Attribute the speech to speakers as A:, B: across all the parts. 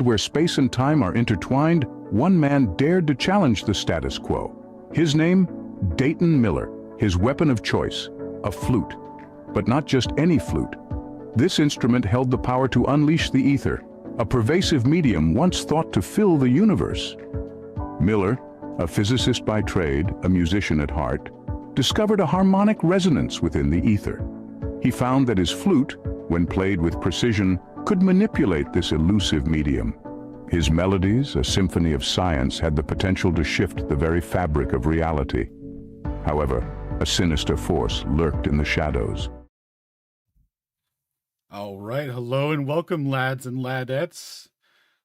A: world where space and time are intertwined, one man dared to challenge the status quo. His name? Dayton Miller. His weapon of choice? A flute. But not just any flute. This instrument held the power to unleash the ether, a pervasive medium once thought to fill the universe. Miller, a physicist by trade, a musician at heart, discovered a harmonic resonance within the ether. He found that his flute, when played with precision, could manipulate this elusive medium. His melodies, a symphony of science, had the potential to shift the very fabric of reality. However, a sinister force lurked in the shadows.
B: All right, hello and welcome, lads and ladettes.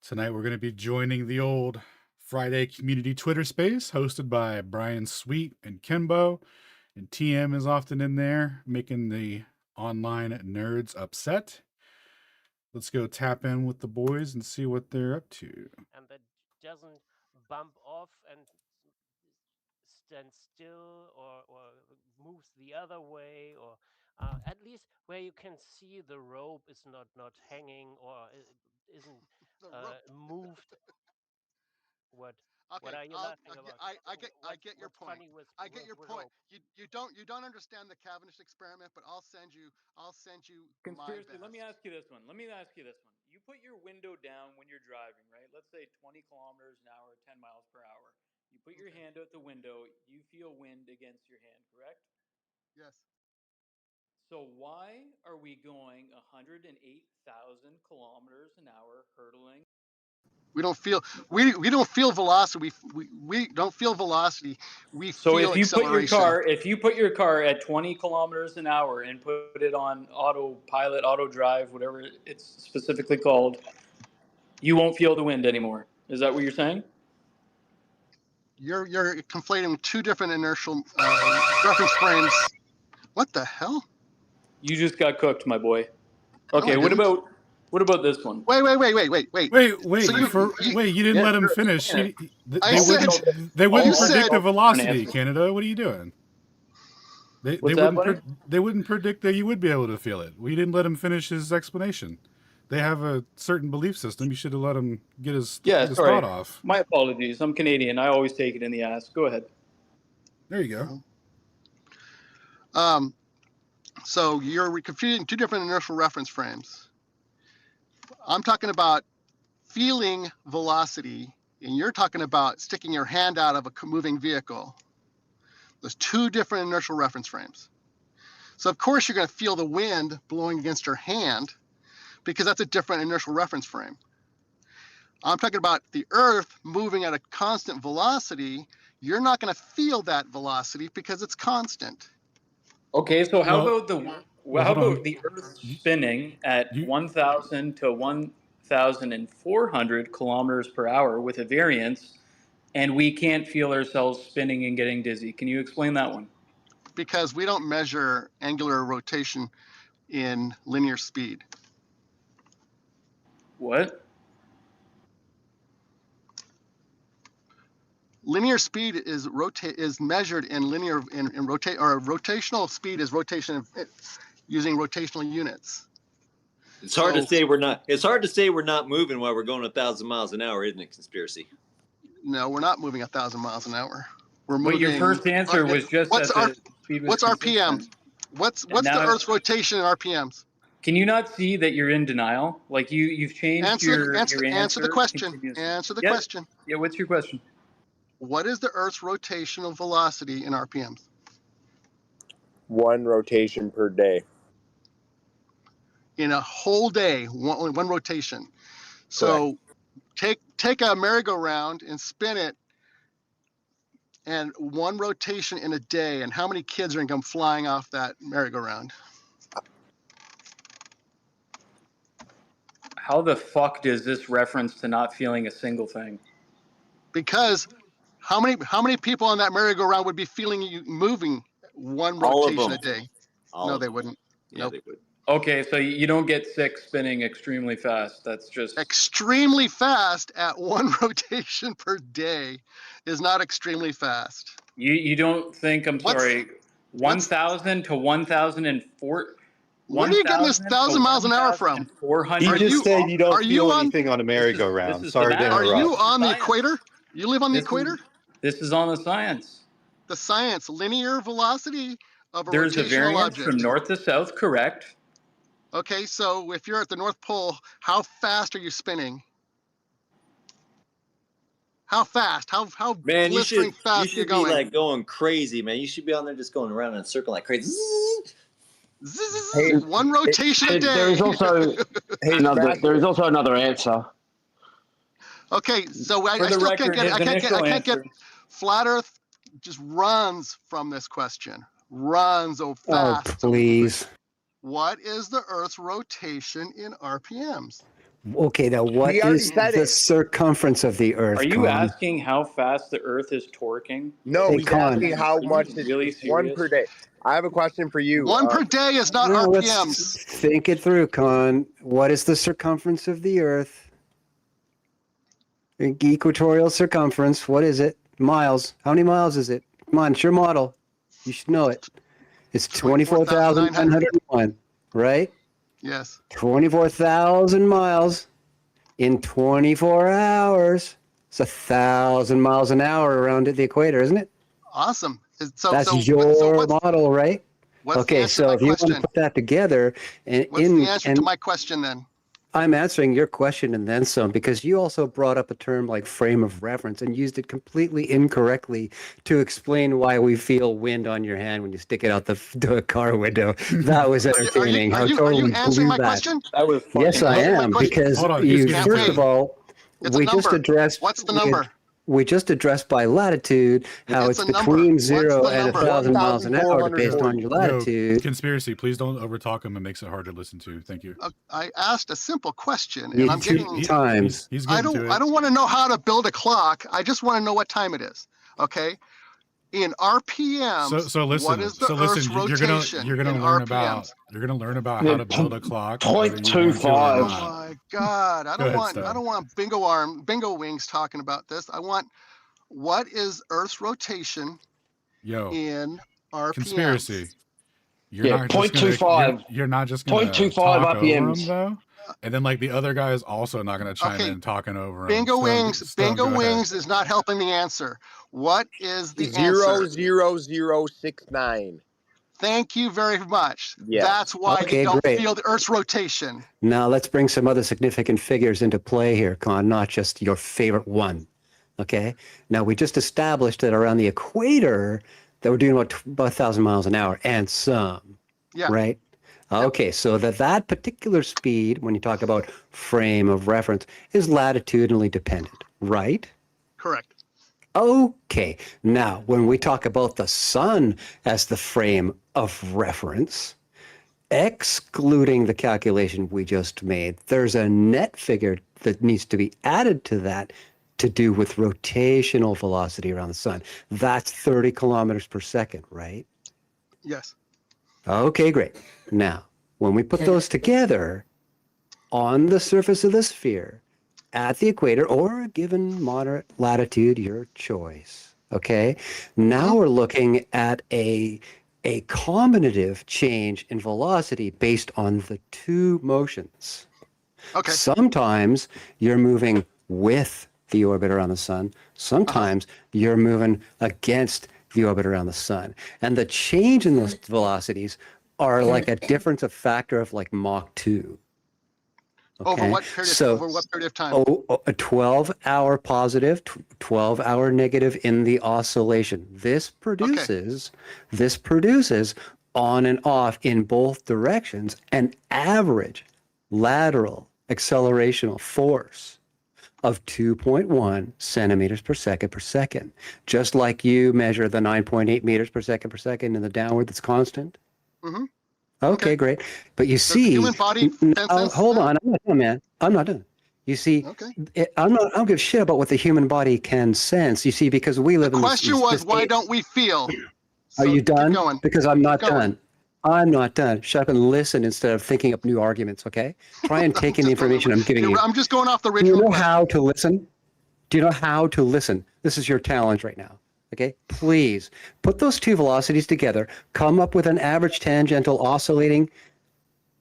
B: Tonight we're going to be joining the old Friday community Twitter space hosted by Brian Sweet and Kimbo, and TM is often in there making the online nerds upset. Let's go tap in with the boys and see what they're up to.
C: And that doesn't bump off and stand still or moves the other way, or at least where you can see the rope is not hanging or isn't moved. What
D: Okay,
C: are you laughing about?
D: I get your point. I get your point.
C: Rope?
D: You don't understand the Cavendish experiment, but I'll send you
E: Conspiracy.
D: my best.
E: Let me ask you this one. You put your window down when you're driving, right? Let's say 20 kilometers an hour, 10 miles per hour. You put your hand out the window, you feel wind against your hand, correct?
D: Yes.
E: So why are we going 108,000 kilometers an hour hurtling?
D: We don't feel velocity. We don't feel velocity. We
E: So
D: feel
E: if you
D: acceleration.
E: put your car at 20 kilometers an hour and put it on autopilot, auto drive, whatever it's specifically called, you won't feel the wind anymore. Is that what you're saying?
D: You're conflating two different inertial reference frames. What the hell?
E: You just got cooked, my boy.
D: No,
E: Okay,
D: I
E: what
D: didn't.
E: about this one?
D: Wait.
B: You didn't let him finish. They wouldn't predict the velocity, Canada. What are you doing? They wouldn't predict that you would be able to feel it. We didn't let him finish his explanation. They have a certain belief system. You should have let him get his thought off.
E: My apologies. I'm Canadian. I always take it in the ass. Go ahead.
B: There you go.
D: So you're confusing two different inertial reference frames. I'm talking about feeling velocity, and you're talking about sticking your hand out of a moving vehicle. There's two different inertial reference frames. So of course you're going to feel the wind blowing against your hand because that's a different inertial reference frame. I'm talking about the Earth moving at a constant velocity. You're not going to feel that velocity because it's constant.
E: Okay, so how about the Earth spinning at 1,000 to 1,400 kilometers per hour with a variance, and we can't feel ourselves spinning and getting dizzy? Can you explain that one?
D: Because we don't measure angular rotation in linear speed.
E: What?
D: Linear speed is measured in rotational speed is rotation using rotational units.
F: It's hard to say we're not moving while we're going 1,000 miles an hour, isn't it, Conspiracy?
D: No, we're not moving 1,000 miles an hour. We're moving.
E: But your first answer was just
D: what's RPMs? What's the Earth's rotation in RPMs?
E: Can you not see that you're in denial? Like you've changed your answer.
D: Answer the question. Answer the question.
E: Yeah, what's your question?
D: What is the Earth's rotational velocity in RPMs?
G: 1 rotation per day.
D: In a whole day, only one rotation. So take a merry-go-round and spin it, and one rotation in a day, and how many kids are going to come flying off that merry-go-round?
E: How the fuck does this reference to not feeling a single thing?
D: Because how many people on that merry-go-round would be feeling you moving one rotation a day? No, they wouldn't.
F: Yeah,
D: nope.
F: They would.
E: Okay, so you don't get sick spinning extremely fast. That's just
D: extremely fast at one rotation per day is not extremely fast.
E: You don't think 1,000 to 1,004?
D: Where are you getting this 1,000 miles an hour from?
E: 400.
G: You
D: Are
G: just
D: you-
G: said you don't
D: are you
G: feel
D: on-
G: anything on a merry-go-round.
E: this is
G: Sorry
E: the
G: to
E: math.
D: Are
G: interrupt.
D: you on the
E: Science.
D: equator? You live on the
E: This
D: equator?
E: This is on the science.
D: The science, linear velocity of a
E: There's a
D: rotational
E: variance
D: object.
E: from north to south, correct?
D: Okay, so if you're at the North Pole, how fast are you spinning? How fast? How
F: Man,
D: blistering
F: you
D: fast are you
F: should be
D: going?
F: like going crazy, man. You should be on there just going around in a circle like crazy.
G: Hey,
D: One rotation a day.
H: There is also
G: Hey,
H: there is also another answer.
D: Okay, so I
E: For the
D: still
E: record,
D: can't get.
E: his
D: I can't get.
E: initial
D: I can't get.
E: answer.
D: Flat Earth just runs from this question. Runs
I: Oh,
D: fast.
I: please.
D: What is the Earth's rotation in RPMs?
I: Okay, now what
G: We already
I: is
G: said
I: the
G: it.
I: circumference of the Earth?
E: Are you
I: Con?
E: asking how fast the Earth is torquing?
G: No,
I: Hey,
G: he's
I: Con.
G: asking how
E: Are you
G: much
E: really
G: it's one per day. I have a question for you.
D: One per day is not
I: No,
D: RPMs.
I: let's think it through, Con. What is the circumference of the Earth? Equatorial circumference. What is it? Miles. How many miles is it? Come on, it's your model. You should know it. It's 24,901, right?
D: Yes.
I: 24,000 miles in 24 hours. It's 1,000 miles an hour around the equator, isn't it?
D: Awesome. So,
I: That's
D: so,
I: your
D: so what's,
I: model, right?
D: what's the
I: Okay,
D: answer
I: so
D: to
I: if
D: my
I: you want
D: question?
I: to put that together, and
D: What's the answer to my question then?
I: I'm answering your question and then some, because you also brought up a term like frame of reference and used it completely incorrectly to explain why we feel wind on your hand when you stick it out the car window. That was entertaining.
D: Are you answering my question?
G: That was funny.
I: Yes, I
D: Answer my
I: am,
D: question.
I: because
B: Hold on,
I: you
B: can't
I: first
D: wait.
I: of all,
D: It's a
I: we just
D: number.
I: addressed
D: What's the number?
I: we just addressed by latitude how
D: It's
I: it's
D: a number.
I: between
D: What's
I: 0
D: the
I: and
D: number?
I: 1,000 miles an hour
G: 1,440.
I: based on your latitude.
B: Conspiracy, please don't overtalk him. It makes it hard to listen to. Thank you.
D: I asked a simple question,
I: You
D: and I'm
I: two
D: getting.
I: times.
B: He's
D: I
B: getting to it.
D: don't want to know how to build a clock. I just want to know what time it is. Okay. In RPMs,
B: So listen.
D: what is the Earth's rotation
B: you're gonna
D: in
B: learn
D: RPMs?
B: about how
H: Yeah,
B: to build a clock.
H: point
B: whether you want to or
H: 25.
D: Oh
B: not.
D: my God! I
B: Go ahead,
D: don't
B: Stu.
D: want bingo wings talking about this. I want what is Earth's rotation
B: Yo,
D: in RPMs?
B: conspiracy.
H: Yeah, 0.25.
B: You're not just gonna
H: 0.25
B: talk over him
H: RPMs.
B: though, and then like the other guy is also not gonna chime
D: Okay,
B: in talking over him.
D: Bingo wings.
B: Stone,
D: Bingo
B: go ahead.
D: wings is not helping the answer. What is the answer?
G: 00069.
D: Thank you very much.
G: Yes.
D: That's why
I: Okay,
D: you don't
I: great.
D: feel the Earth's rotation.
I: Now let's bring some other significant figures into play here, Con, not just your favorite one. Okay. Now we just established that around the equator that we're doing about 1,000 miles an hour and some.
D: Yeah.
I: Right. Okay. So that particular speed, when you talk about frame of reference, is latitudinally dependent, right?
D: Correct.
I: Okay. Now, when we talk about the sun as the frame of reference, excluding the calculation we just made, there's a net figure that needs to be added to that to do with rotational velocity around the sun. That's 30 kilometers per second, right?
D: Yes.
I: Okay, great. Now, when we put those together on the surface of the sphere, at the equator or a given moderate latitude, your choice. Okay. Now we're looking at a combinative change in velocity based on the two motions.
D: Okay.
I: Sometimes you're moving with the orbit around the sun. Sometimes you're moving against the orbit around the sun. And the change in those velocities are like a difference of factor of like Mach 2. Okay.
D: Over what period of time?
I: A 12-hour positive, 12-hour negative in the oscillation. This produces on and off in both directions an average lateral accelerational force of 2.1 centimeters per second, just like you measure the 9.8 meters per second in the downward that's constant.
D: Mm-hmm.
I: Okay, great. But you
D: Does the
I: see,
D: human body sense
I: hold
D: that?
I: on, I'm not done, man. I'm not done. You see,
D: Okay.
I: I don't give a shit about what the human body can sense. You see, because we live
D: The
I: in this.
D: question was, why don't we feel?
I: Are
D: So
I: you
D: keep
I: done?
D: going.
I: Because I'm not
D: Keep going.
I: done. I'm not done. Shut up and listen instead of thinking up new arguments, okay? Try and take in the information I'm giving you.
D: I'm just going off the
I: Do you
D: original
I: know
D: question.
I: how to listen? Do you know how to listen? This is your challenge right now. Okay, please put those two velocities together, come up with an average tangential oscillating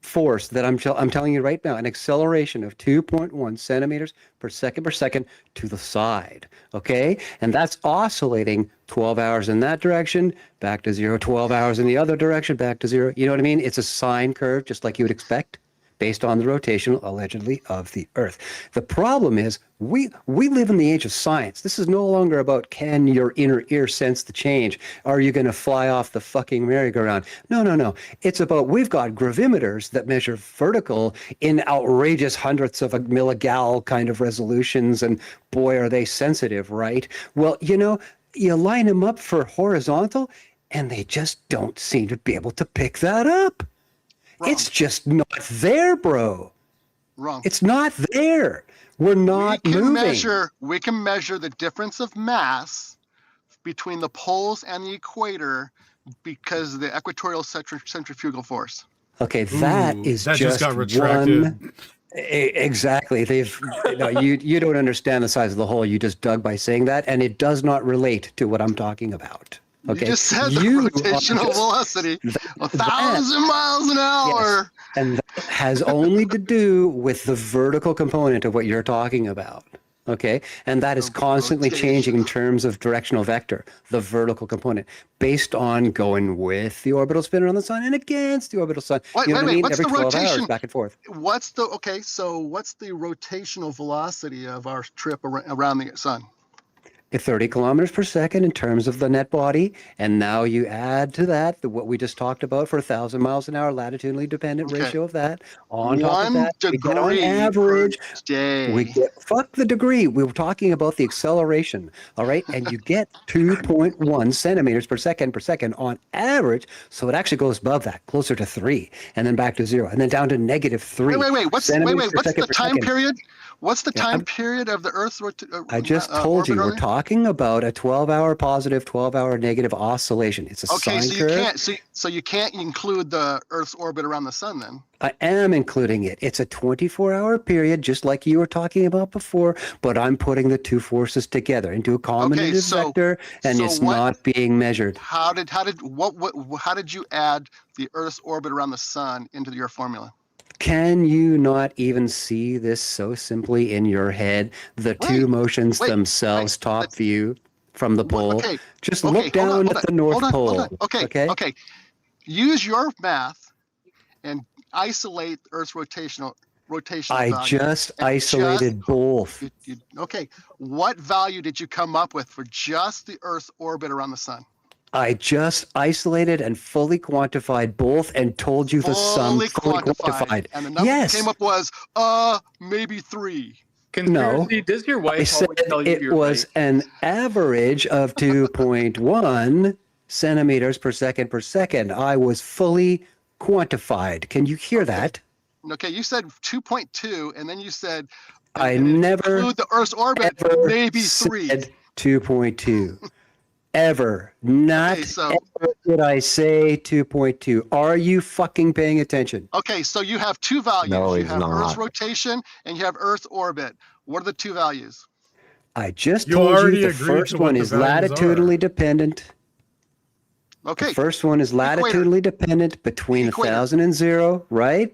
I: force that I'm telling you right now, an acceleration of 2.1 centimeters per second to the side, okay? And that's oscillating 12 hours in that direction, back to zero, 12 hours in the other direction, back to zero. You know what I mean? It's a sine curve, just like you would expect, based on the rotation, allegedly, of the Earth. The problem is we live in the age of science. This is no longer about can your inner ear sense the change? Are you going to fly off the fucking merry-go-round? No. It's about we've got gravimeters that measure vertical in outrageous hundredths of a milligal kind of resolutions, and boy, are they sensitive, right? Well, you line them up for horizontal, and they just don't seem to be able to pick that up.
D: Wrong.
I: It's just not there, bro.
D: Wrong.
I: It's not there. We're not moving.
D: We can measure the difference of mass between the poles and the equator because of the equatorial centrifugal force.
I: Okay, that just
B: got retracted.
I: one. Exactly. You don't understand the size of the hole you just dug by saying that, and it does not relate to what I'm talking about. Okay,
D: you just said the rotational velocity, 1,000 miles an hour.
I: Yes, and that has only to do with the vertical component of what you're talking about. Okay, and that is constantly changing in terms of directional vector, the vertical component, based on going with the orbital spin around the sun and against the orbital sun.
D: Wait, what's
I: every
D: the
I: 12
D: rotation?
I: hours, back and forth.
D: What's the rotational velocity of our trip around the sun?
I: 30 kilometers per second in terms of the net body, and now you add to that what we just talked about for 1,000 miles an hour latitudinally dependent ratio of that. On top of that, we get on average. Fuck the degree. We were talking about the acceleration, all right? And you get 2.1 centimeters per second on average. So it actually goes above that, closer to 3, and then back to 0, and then down to -3.
D: Wait. What's the time period? What's the time period of the Earth's
I: I just told you, we're talking about a 12-hour positive, 12-hour negative oscillation. It's a sine curve.
D: So you can't include the Earth's orbit around the sun then?
I: I am including it. It's a 24-hour period, just like you were talking about before, but I'm putting the two forces together into a commutative vector, and it's not being measured.
D: How did you add the Earth's orbit around the sun into your formula?
I: Can you not even see this so simply in your head? The two motions themselves, top view from the pole. Just look down at the North Pole.
D: Okay. Use your math and isolate Earth's rotational
I: I
D: value.
I: just isolated both.
D: Okay. What value did you come up with for just the Earth's orbit around the sun?
I: I just isolated and fully quantified both and told you the sum fully quantified.
D: And the number you came up was, maybe 3.
E: Conspiracy, does your wife always tell you
I: it was an average of 2.1 centimeters per second. I was fully quantified. Can you hear that?
D: Okay, you said 2.2, and then you said,
I: I never
D: include the Earth's orbit, maybe 3.
I: 2.2. Ever. Not ever did I say 2.2. Are you fucking paying attention?
D: Okay, so you have two values.
G: No,
D: you
G: he's
D: have
G: not.
D: Earth's rotation and you have Earth's orbit. What are the two values?
I: I just told you the first one is latitudinally dependent.
D: Okay.
I: The first one is latitudinally dependent between 1,000 and 0, right?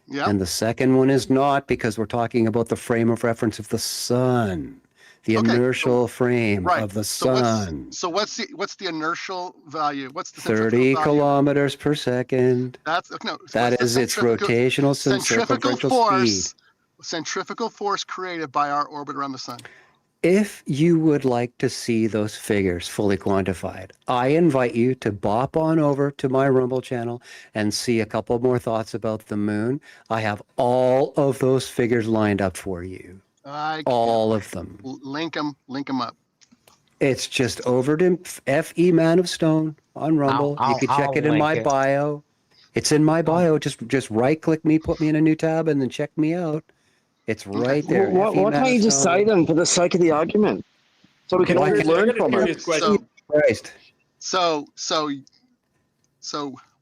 D: Yeah.
I: And the second one is not, because we're talking about the frame of reference of the sun. The inertial frame of the sun.
D: So what's the inertial value? What's the
I: 30 kilometers per second. That is its rotational circumferential speed.
D: Centrifugal force created by our orbit around the sun.
I: If you would like to see those figures fully quantified, I invite you to bop on over to my Rumble channel and see a couple more thoughts about the moon. I have all of those figures lined up for you. All of them.
D: Link them up.
I: It's just over to FE Man of Stone on Rumble. You can check it in my bio. It's in my bio. Just right click me, put me in a new tab, and then check me out. It's right there.
H: What can't you just say them for the sake of the argument? So we can all learn from it.
D: So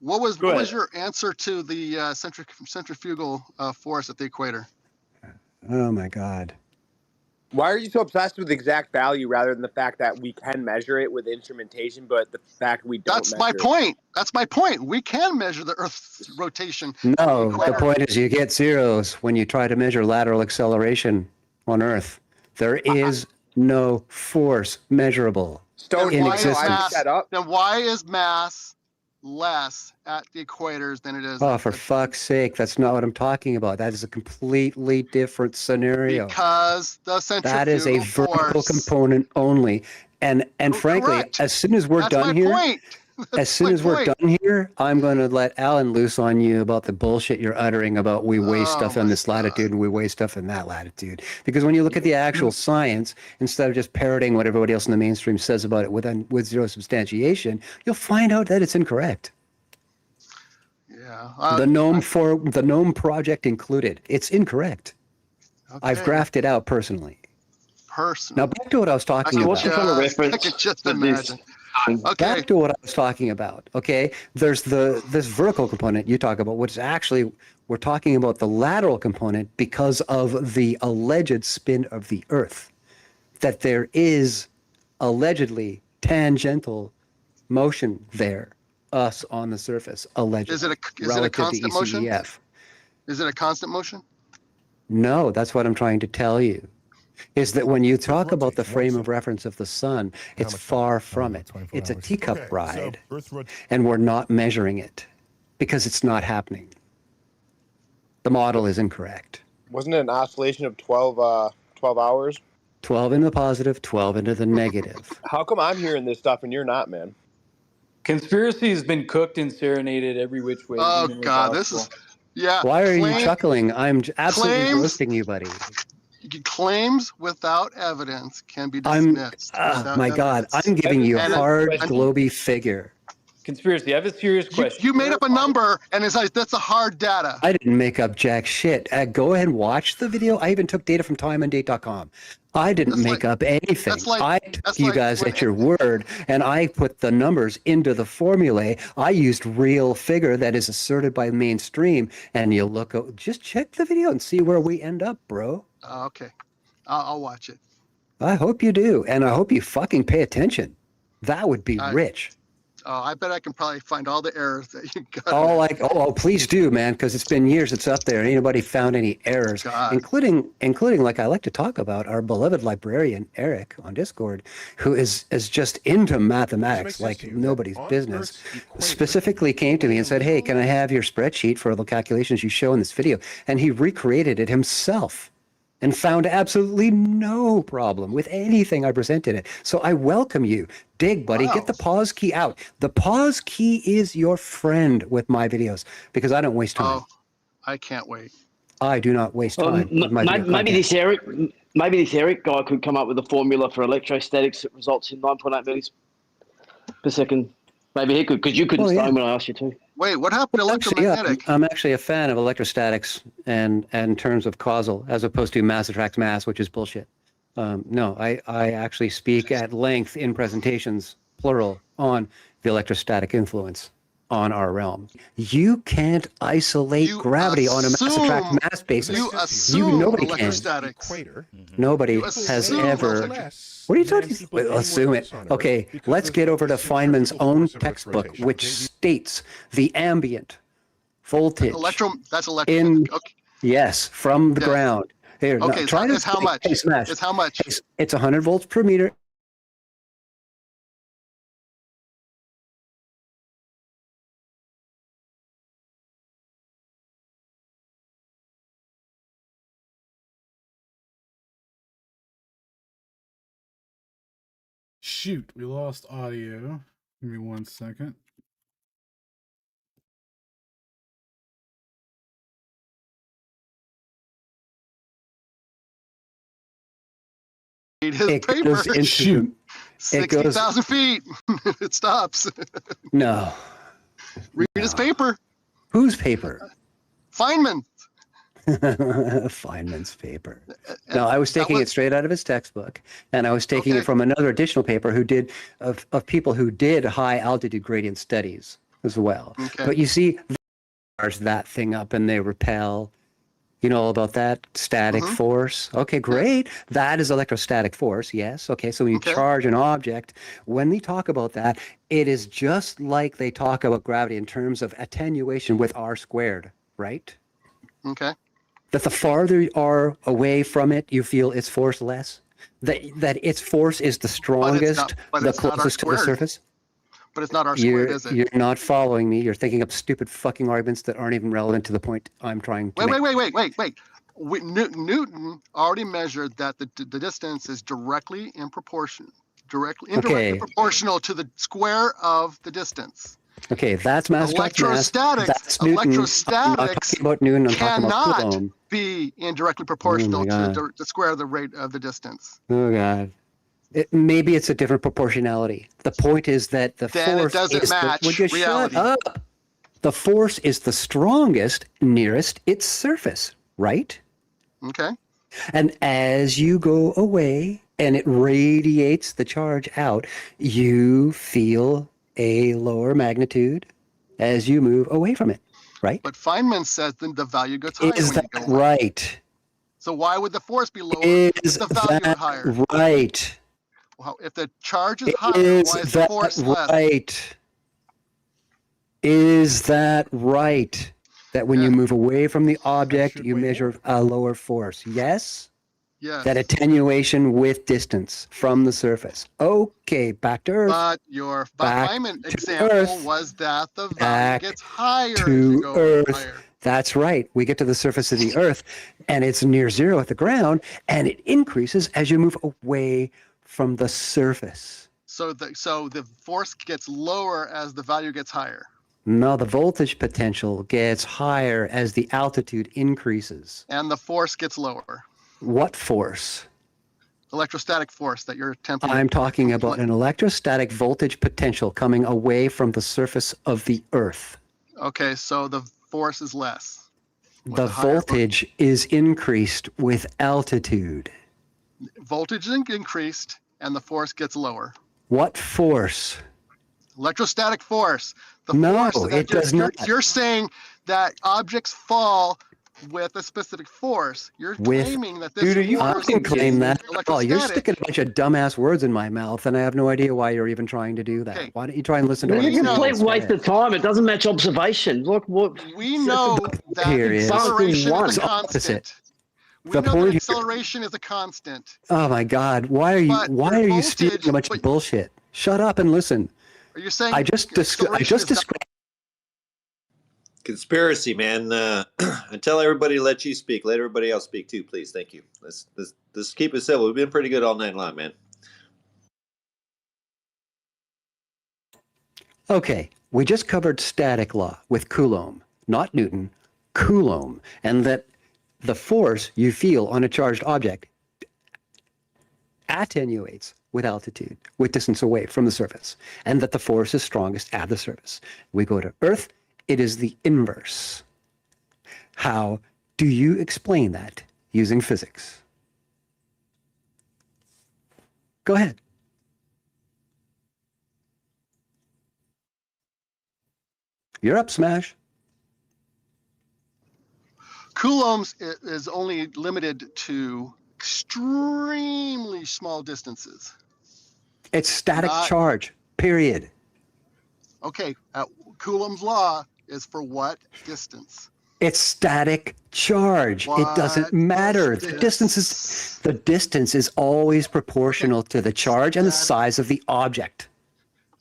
D: what was your answer to the centrifugal force at the equator?
I: Oh my God.
G: Why are you so obsessed with exact value rather than the fact that we can measure it with instrumentation, but the fact we don't
D: That's
G: measure
D: my
G: it?
D: point. That's my point. We can measure the Earth's rotation.
I: No, the
D: equator.
I: point is you get zeros when you try to measure lateral acceleration on Earth. There is no force measurable.
G: Stone,
I: in
G: why
I: existence.
G: I looked that up.
D: Then why is mass less at the equators than it is
I: Oh,
D: at
I: for
D: the,
I: fuck's sake, that's not what I'm talking about. That is a completely different scenario.
D: because the
I: That is a
D: centrifugal
I: vertical
D: force.
I: component only. And frankly,
D: Correct.
I: as soon as we're
D: That's
I: done
D: my
I: here,
D: point.
I: as soon as we're done here, I'm going to let Alan loose on you about the bullshit you're uttering about we waste
D: Oh
I: stuff in
D: my
I: this latitude and we waste stuff in that latitude. Because when you look at the actual science, instead of just parroting what everybody else in the mainstream says about it with zero substantiation, you'll find out that it's incorrect.
D: Yeah.
I: The GNOME project included. It's incorrect. I've
D: Okay.
I: graphed it out personally.
D: Personally.
I: Now back to what I was talking about.
H: What's the kind of reference
D: I can just
H: that this-
D: imagine. Okay.
I: Back to what I was talking about. Okay, there's this vertical component you talk about, which actually we're talking about the lateral component because of the alleged spin of the Earth. That there is allegedly tangential motion there, us on the surface, allegedly.
D: Is it a
I: relative
D: constant
I: to
D: motion?
I: ECEF.
D: Is it a constant motion?
I: No, that's what I'm trying to tell you. Is that when you talk about the frame of reference of the sun, it's far from it. It's a teacup ride, and we're not measuring it because it's not happening. The model is incorrect.
G: Wasn't it an oscillation of 12 hours?
I: 12 into the positive, 12 into the negative.
G: How come I'm hearing this stuff and you're not, man?
E: Conspiracy has been cooked and serenaded every which way.
D: Oh
E: humanly
D: God, this is
E: possible.
D: yeah.
I: Why are you chuckling? I'm absolutely
D: claims-
I: roasting you, buddy.
D: Claims without evidence can be
I: I'm,
D: dismissed.
I: my God, I'm giving you a
D: And-
I: hard,
D: and-
I: globy figure.
E: Conspiracy. I have a serious question.
D: You made up a number, and it's like that's a hard data.
I: I didn't make up jack shit. Go ahead and watch the video. I even took data from timeanddate.com. I didn't
D: That's
I: make
D: like-
I: up anything.
D: that's like-
I: I took
D: that's
I: you
D: like
I: guys
D: when-
I: at your word, and I put the numbers into the formulae. I used real figure that is asserted by mainstream, and you look, just check the video and see where we end up, bro.
D: Okay, I'll watch it.
I: I hope you do, and I hope you fucking pay attention. That would be rich.
D: I bet I can probably find all the errors that you got.
I: Oh, please do, man, because it's been years it's up there. Anybody found any errors,
D: God.
I: including like I like to talk about our beloved librarian Eric on Discord, who is just into mathematics like nobody's business. Specifically came to me and said, "Hey, can I have your spreadsheet for the calculations you show in this video?" And he recreated it himself and found absolutely no problem with anything I presented it. So I welcome you. Dig, buddy.
D: Wow.
I: Get the pause key out. The pause key is your friend with my videos because I don't waste time.
D: Oh, I can't wait.
I: I do not waste time. with my video
H: maybe
I: content.
H: this Eric guy could come up with a formula for electrostatics that results in 9.8 meters per second. Maybe he could, because you couldn't start when I asked you to.
D: Wait, what happened to electromagnetic?
I: I'm actually a fan of electrostatics and in terms of causal, as opposed to mass attracts mass, which is bullshit. No, I actually speak at length in presentations, plural, on the electrostatic influence on our realm. You can't isolate gravity on a mass attract mass basis.
D: You assume
I: nobody can.
D: electrostatics.
I: Nobody
D: You
I: has
D: assume
I: ever.
D: electric-
I: What are you talking about? Assume it. Okay, let's get over to Feynman's own textbook, which states the ambient voltage.
D: That's electric.
I: In
D: Okay.
I: yes, from the
D: Yeah.
I: ground. Here,
D: Okay,
I: no, try to
D: it's how much?
I: Hey, Smash.
D: It's how much?
I: It's 100 volts per meter.
B: Shoot, we lost audio. Give me 1 second.
D: Read his
I: It
D: paper.
I: goes into
B: Shoot.
D: 60,000 feet. It stops.
I: No.
D: Read his paper.
I: Whose paper?
D: Feynman.
I: Feynman's paper. No, I was taking
D: was-
I: it straight out of his textbook, and I was taking
D: Okay.
I: it from another additional paper of people who did high altitude gradient studies as well.
D: Okay.
I: But you see, there's that thing up and they repel. You know all about that static
D: Mhm.
I: force? Okay,
D: Yes.
I: great. That is electrostatic force. Yes. Okay, so when you
D: Okay.
I: charge an object, when they talk about that, it is just like they talk about gravity in terms of attenuation with r squared, right?
D: Okay.
I: That the farther you are away from it, you feel its force less. That its force is the strongest,
D: But
I: the
D: it's not r
I: closest to the
D: squared.
I: surface.
D: But it's not r squared, is it?
I: You're not following me. You're thinking up stupid fucking arguments that aren't even relevant to the point I'm trying to make.
D: Wait. Newton already measured that the distance is indirectly
I: Okay.
D: proportional to the square of the distance.
I: Okay, that's mass attracts mass.
D: Electrostatics,
I: That's Newton. I'm not
D: electrostatics
I: talking about Newton. I'm talking about
D: cannot
I: Coulomb.
D: be indirectly proportional to
I: God.
D: the square of the rate of the distance.
I: Oh God. Maybe it's a different proportionality. The point is that the
D: Then
I: force
D: it doesn't
I: is
D: match
I: would you
D: reality.
I: shut up? The force is the strongest nearest its surface, right?
D: Okay.
I: And as you go away and it radiates the charge out, you feel a lower magnitude as you move away from it, right?
D: But Feynman says then the value gets higher
I: Is
D: when you
I: that
D: go away.
I: right?
D: So why would the force be lower
I: Is
D: if the value
I: that
D: higher?
I: right?
D: Well, if the charge is higher,
I: Is
D: why is the
I: that
D: force less?
I: right? Is that right? That when you
D: Yes.
I: move away from the object,
B: should
I: you
B: weigh
I: measure a lower force? Yes?
D: Yes.
I: That attenuation with distance from the surface. Okay, back to Earth.
D: But your
I: Back
D: Feynman
I: to
D: example
I: Earth.
D: was that the value
I: Back
D: gets higher as
I: to
D: you go
I: Earth.
D: higher.
I: That's right. We get to the surface of the Earth and it's near zero at the ground and it increases as you move away from the surface.
D: So the force gets lower as the value gets higher.
I: No, the voltage potential gets higher as the altitude increases.
D: And the force gets lower.
I: What force?
D: Electrostatic force that you're attempting
I: I'm
D: to
I: talking about an electrostatic voltage potential coming away from the surface of the Earth.
D: Okay, so the force is less. with
I: The
D: a higher
I: voltage is increased with altitude.
D: voltage is increased and the force gets lower.
I: What force?
D: Electrostatic force. The
I: No,
D: force that
I: it does not.
D: You're saying that objects fall with a specific force. You're
I: With-
D: claiming that this
H: Dude, are you
I: I
D: force
I: can
D: is
I: claim that. Oh, you're
D: electrostatic.
I: sticking a bunch of dumbass words in my mouth, and I have no idea why you're even trying to do that.
D: Okay.
I: Why don't you try and listen to
H: It's
I: what
H: a
I: I'm saying
H: complete waste
I: instead?
H: of time. It doesn't match observation. Look what.
D: We know that
I: Here is-
D: acceleration
H: One.
D: is a
I: Opposite.
D: constant. We
I: The
D: know
I: point
D: that
I: here-
D: acceleration is a constant.
I: Oh my God! Why are you?
D: But
I: Why
D: your
I: are you
D: voltage-
I: speaking a bunch
D: but-
I: of bullshit? Shut up and listen.
D: Are you saying
I: I just
D: acceleration is not-
I: described.
F: Conspiracy, man. I tell everybody to let you speak. Let everybody else speak too, please. Thank you. Let's keep it civil. We've been pretty good all night long, man.
I: Okay, we just covered static law with Coulomb, not Newton, Coulomb, and that the force you feel on a charged object attenuates with altitude, with distance away from the surface, and that the force is strongest at the surface. We go to Earth, it is the inverse. How do you explain that using physics? Go ahead. You're up, Smash.
D: Coulomb's is only limited to extremely small distances.
I: It's static
D: Not-
I: charge, period.
D: Okay, Coulomb's law is for what distance?
I: It's static charge. It doesn't
D: What
I: matter.
D: distance?
I: The distance is always proportional to the charge and the size of the object.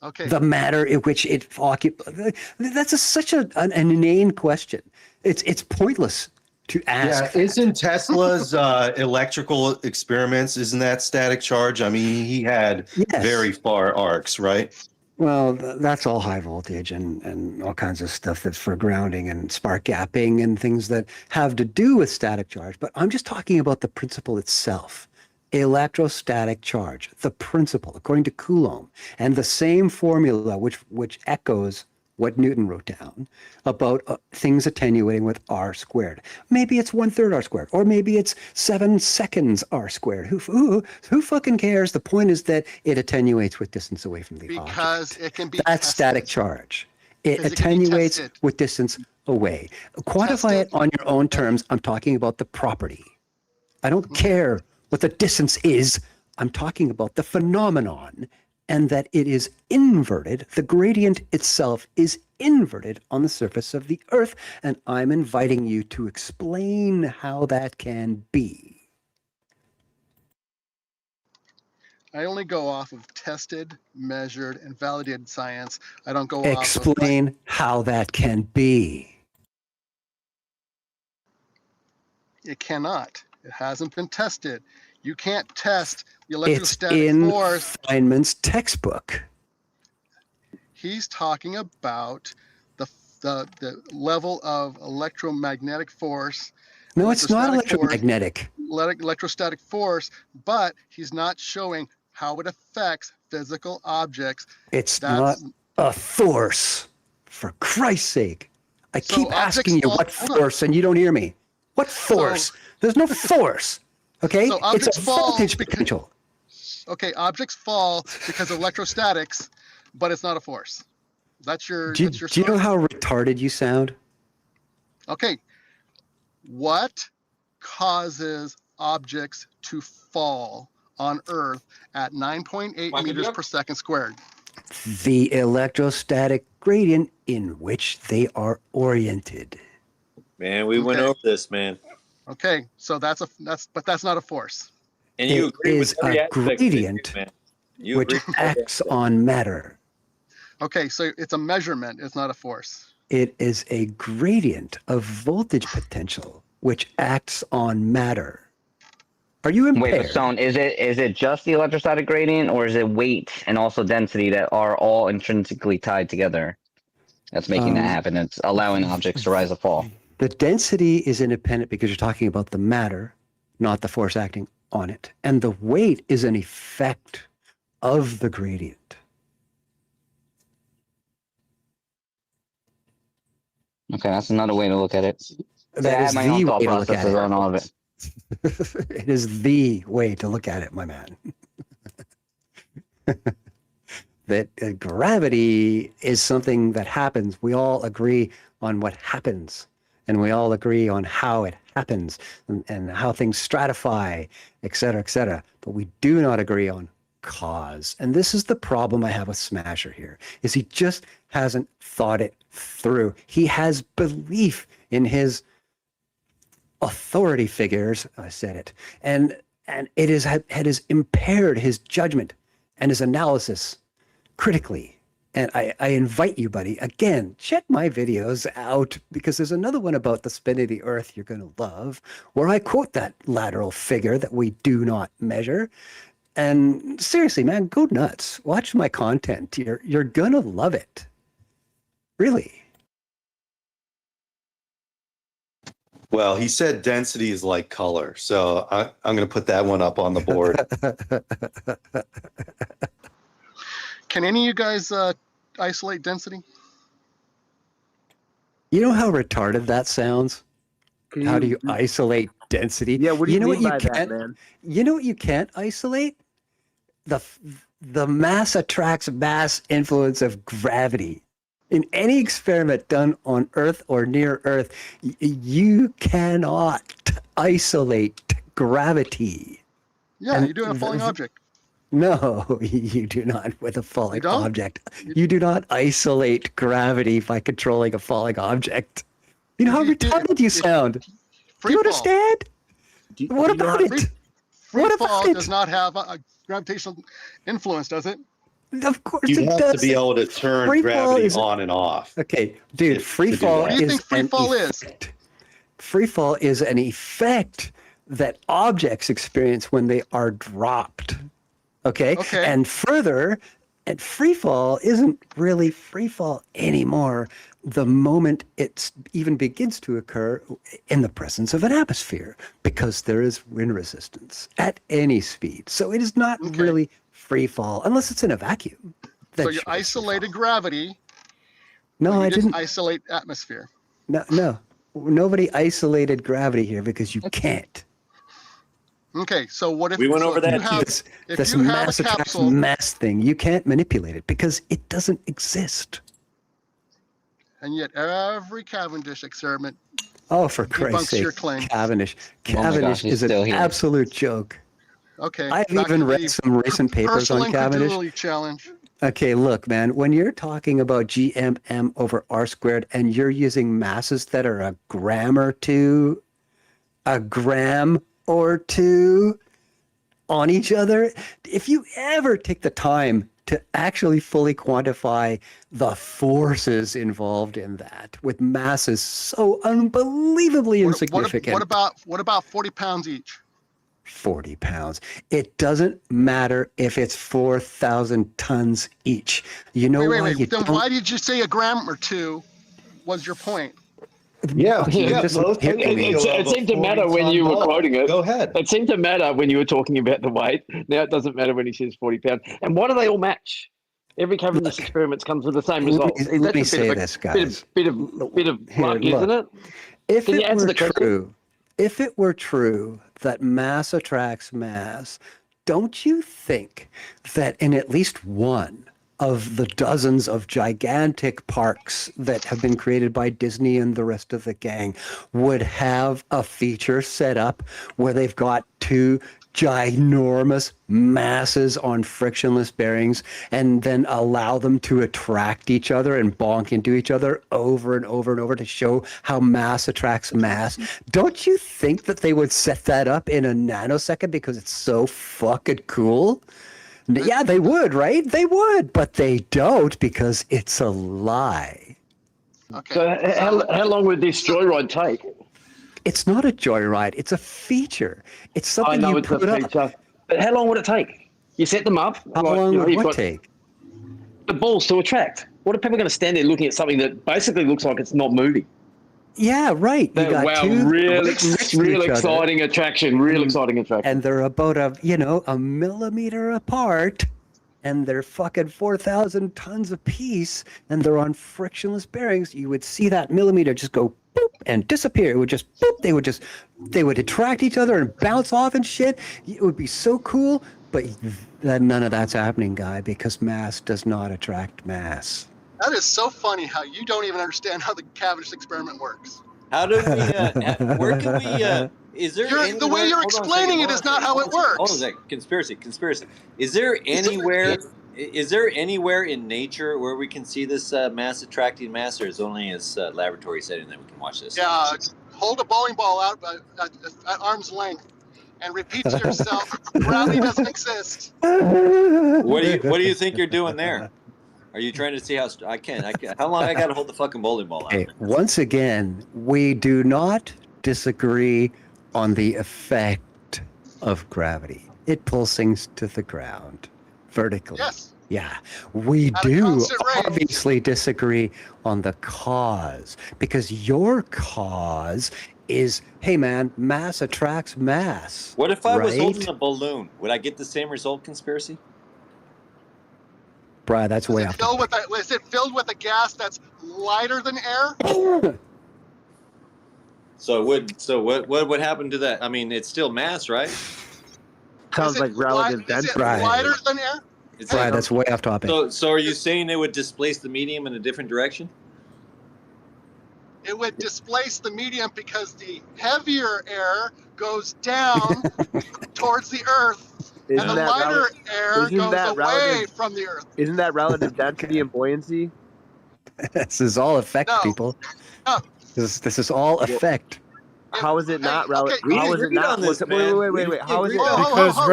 D: Okay,
I: The matter in which it occupies. That's such an inane question. It's pointless to ask.
J: Yeah, isn't Tesla's electrical experiments, isn't that static charge? I mean, he had
I: Yes.
J: very far arcs, right?
I: Well, that's all high voltage and all kinds of stuff that's for grounding and spark gapping and things that have to do with static charge. But I'm just talking about the principle itself. Electrostatic charge, the principle, according to Coulomb, and the same formula which echoes what Newton wrote down about things attenuating with r squared. Maybe it's 1/3 r squared, or maybe it's 7 seconds r squared. Who fucking cares? The point is that it attenuates with distance away from the object.
D: because it can be
I: That's
D: tested.
I: static charge. It
D: Because it can be
I: attenuates
D: tested.
I: with distance away. Quantify it on your own terms. I'm talking about the property. I don't care what the distance is. I'm talking about the phenomenon, and that it is inverted. The gradient itself is inverted on the surface of the Earth, and I'm inviting you to explain how that can be.
D: I only go off of tested, measured, and validated science. I don't go
I: Explain how that can be.
D: It cannot. It hasn't been tested. You can't test the
I: It's
D: electrostatic
I: in
D: force.
I: Feynman's textbook.
D: He's talking about the level of electromagnetic force.
I: No, it's not
D: electrostatic
I: electromagnetic.
D: electrostatic force, but he's not showing how it affects physical objects.
I: It's not a force, for Christ's sake. I keep asking you what force, and you don't hear me. What force? There's no force. Okay?
D: So
I: It's
D: objects
I: a
D: fall
I: voltage
D: because-
I: potential.
D: Okay, objects fall because of electrostatics, but it's not a force. That's your.
I: Do you know how retarded you sound?
D: Okay. What causes objects to fall on Earth at 9.8 meters per second squared?
I: The electrostatic gradient in which they are oriented.
F: Man, we went over this, man.
D: Okay, so that's not a force.
F: And you
I: It
F: agree
I: is
F: with every
I: a
F: aspect of it,
I: gradient
F: man. You
I: which
F: agree with every
I: acts on matter.
D: Okay, so it's a measurement, it's not a force.
I: It is a gradient of voltage potential which acts on matter. Are you impaired?
K: Wait, but Stone, is it just the electrostatic gradient, or is it weight and also density that are all intrinsically tied together? That's making that happen. It's allowing objects to rise or fall.
I: The density is independent because you're talking about the matter, not the force acting on it. And the weight is an effect of the gradient.
K: Okay, that's another way to look at it.
I: That
K: I
I: is
K: have my
I: the
K: own thought
I: way to look at
K: processes
I: it.
K: on all of it.
I: It is the way to look at it, my man. That gravity is something that happens. We all agree on what happens, and we all agree on how it happens, and how things stratify, et cetera, but we do not agree on cause. And this is the problem I have with Smasher here, is he just hasn't thought it through. He has belief in his authority figures, I said it, and it has impaired his judgment and his analysis critically. And I invite you, buddy, again, check my videos out, because there's another one about the spin of the Earth you're going to love, where I quote that lateral figure that we do not measure. And seriously, man, go nuts. Watch my content. You're going to love it. Really.
J: Well, he said density is like color, so I'm going to put that one up on the board.
D: Can any of you guys isolate density?
I: You know how retarded that sounds? How do you isolate density?
G: Yeah, what do you
I: know
G: mean
I: what
G: by that,
I: can't,
G: man?
I: You know what you can't isolate? The mass attracts mass influence of gravity. In any experiment done on Earth or near Earth, you cannot isolate gravity.
D: Yeah, you do in a falling object.
I: No, you do not with a falling object. You do not isolate gravity by controlling a falling object. You know how retarded you sound. Do you understand? What about it?
D: Free fall does not have a gravitational influence, does it?
I: Of course
J: You
I: it
J: have
I: does.
J: to be able to turn
I: Free fall
J: gravity
I: is-
J: on and off.
I: Okay, dude, free
J: to do
I: fall
J: that.
D: What do you
I: is
D: think free
I: an
D: fall is?
I: effect. Free fall is an effect that objects experience when they are dropped. Okay?
D: Okay.
I: And further, and free fall isn't really free fall anymore the moment it even begins to occur in the presence of an atmosphere, because there is wind resistance at any speed. So it is not really free fall unless it's in a vacuum.
D: So you isolated gravity.
I: No,
D: but you
I: I didn't.
D: isolate atmosphere.
I: No. Nobody isolated gravity here because you can't.
D: Okay, so what if
F: We went
D: so
F: over
D: if you
F: that
D: have,
I: This,
D: if
I: this
D: you have
I: mass
D: a
I: attracts
D: capsule?
I: mass thing, you can't manipulate it because it doesn't exist.
D: and yet every Cavendish experiment
I: Oh, for Christ's
D: debunks your
I: sake,
D: claim.
I: Cavendish.
K: Oh my gosh,
I: Cavendish
K: he's
I: is an
K: still here.
I: absolute joke.
D: Okay,
I: I've
D: back
I: even
D: to
I: read
D: the
I: some recent papers
D: personal
I: on Cavendish.
D: incredulity challenge.
I: Okay, look, man, when you're talking about GMM over R squared and you're using masses that are a gram or two on each other, if you ever take the time to actually fully quantify the forces involved in that with masses so unbelievably insignificant.
D: What about 40 pounds each?
I: 40 pounds. It doesn't matter if it's 4,000 tons each. You know why you
D: Then
I: don't?
D: why did you say a gram or two was your point?
J: Yeah,
I: Okay,
J: we
I: you're
J: got
I: just
J: both.
I: hitting me.
H: It seemed to matter when you were quoting it.
J: Go ahead.
H: It seemed to matter when you were talking about the weight. Now it doesn't matter when he says 40 pounds. And why do they all match? Every Cavendish experiment comes with the same result.
I: Let me say this, guys.
H: Bit of luck,
I: look.
H: isn't it?
I: If
H: Can you
I: it
H: answer
I: were
H: the question?
I: true, if it were true that mass attracts mass, don't you think that in at least one of the dozens of gigantic parks that have been created by Disney and the rest of the gang would have a feature set up where they've got two ginormous masses on frictionless bearings and then allow them to attract each other and bonk into each other over and over and over to show how mass attracts mass? Don't you think that they would set that up in a nanosecond because it's so fucking cool? Yeah, they would, right? They would, but they don't because it's a lie.
D: Okay.
H: So how long would this joyride take?
I: It's not a joyride. It's a feature. It's something
H: I know
I: you
H: it's a
I: put up.
H: feature. But how long would it take? You set them up.
I: How long would
H: you've
I: what
H: got
I: take?
H: the balls to attract. What are people going to stand there looking at something that basically looks like it's not moving?
I: Yeah, right. You got
H: wow,
I: two
H: real
I: next to each other,
H: exciting attraction. Real exciting attraction.
I: and they're about a millimeter apart, and they're fucking 4,000 tons a piece, and they're on frictionless bearings. You would see that millimeter just go boop and disappear. It would just boop. They would attract each other and bounce off and shit. It would be so cool, but none of that's happening, guy, because mass does not attract mass.
D: That is so funny how you don't even understand how the Cavendish experiment works.
F: How do we? Where can we? Is there
D: The way you're explaining it is not how it works.
F: Hold on a second. Conspiracy. Is there anywhere? Is there anywhere in nature where we can see this mass attracting mass, or is it only as laboratory setting that we can watch this?
D: Yeah, hold a bowling ball out at arm's length and repeat to yourself, gravity doesn't exist.
F: What do you think you're doing there? Are you trying to see how I can? How long I got to hold the fucking bowling ball out?
I: Okay, once again, we do not disagree on the effect of gravity. It pulls things to the ground vertically.
D: Yes.
I: Yeah, we
D: At a
I: do
D: constant rate.
I: obviously disagree on the cause, because your cause is, hey man, mass attracts mass.
F: What if I was
I: right?
F: holding a balloon? Would I get the same result, conspiracy?
I: Brad, that's way off.
D: Is it filled with a gas that's lighter than air?
F: So what would happen to that? I mean, it's still mass, right?
G: Sounds like relative density.
D: Is it lighter than air?
I: Brad, that's way off topic.
F: So are you saying it would displace the medium in a different direction?
D: It would displace the medium because the heavier air goes down towards the Earth, and the lighter air goes away from the Earth.
G: Isn't that relative density and buoyancy?
I: This is all effect, people.
D: No.
I: This is all effect.
G: How is it not relative?
D: Okay,
G: How is it not? Wait. How is it?
B: Because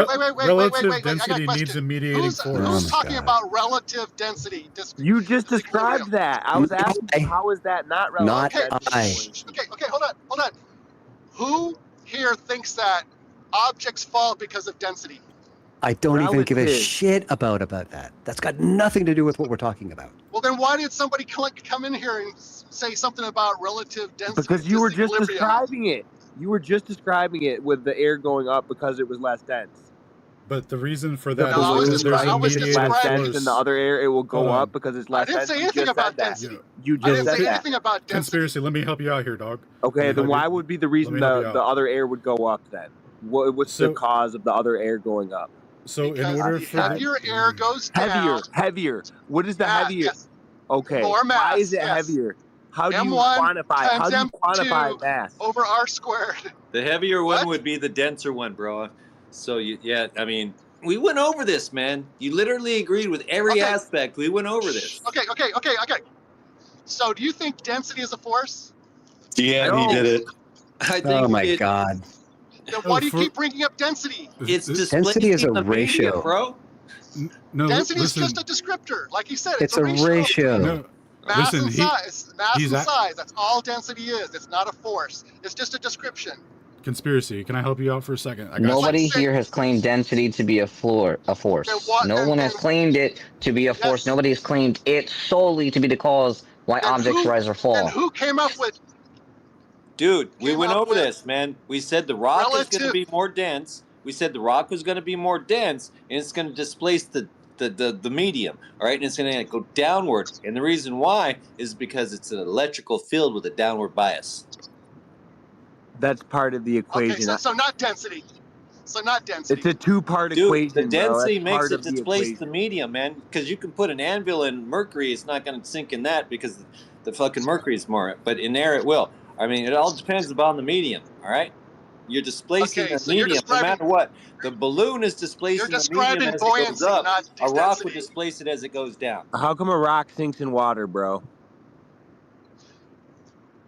B: relative
D: I got
B: density
D: a question.
B: needs a mediating
D: Who's
B: force.
D: talking about relative density?
G: You just described that. I was asking you, how is that not relative
I: Not
G: density?
D: Okay, hold on. Who here thinks that objects fall because of density?
I: I don't even give a
G: Relative.
I: shit about that. That's got nothing to do with what we're talking about.
D: Well, then why did somebody come in here and say something about relative density?
G: Because you were just describing it. You were just describing it with the air going up because it was less dense.
B: But the reason for that
D: No, I was
B: is there's a mediating
G: less dense
B: force.
G: than the other air, it will go
B: Hold on.
G: up because it's less
D: I didn't
G: dense.
D: say anything about density.
G: You
D: I
G: just
D: didn't
G: said
D: say
G: that.
D: anything about density.
B: Conspiracy, let me help you out here, dog.
G: Okay, then why would be the reason the other air would go up then? What's the cause of the other air going up?
B: So
D: Because
B: in order
D: the
B: for
D: heavier air goes down.
G: Heavier. What is the heavier?
D: Yes.
G: Okay.
D: More mass,
G: Why is it
D: yes.
G: heavier? How do you
D: M1
G: quantify? How
D: times
G: do you quantify
D: M2
G: mass?
D: over R squared.
F: The heavier
D: What?
F: one would be the denser one, bro. So yeah, I mean, we went over this, man. You literally agreed with every aspect. We went over this.
D: Okay. So do you think density is a force?
J: Yeah, he did it.
F: I think
I: Oh my God.
D: Then why do you keep bringing up density?
F: It's
I: Density is a
F: displacing the
I: ratio.
F: medium, bro.
B: No,
D: Density
B: listen.
D: is just a descriptor. Like you said,
I: It's a ratio.
B: No,
D: mass
B: listen,
D: and size. Mass
B: he's
D: and
B: at-
D: size. That's all density is. It's not a force. It's just a description.
B: Conspiracy. Can I help you out for a second? I got
K: Nobody
B: you.
K: here has claimed density to be a force. No one has claimed it to be a force. Nobody has claimed it solely to be the cause why objects rise or fall.
D: And who came up with?
F: Dude, we went over this, man. We said the rock is going to be more dense. We said the rock was going to be more dense, and it's going to displace the medium, all right? And it's going to go downward. And the reason why is because it's an electrical field with a downward bias.
G: That's part of the equation.
D: Okay, so not density. So not density.
G: It's a two-part
F: Dude,
G: equation.
F: the density
G: bro.
F: makes it displace the medium, man. Because you can put an anvil in mercury, it's not going to sink in that because the fucking mercury is more. But in air, it will. I mean, it all depends upon the medium, all right? You're displacing the medium no matter what. The balloon is displacing the medium as it goes up. A rock would displace it as it goes down.
G: How come a rock sinks in water, bro?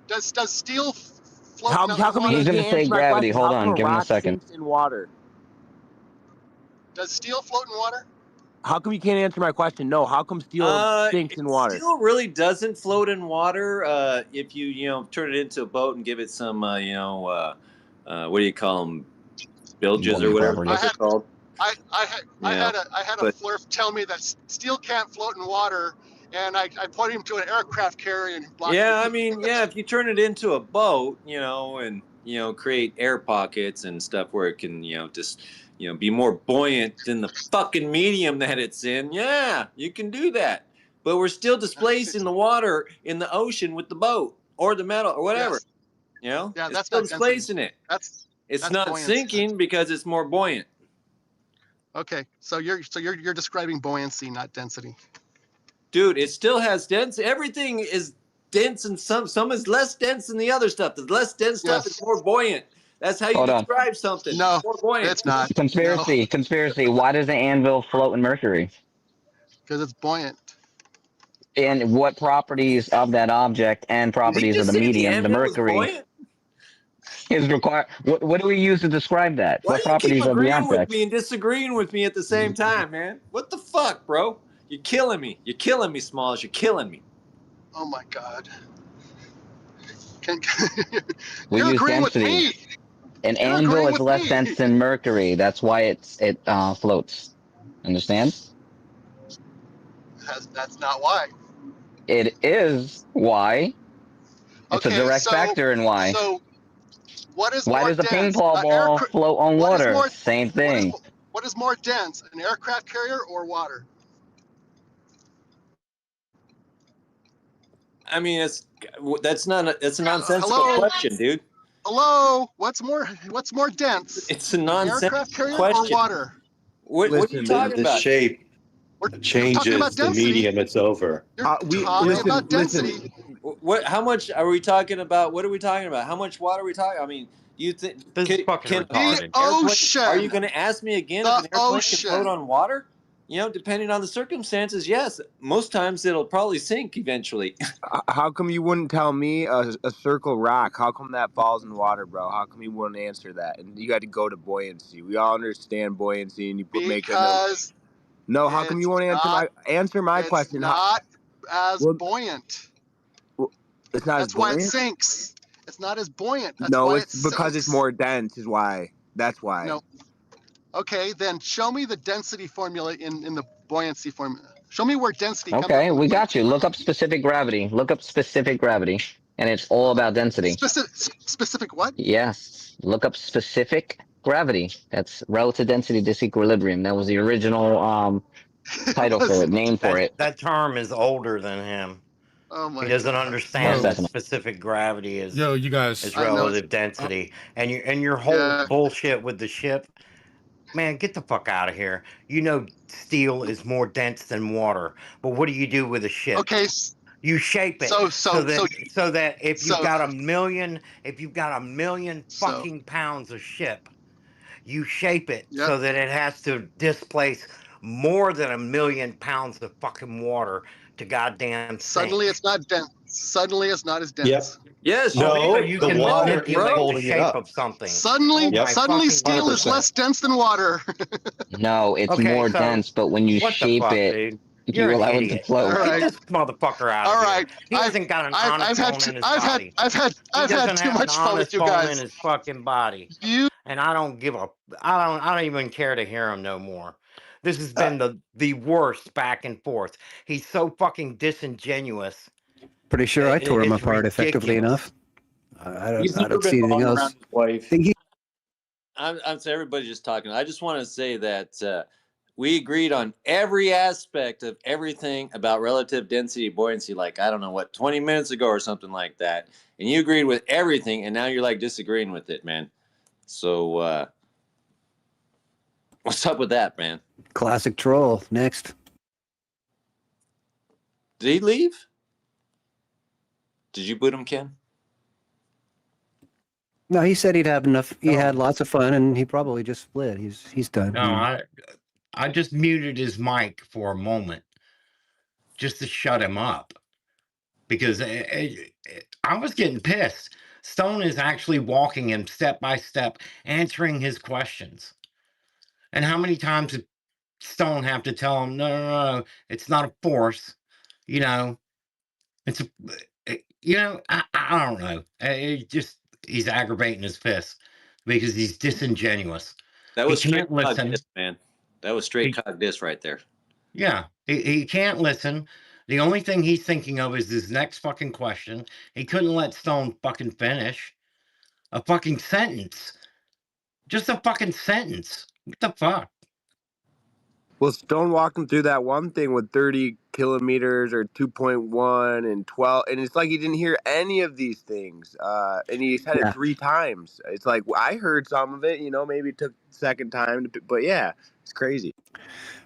D: Does steel float
G: how
D: in water?
K: He's going to say gravity. Hold on. Give him a second.
G: Sinks in water?
D: Does steel float in water?
G: How come you can't answer my question? No. How come steel sinks in water?
F: Steel really doesn't float in water if you turn it into a boat and give it some what do you call them, bilges or whatever they're called.
D: I had a flurf tell me that steel can't float in water, and I pointed him to an aircraft carrier and blocked
F: Yeah, I mean, if you turn it into a boat, and create air pockets and stuff where it can just be more buoyant than the fucking medium that it's in. Yeah, you can do that. But we're still displacing the water in the ocean with the boat or the metal or whatever.
D: Yes. Yeah,
F: it's
D: that's
F: still
D: not
F: displacing
D: density.
F: it. It's
D: that's
F: not
D: buoyancy.
F: sinking because it's more buoyant.
D: Okay, so you're describing buoyancy, not density.
F: Dude, it still has density. Everything is dense, and some is less dense than the other stuff. The less dense stuff is more buoyant. That's how you describe something.
D: No,
F: more buoyant.
D: It's not.
K: Conspiracy. Why does the anvil float in mercury?
D: Because it's buoyant.
K: And what properties of that object and properties of the medium, the mercury, is required? What do we use to describe that?
F: Why
K: what
F: do you
K: properties
F: keep
K: of the
F: agreeing with
K: object?
F: me and disagreeing with me at the same time, man? What the fuck, bro? You're killing me. You're killing me, Smalls. You're killing me.
D: Oh my God.
K: We
D: You're
K: use
D: agreeing
K: density.
D: with me.
K: An anvil is less dense than mercury. That's why it floats. Understand?
D: That's not why.
K: It is why. It's a direct factor in why.
D: So what is
K: why
D: more
K: does a ping
D: dense?
K: pong ball float on water? Same thing.
D: What is more dense, an aircraft carrier or water?
F: I mean, that's a nonsensical question, dude.
D: Hello, what's more dense?
F: It's a nonsensical
D: aircraft carrier
F: question.
D: or water?
F: What are you talking about?
J: The shape changes the medium. It's over.
D: You're talking about density.
F: How much are we talking about? What are we talking about? How much water are we talking? I mean, you think
L: this is fucking retarded.
D: The ocean.
F: Are you going to ask me again if an airplane can float on water? Depending on the circumstances, yes. Most times it'll probably sink eventually.
G: How come you wouldn't tell me a circle rock? How come that falls in water, bro? How come you wouldn't answer that? And you got to go to buoyancy. We all understand buoyancy, and you make a no. How come you won't answer my question?
D: Not as buoyant.
G: It's not.
D: That's why it sinks. It's not as buoyant. That's
G: no,
D: why
G: it's because it's more dense. Is why. That's why.
D: No. Okay, then show me the density formula in the buoyancy formula. Show me where density comes
K: Okay,
D: from.
K: we got you. Look up specific gravity. And it's all about density.
D: Specific what?
K: Yes. Look up specific gravity. That's relative density disequilibrium. That was the original title for it, name for it.
L: That term is older than him.
D: Oh my
L: he doesn't
D: God.
L: understand that specific gravity is
B: you guys
L: is relative density. And your whole bullshit with the ship. Man, get the fuck out of here. Steel is more dense than water. But what do you do with a ship?
D: Okay.
L: You shape it so that if you've got a million fucking pounds of ship, you shape it so that it has to displace more than 1 million pounds of fucking water to goddamn sink.
D: Suddenly it's not dense. Suddenly it's not as dense.
J: Yep.
F: Yes.
J: No,
L: you
J: the
L: can
J: water is
L: manipulate the
J: holding it
L: shape
J: up.
L: of something.
D: Suddenly steel is
J: 100%.
D: less dense than water.
K: No, it's
L: Okay,
K: more
L: so
K: dense, but when you
L: what the
K: shape
L: fuck,
K: it,
L: dude?
K: you
L: You're an
K: allow it to
L: idiot.
K: float.
D: All right.
L: Get this motherfucker out
D: All
L: of here.
D: right.
L: He hasn't got an honest bone in his body.
D: I've had too
L: An
D: much fun with
L: honest
D: you
L: bone
D: guys.
L: in his fucking body. And I don't give a I don't even care to hear him no more. This has been the worst back and forth. He's so fucking disingenuous.
I: Pretty sure I tore him
L: It's
I: apart effectively
L: ridiculous.
I: enough. I
H: He's never
I: don't
H: been
I: see anything
H: wrong
I: else.
H: around his wife.
F: I'm saying everybody's just talking. I just want to say that we agreed on every aspect of everything about relative density buoyancy, like, I don't know what, 20 minutes ago or something like that. And you agreed with everything, and now you're like disagreeing with it, man. So what's up with that, man?
I: Classic troll. Next.
F: Did he leave? Did you boot him, Ken?
I: No, he said he'd have enough. He had lots of fun, and he probably just split. He's done.
L: No, I just muted his mic for a moment just to shut him up because I was getting pissed. Stone is actually walking him step by step, answering his questions. And how many times did Stone have to tell him, no, it's not a force, you know, it's a, you know, I don't know. He's aggravating his fist because he's disingenuous.
F: That was
L: He
F: straight
L: can't listen.
F: cog dis, man. That was straight cog dis right there.
L: Yeah, he can't listen. The only thing he's thinking of is his next fucking question. He couldn't let Stone fucking finish a fucking sentence. Just a fucking sentence. What the fuck?
G: Well, Stone walked him through that one thing with 30 kilometers or 2.1 and 12, and it's like he didn't hear any of these things. And he said it 3 times. It's like, I heard some of it, maybe it took the second time, but yeah, it's crazy.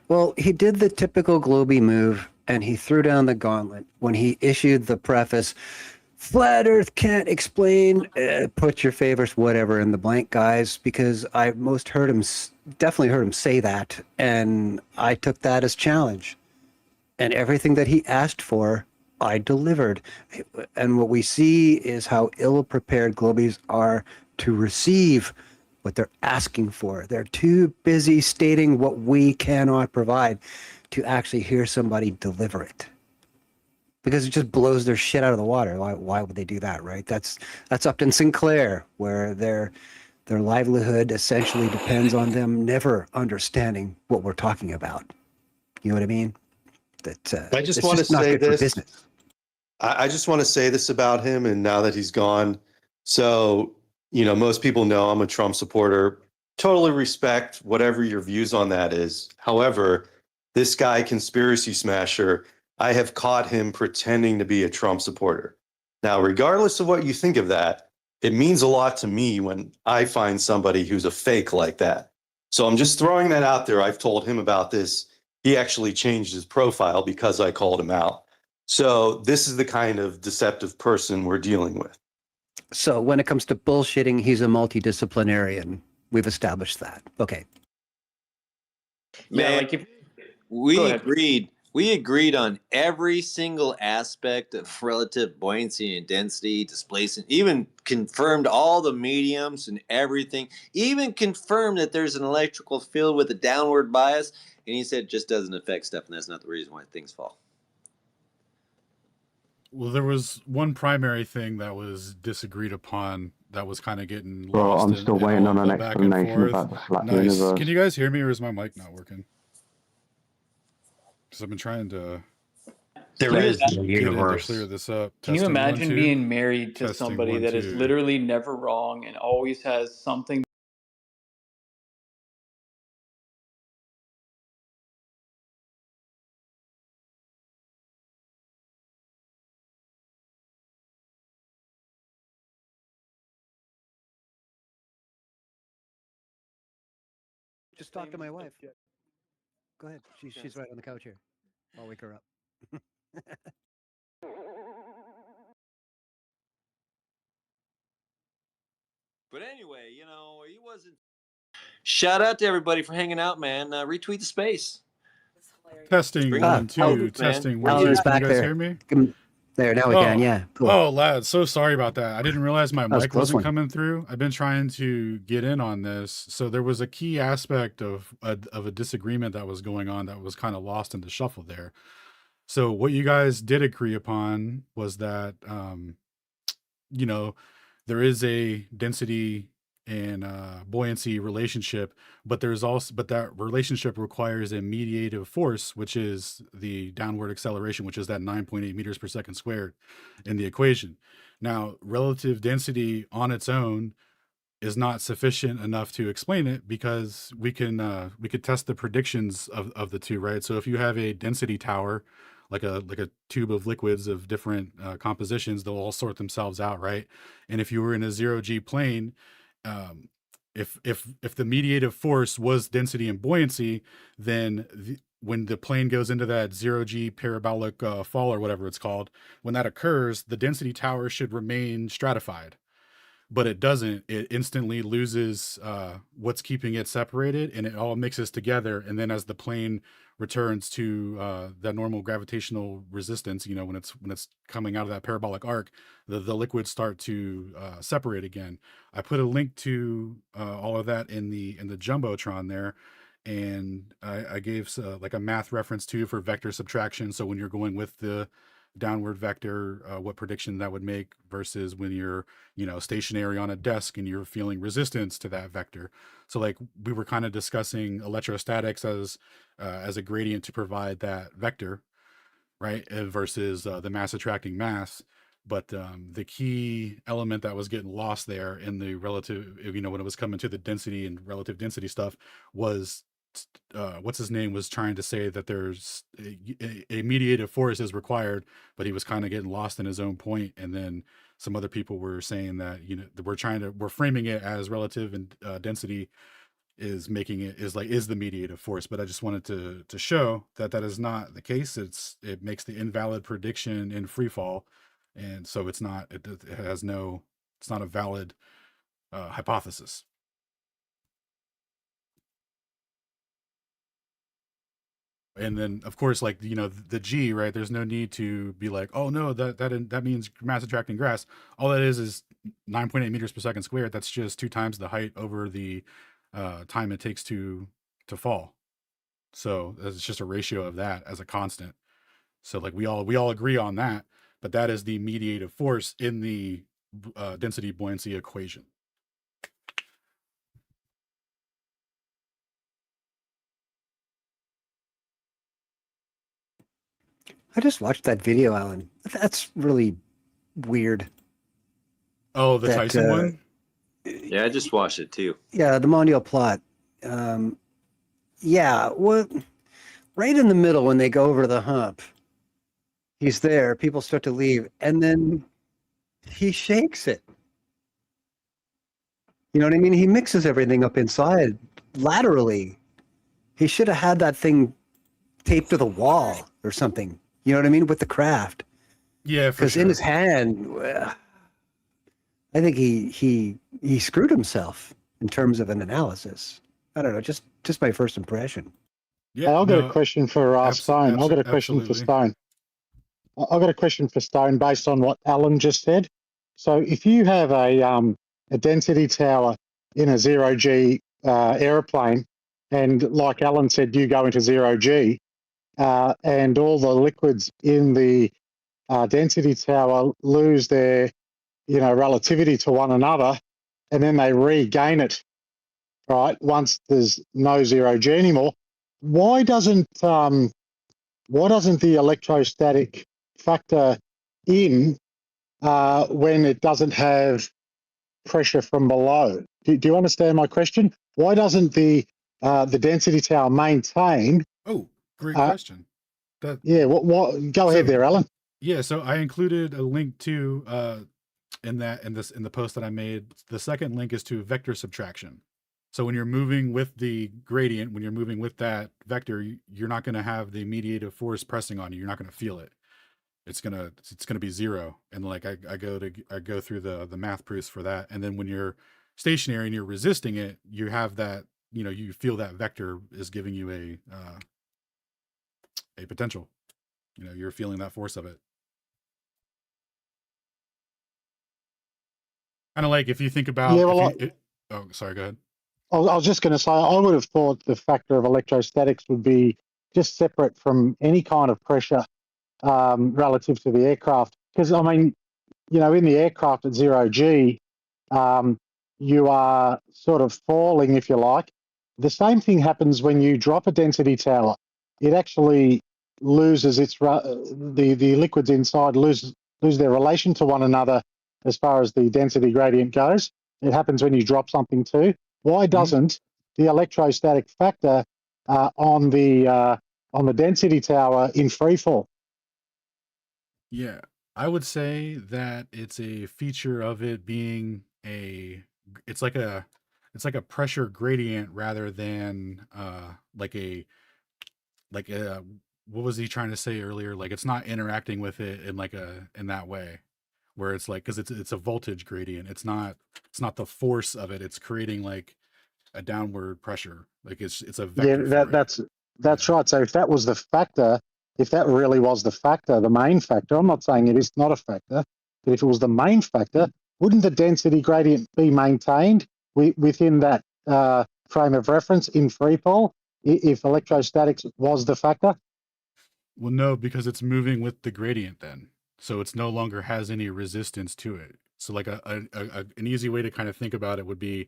I: Well, he did the typical Globy move, and he threw down the gauntlet when he issued the preface. Flat Earth can't explain. Put your favorites, whatever, in the blank, guys, because I definitely heard him say that, and I took that as challenge. And everything that he asked for, I delivered. And what we see is how ill-prepared Globies are to receive what they're asking for. They're too busy stating what we cannot provide to actually hear somebody deliver it. Because it just blows their shit out of the water. Why would they do that, right? That's Upton Sinclair, where their livelihood essentially depends on them never understanding what we're talking about. You know what I mean?
J: I just want to say this. I just want to say this about him, and now that he's gone. So, most people know I'm a Trump supporter. Totally respect whatever your views on that is. However, this guy, Conspiracy Smasher, I have caught him pretending to be a Trump supporter. Now, regardless of what you think of that, it means a lot to me when I find somebody who's a fake like that. So I'm just throwing that out there. I've told him about this. He actually changed his profile because I called him out. So this is the kind of deceptive person we're dealing with.
I: So when it comes to bullshitting, he's a multidisciplinarian. We've established that. Okay.
F: Man, we agreed on every single aspect of relative buoyancy and density, displacement, even confirmed all the mediums and everything, even confirmed that there's an electrical field with a downward bias. And he said it just doesn't affect stuff, and that's not the reason why things fall.
B: Well, there was one primary thing that was disagreed upon that was kind of getting lost.
H: Well, I'm still waiting on an explanation about the flat universe.
B: Can you guys hear me, or is my mic not working? Because I've been trying to.
L: There is no universe.
B: Clear this up.
E: Can you imagine being married to
B: Testing,
E: somebody
B: 1,
E: that is
B: 2.
E: literally never wrong and always has something?
I: Just talk to my wife. Go ahead. She's right on the couch here. I'll wake her up.
F: But anyway, he wasn't. Shout out to everybody for hanging out, man. Retweet the space.
B: Testing
F: Bring
B: one,
F: out
B: two,
F: man.
B: testing
F: Where
B: one,
F: you
B: two.
I: Alan's
F: at?
B: Can you
I: back
B: guys
I: there.
B: hear me?
I: There, now we can. Yeah, cool.
B: Oh, lad, so sorry about that. I didn't realize my
I: That was a
B: mic
I: close
B: wasn't
I: one.
B: coming through. I've been trying to get in on this. So there was a key aspect of a disagreement that was going on that was kind of lost in the shuffle there. So what you guys did agree upon was that there is a density and buoyancy relationship, but that relationship requires a mediative force, which is the downward acceleration, which is that 9.8 meters per second squared in the equation. Now, relative density on its own is not sufficient enough to explain it, because we could test the predictions of the two, right? So if you have a density tower, like a tube of liquids of different compositions, they'll all sort themselves out, right? And if you were in a 0G plane, um, if the mediative force was density and buoyancy, then when the plane goes into that 0G parabolic fall, or whatever it's called, when that occurs, the density tower should remain stratified. But it doesn't. It instantly loses what's keeping it separated, and it all mixes together. And then as the plane returns to that normal gravitational resistance, when it's coming out of that parabolic arc, the liquids start to separate again. I put a link to all of that in the jumbotron there, and I gave like a math reference too for vector subtraction. So when you're going with the downward vector, what prediction that would make versus when you're stationary on a desk and you're feeling resistance to that vector. So like we were kind of discussing electrostatics as a gradient to provide that vector, right? Versus the mass attracting mass. But the key element that was getting lost there in the relative, when it was coming to the density and relative density stuff, was what's his name was trying to say that there's a mediative force is required, but he was kind of getting lost in his own point. And then some other people were saying that we're framing it as relative and density is the mediative force. But I just wanted to show that is not the case. It makes the invalid prediction in free fall, and so it's not it's not a valid hypothesis. And then of course, like the G, right, there's no need to be like, oh no, that means mass attracting grass. All that is 9.8 meters per second squared. That's just 2 times the height over the time it takes to fall. So it's just a ratio of that as a constant. So like we all agree on that, but that is the mediative force in the density buoyancy equation.
I: I just watched that video, Alan. That's really weird.
B: Oh, the Tyson one?
F: Yeah, I just watched it too.
I: Yeah, the Mondial plot. Yeah, well, right in the middle when they go over the hump, he's there, people start to leave, and then he shakes it. You know what I mean? He mixes everything up inside laterally. He should have had that thing taped to the wall or something. You know what I mean? With the craft.
B: Yeah, for
I: because
B: sure.
I: in his hand, I think he screwed himself in terms of an analysis. I don't know, just my first impression.
M: Yeah, I've got a question for Stone. I've got a question for Stone. I've got a question for Stone based on what Alan just said. So if you have a density tower in a 0G aeroplane, and like Alan said, you go into 0G, and all the liquids in the density tower lose their, relativity to one another, and then they regain it, right? Once there's no 0G anymore, why doesn't the electrostatic factor in when it doesn't have pressure from below? Do you understand my question? Why doesn't the density tower maintain?
B: Oh, great question.
M: What? Go ahead there, Alan.
B: Yeah, so I included a link to in the post that I made. The second link is to vector subtraction. So when you're moving with the gradient, when you're moving with that vector, you're not going to have the mediative force pressing on you. You're not going to feel it. It's gonna be zero. And like I go through the math proofs for that. And then when you're stationary and you're resisting it, you have that, you feel that vector is giving you a potential. You're feeling that force of it. Kind of like if you think about, oh, sorry, go ahead.
M: I was just going to say, I would have thought the factor of electrostatics would be just separate from any kind of pressure relative to the aircraft. Because, I mean, in the aircraft at 0G, you are sort of falling, if you like. The same thing happens when you drop a density tower. It actually loses the liquids inside lose their relation to one another as far as the density gradient goes. It happens when you drop something too. Why doesn't the electrostatic factor on the density tower in free fall?
B: Yeah, I would say that it's a feature of it being it's like a pressure gradient rather than like a what was he trying to say earlier? Like it's not interacting with it in that way, where it's like, because it's a voltage gradient. It's not the force of it. It's creating like a downward pressure. Like it's a vector.
M: That's right. So if that was the factor, if that really was the factor, the main factor, I'm not saying it is not a factor, but if it was the main factor, wouldn't the density gradient be maintained within that frame of reference in free fall if electrostatics was the factor?
B: Well, no, because it's moving with the gradient then. So it's no longer has any resistance to it. So like an easy way to kind of think about it would be,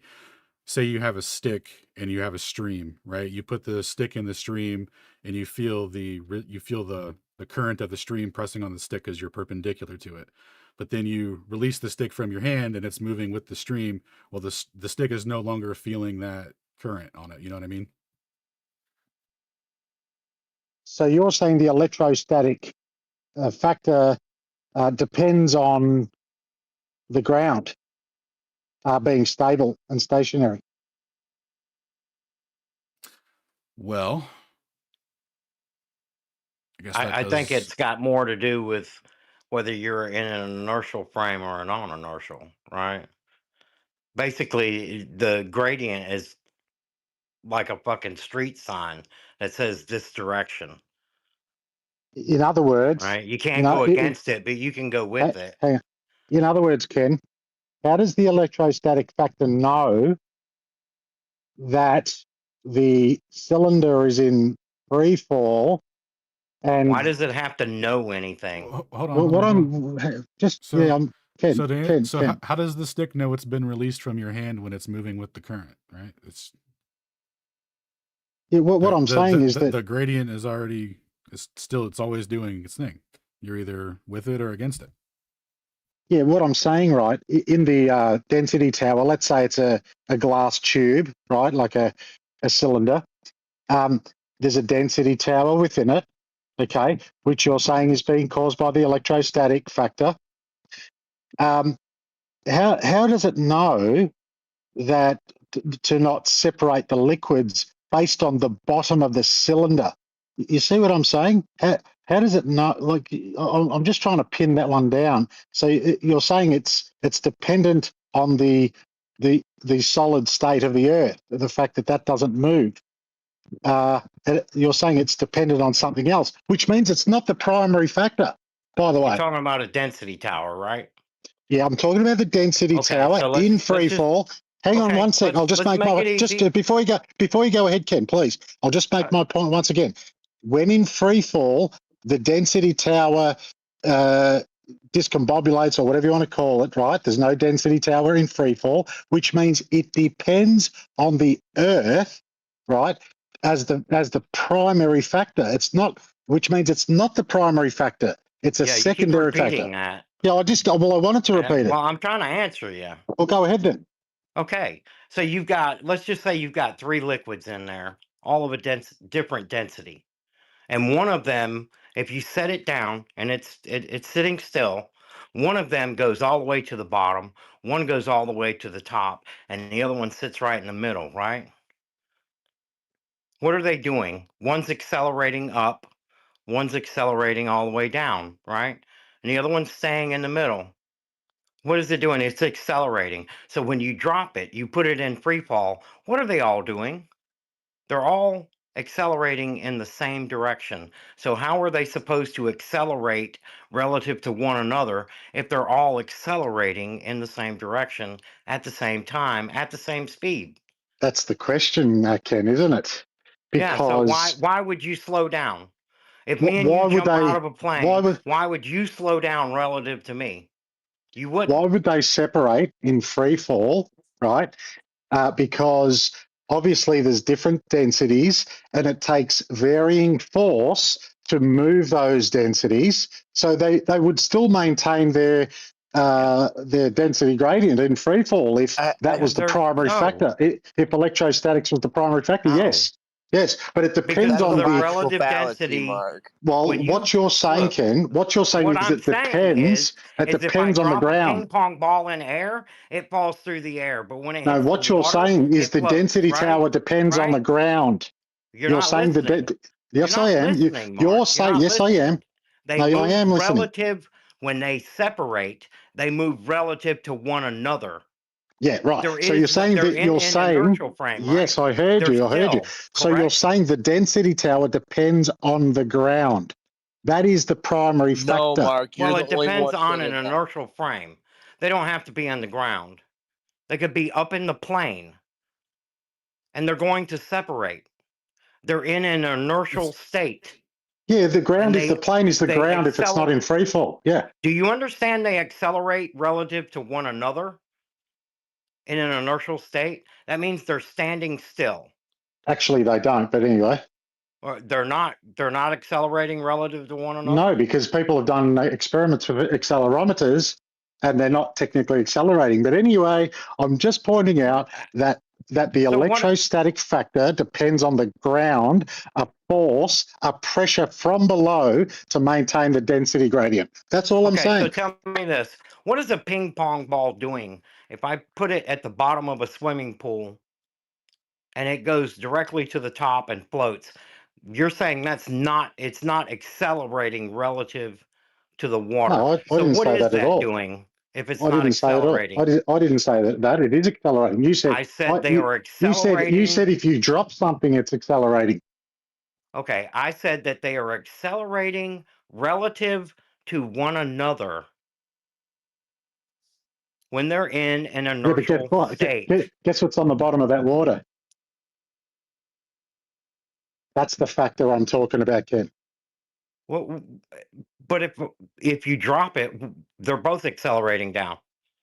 B: say you have a stick and you have a stream, right? You put the stick in the stream and you feel the current of the stream pressing on the stick as you're perpendicular to it. But then you release the stick from your hand and it's moving with the stream. Well, the stick is no longer feeling that current on it. You know what I mean?
M: So you're saying the electrostatic factor depends on the ground being stable and stationary.
B: Well,
L: I think it's got more to do with whether you're in an inertial frame or a non-inertial, right? Basically, the gradient is like a fucking street sign that says this direction.
M: In other words,
L: right? You can't go against it, but you can go with it.
M: Hang on. In other words, Ken, how does the electrostatic factor know that the cylinder is in free fall? And
L: why does it have to know anything?
B: Hold on.
M: Ken.
B: How does the stick know it's been released from your hand when it's moving with the current, right? It's
M: what I'm saying is that
B: the gradient is already it's always doing its thing. You're either with it or against it.
M: Yeah, what I'm saying, right, in the density tower, let's say it's a glass tube, right, like a cylinder. There's a density tower within it, okay, which you're saying is being caused by the electrostatic factor. How does it know that to not separate the liquids based on the bottom of the cylinder? You see what I'm saying? How does it know? Like, I'm just trying to pin that one down. So you're saying it's dependent on the solid state of the Earth, the fact that doesn't move. You're saying it's dependent on something else, which means it's not the primary factor, by the way.
L: You're talking about a density tower, right?
M: Yeah, I'm talking about the density tower in free fall. Hang on one sec. I'll just make my before you go ahead, Ken, please. I'll just make my point once again. When in free fall, the density tower discombobulates, or whatever you want to call it, right? There's no density tower in free fall, which means it depends on the Earth, right, as the primary factor. It's not, which means it's not the primary factor. It's a secondary factor.
L: That.
M: Yeah, I wanted to repeat it.
L: Well, I'm trying to answer you.
M: Well, go ahead then.
L: Okay, so let's just say you've got 3 liquids in there, all of a different density. And one of them, if you set it down and it's sitting still, one of them goes all the way to the bottom, one goes all the way to the top, and the other one sits right in the middle, right? What are they doing? One's accelerating up, one's accelerating all the way down, right? And the other one's staying in the middle. What is it doing? It's accelerating. So when you drop it, you put it in free fall. What are they all doing? They're all accelerating in the same direction. So how are they supposed to accelerate relative to one another if they're all accelerating in the same direction at the same time, at the same speed?
M: That's the question, Ken, isn't it?
L: Yeah, so
M: Because
L: why would you slow down? If me and
M: why
L: you
M: would
L: jump out
M: they?
L: of a plane, why would you slow down relative to me? You wouldn't.
M: Why would they separate in free fall, right? Because obviously there's different densities and it takes varying force to move those densities. So they would still maintain their density gradient in free fall if that was the primary factor. If electrostatics was the primary factor, yes. Yes, but it depends on
L: the
M: the
L: relative density.
G: Mark.
M: Well, what you're saying,
L: look,
M: Ken, what you're saying
L: what
M: is
L: I'm
M: it
L: saying
M: depends. It
L: is if I
M: depends on the
L: drop a
M: ground.
L: ping pong ball in air, it falls through the air. But when it
M: No,
L: hits
M: what
L: the
M: you're
L: water,
M: saying is
L: it
M: the
L: floats,
M: density
L: right?
M: tower depends on the
L: Right?
M: ground.
L: You're
M: You're
L: not
M: saying
L: listening.
M: yes,
L: You're
M: I
L: not
M: am.
L: listening,
M: You're
L: Mark. You're
M: saying
L: not
M: yes, I am.
L: listening. They
M: No, I
L: move
M: am listening.
L: relative when they separate. They move relative to one another.
M: Yeah, right.
L: There
M: So you're
L: is
M: saying
L: they're
M: that
L: in
M: you're
L: an
M: saying
L: inertial frame,
M: yes,
L: right?
M: I heard
L: They're
M: you. I heard you.
L: still
M: So you're
L: correct.
M: saying the density tower depends on the ground. That is the primary
G: No,
M: factor.
G: Mark, you're
L: Well,
G: the
L: it
G: only
L: depends
G: one
L: on
G: saying
L: an
G: that.
L: inertial frame. They don't have to be on the ground. They could be up in the plane, and they're going to separate. They're in an inertial state.
M: Yeah, the ground is the plane is the
L: they
M: ground if it's not in free fall. Yeah.
L: Do you understand they accelerate relative to one another in an inertial state? That means they're standing still.
M: Actually, they don't. But anyway.
L: Or they're not accelerating relative to one another?
M: No, because people have done experiments with accelerometers and they're not technically accelerating. But anyway, I'm just pointing out that the electrostatic factor depends on the ground, a force, a pressure from below to maintain the density gradient. That's all I'm saying.
L: Okay, so tell me this. What is a ping pong ball doing if I put it at the bottom of a swimming pool and it goes directly to the top and floats? You're saying it's not accelerating relative to the water.
M: No, I didn't say that at all.
L: Doing if it's
M: I
L: not
M: didn't say it all.
L: accelerating?
M: I didn't say that. It is accelerating. You said
L: I said they are accelerating.
M: You said if you drop something, it's accelerating.
L: Okay, I said that they are accelerating relative to one another when they're in an inertial state.
M: Guess what's on the bottom of that water? That's the factor I'm talking about, Ken.
L: Well, but if you drop it, they're both accelerating down.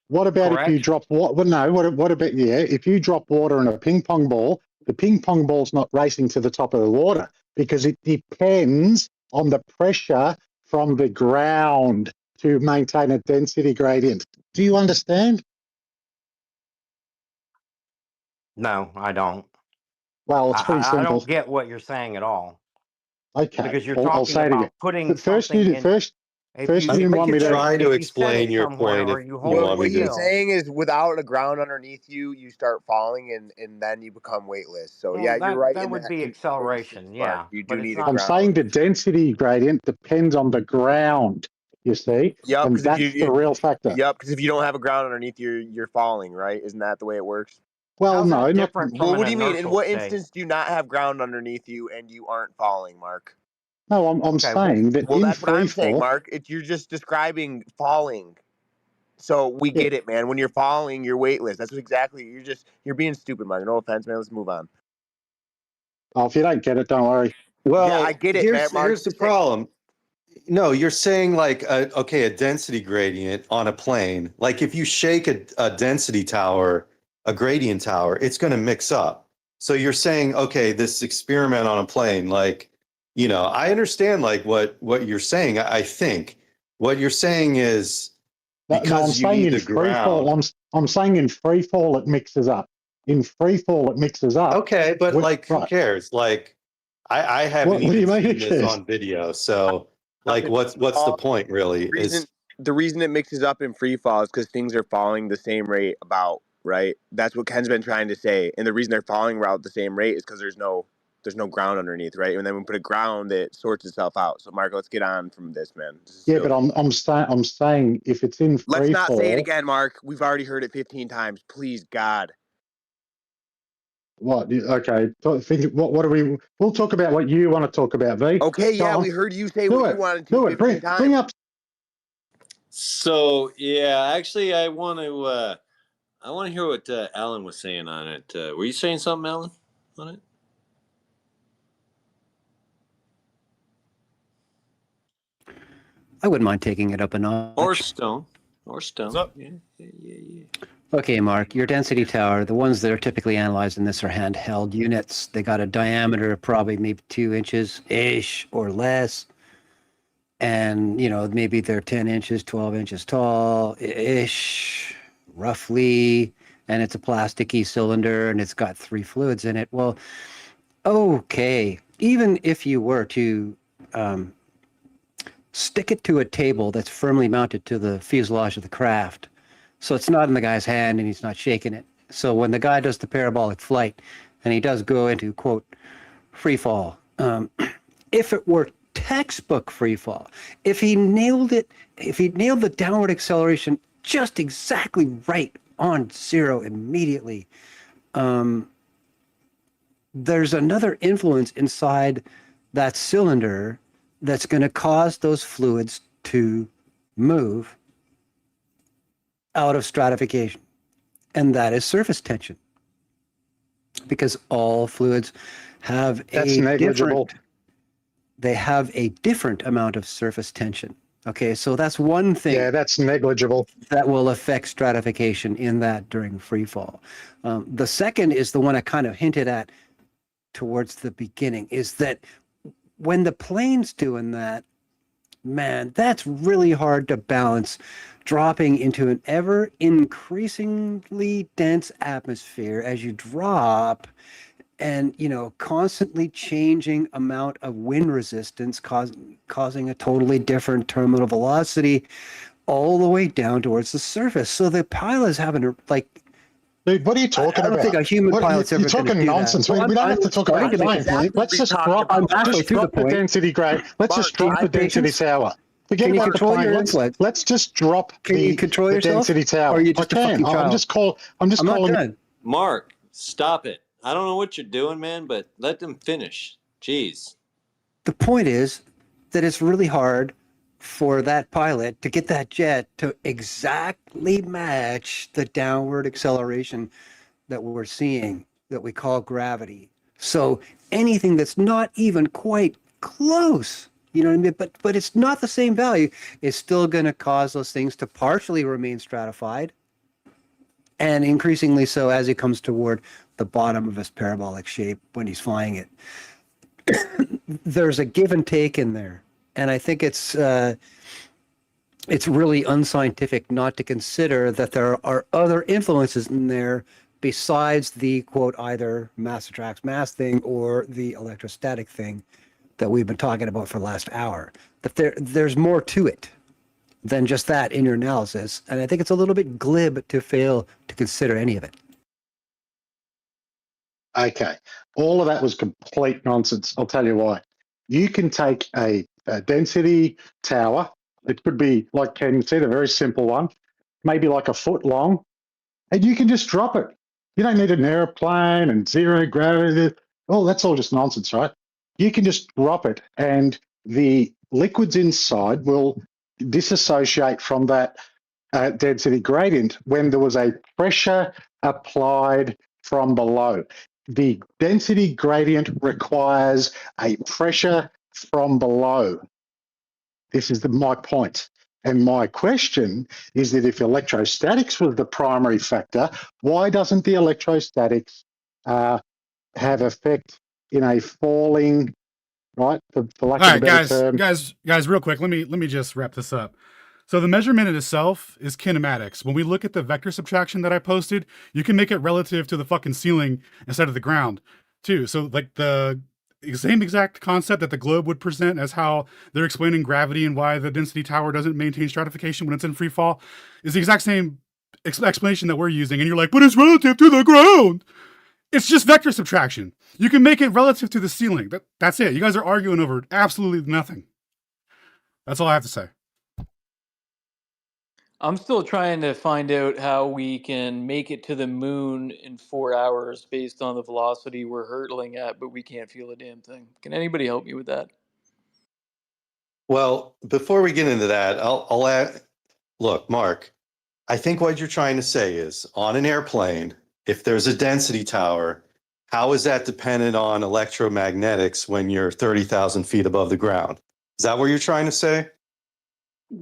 M: What about if you drop water? Well, no. What about if you drop water in a ping pong ball? The ping pong ball's not racing to the top of the water because it depends on the pressure from the ground to maintain a density gradient. Do you understand?
L: No, I don't.
M: Well, it's pretty simple.
L: I don't get what you're saying at all.
M: Okay,
L: because you're
M: I'll
L: talking
M: say it
L: about
M: again.
L: putting
M: First,
L: something
M: you
L: in.
M: first you didn't want me to
J: try to
L: if you
J: explain
L: set it
J: your
L: somewhere
J: point
L: or
J: if
L: you
J: you
L: hold
J: want
L: it
J: me
G: What he's
J: to.
L: still.
G: saying is without a ground underneath you, you start falling and then you become weightless. So
L: Well,
G: yeah, you're right
L: that
G: in
L: would
G: that
L: be acceleration,
G: instance,
L: yeah,
G: Mark. You
L: but
G: do
L: it's
G: need a
L: not.
M: I'm
G: ground.
M: saying the density gradient depends on the ground, you see?
G: Yep,
M: And
G: because if
M: that's the real factor.
G: Yep, because if you don't have a ground underneath you, you're falling, right? Isn't that the way it works?
M: Well,
L: How's
M: no,
L: that
M: not.
L: different from
G: Well,
L: an
G: what do you mean? In
L: inertial
G: what
L: state?
G: instance do you not have ground underneath you and you aren't falling, Mark?
M: No, I'm saying that in
G: that's what
M: free
G: I'm saying,
M: fall.
G: Mark. You're just describing falling. So we get it, man. When you're falling, you're weightless. That's what exactly. You're being stupid, Mark. No offense, man. Let's move on.
M: Oh, if you don't get it, don't worry.
J: Well,
G: yeah, I get it, man. Mark.
J: Here's the problem. No, you're saying like, a density gradient on a plane. Like if you shake a density tower, a gradient tower, it's going to mix up. So you're saying, okay, this experiment on a plane, like, I understand like what you're saying. I think what you're saying is because you need the ground.
M: I'm saying in free fall it mixes up. In free fall it mixes up.
J: Okay, but like, who cares? Like, I haven't even seen this on video, so. Like, what's the point, really?
G: The reason it mixes up in free fall is because things are falling the same rate about, right? That's what Ken's been trying to say. And the reason they're falling around the same rate is because there's no there's no ground underneath, right? And then when we put a ground, it sorts itself out. So, Mark, let's get on from this, man.
M: Yeah, but I'm saying if it's in free
G: Let's not
M: fall,
G: say it again, Mark. We've already heard it 15 times. Please, God.
M: What? Okay. What do we? We'll talk about what you want to talk about, V.
G: Okay, yeah, we heard you say
M: Do
G: what
M: it.
G: you wanted to
M: Do it.
G: 15 times.
M: Bring up.
F: So yeah, actually, I want to hear what Alan was saying on it. Were you saying something, Alan, on it?
I: I wouldn't mind taking it up a notch.
F: Or Stone. Yeah.
I: Okay, Mark, your density tower, the ones that are typically analyzed in this are handheld units. They got a diameter of probably maybe 2 inches-ish or less. And, you know, maybe they're 10 inches, 12 inches tall-ish, roughly. And it's a plasticky cylinder and it's got 3 fluids in it. Well, okay, even if you were to stick it to a table that's firmly mounted to the fuselage of the craft, so it's not in the guy's hand and he's not shaking it. So when the guy does the parabolic flight and he does go into, quote, free fall, if it were textbook free fall, if he nailed the downward acceleration just exactly right on zero immediately, there's another influence inside that cylinder that's going to cause those fluids to move out of stratification, and that is surface tension, because all fluids have they have a different amount of surface tension. Okay, so that's one thing.
M: Yeah, that's negligible.
I: That will affect stratification in that during free fall. The second is the one I kind of hinted at towards the beginning, is that when the plane's doing that, man, that's really hard to balance, dropping into an ever increasingly dense atmosphere as you drop, and, you know, constantly changing amount of wind resistance, causing a totally different terminal velocity all the way down towards the surface. So the pilot's having to, like,
M: dude, what are you talking about?
I: I don't think a human pilot's ever going to do that.
M: You're talking nonsense. We don't have to talk about planes. Let's just drop the density grade. Let's just drop the density tower. Forget about the plane. Let's just drop the density tower.
I: Or are you just
M: I'm just calling.
I: Done.
F: Mark, stop it. I don't know what you're doing, man, but let them finish. Jeez.
I: The point is that it's really hard for that pilot to get that jet to exactly match the downward acceleration that we're seeing, that we call gravity. So anything that's not even quite close, you know what I mean? But it's not the same value, is still going to cause those things to partially remain stratified, and increasingly so as it comes toward the bottom of his parabolic shape when he's flying it. There's a give and take in there. And I think it's really unscientific not to consider that there are other influences in there besides the, quote, either mass attracts mass thing or the electrostatic thing that we've been talking about for the last hour. That there's more to it than just that in your analysis. And I think it's a little bit glib to fail to consider any of it.
M: Okay. All of that was complete nonsense. I'll tell you why. You can take a density tower. It could be, like Ken said, a very simple one, maybe like a foot long, and you can just drop it. You don't need an airplane and zero gravity. Oh, that's all just nonsense, right? You can just drop it, and the liquids inside will disassociate from that density gradient when there was a pressure applied from below. The density gradient requires a pressure from below. This is my point. And my question is that if electrostatics was the primary factor, why doesn't the electrostatics have effect in a falling, right? For lack of a better term.
B: Guys, real quick, let me just wrap this up. So the measurement in itself is kinematics. When we look at the vector subtraction that I posted, you can make it relative to the fucking ceiling instead of the ground too. So like the same exact concept that the globe would present as how they're explaining gravity and why the density tower doesn't maintain stratification when it's in free fall is the exact same explanation that we're using. And you're like, but it's relative to the ground. It's just vector subtraction. You can make it relative to the ceiling. That's it. You guys are arguing over absolutely nothing. That's all I have to say.
E: I'm still trying to find out how we can make it to the moon in 4 hours based on the velocity we're hurtling at, but we can't feel a damn thing. Can anybody help me with that?
J: Well, before we get into that, I'll add, look, Mark, I think what you're trying to say is on an airplane, if there's a density tower, how is that dependent on electromagnetics when you're 30,000 feet above the ground? Is that what you're trying to say?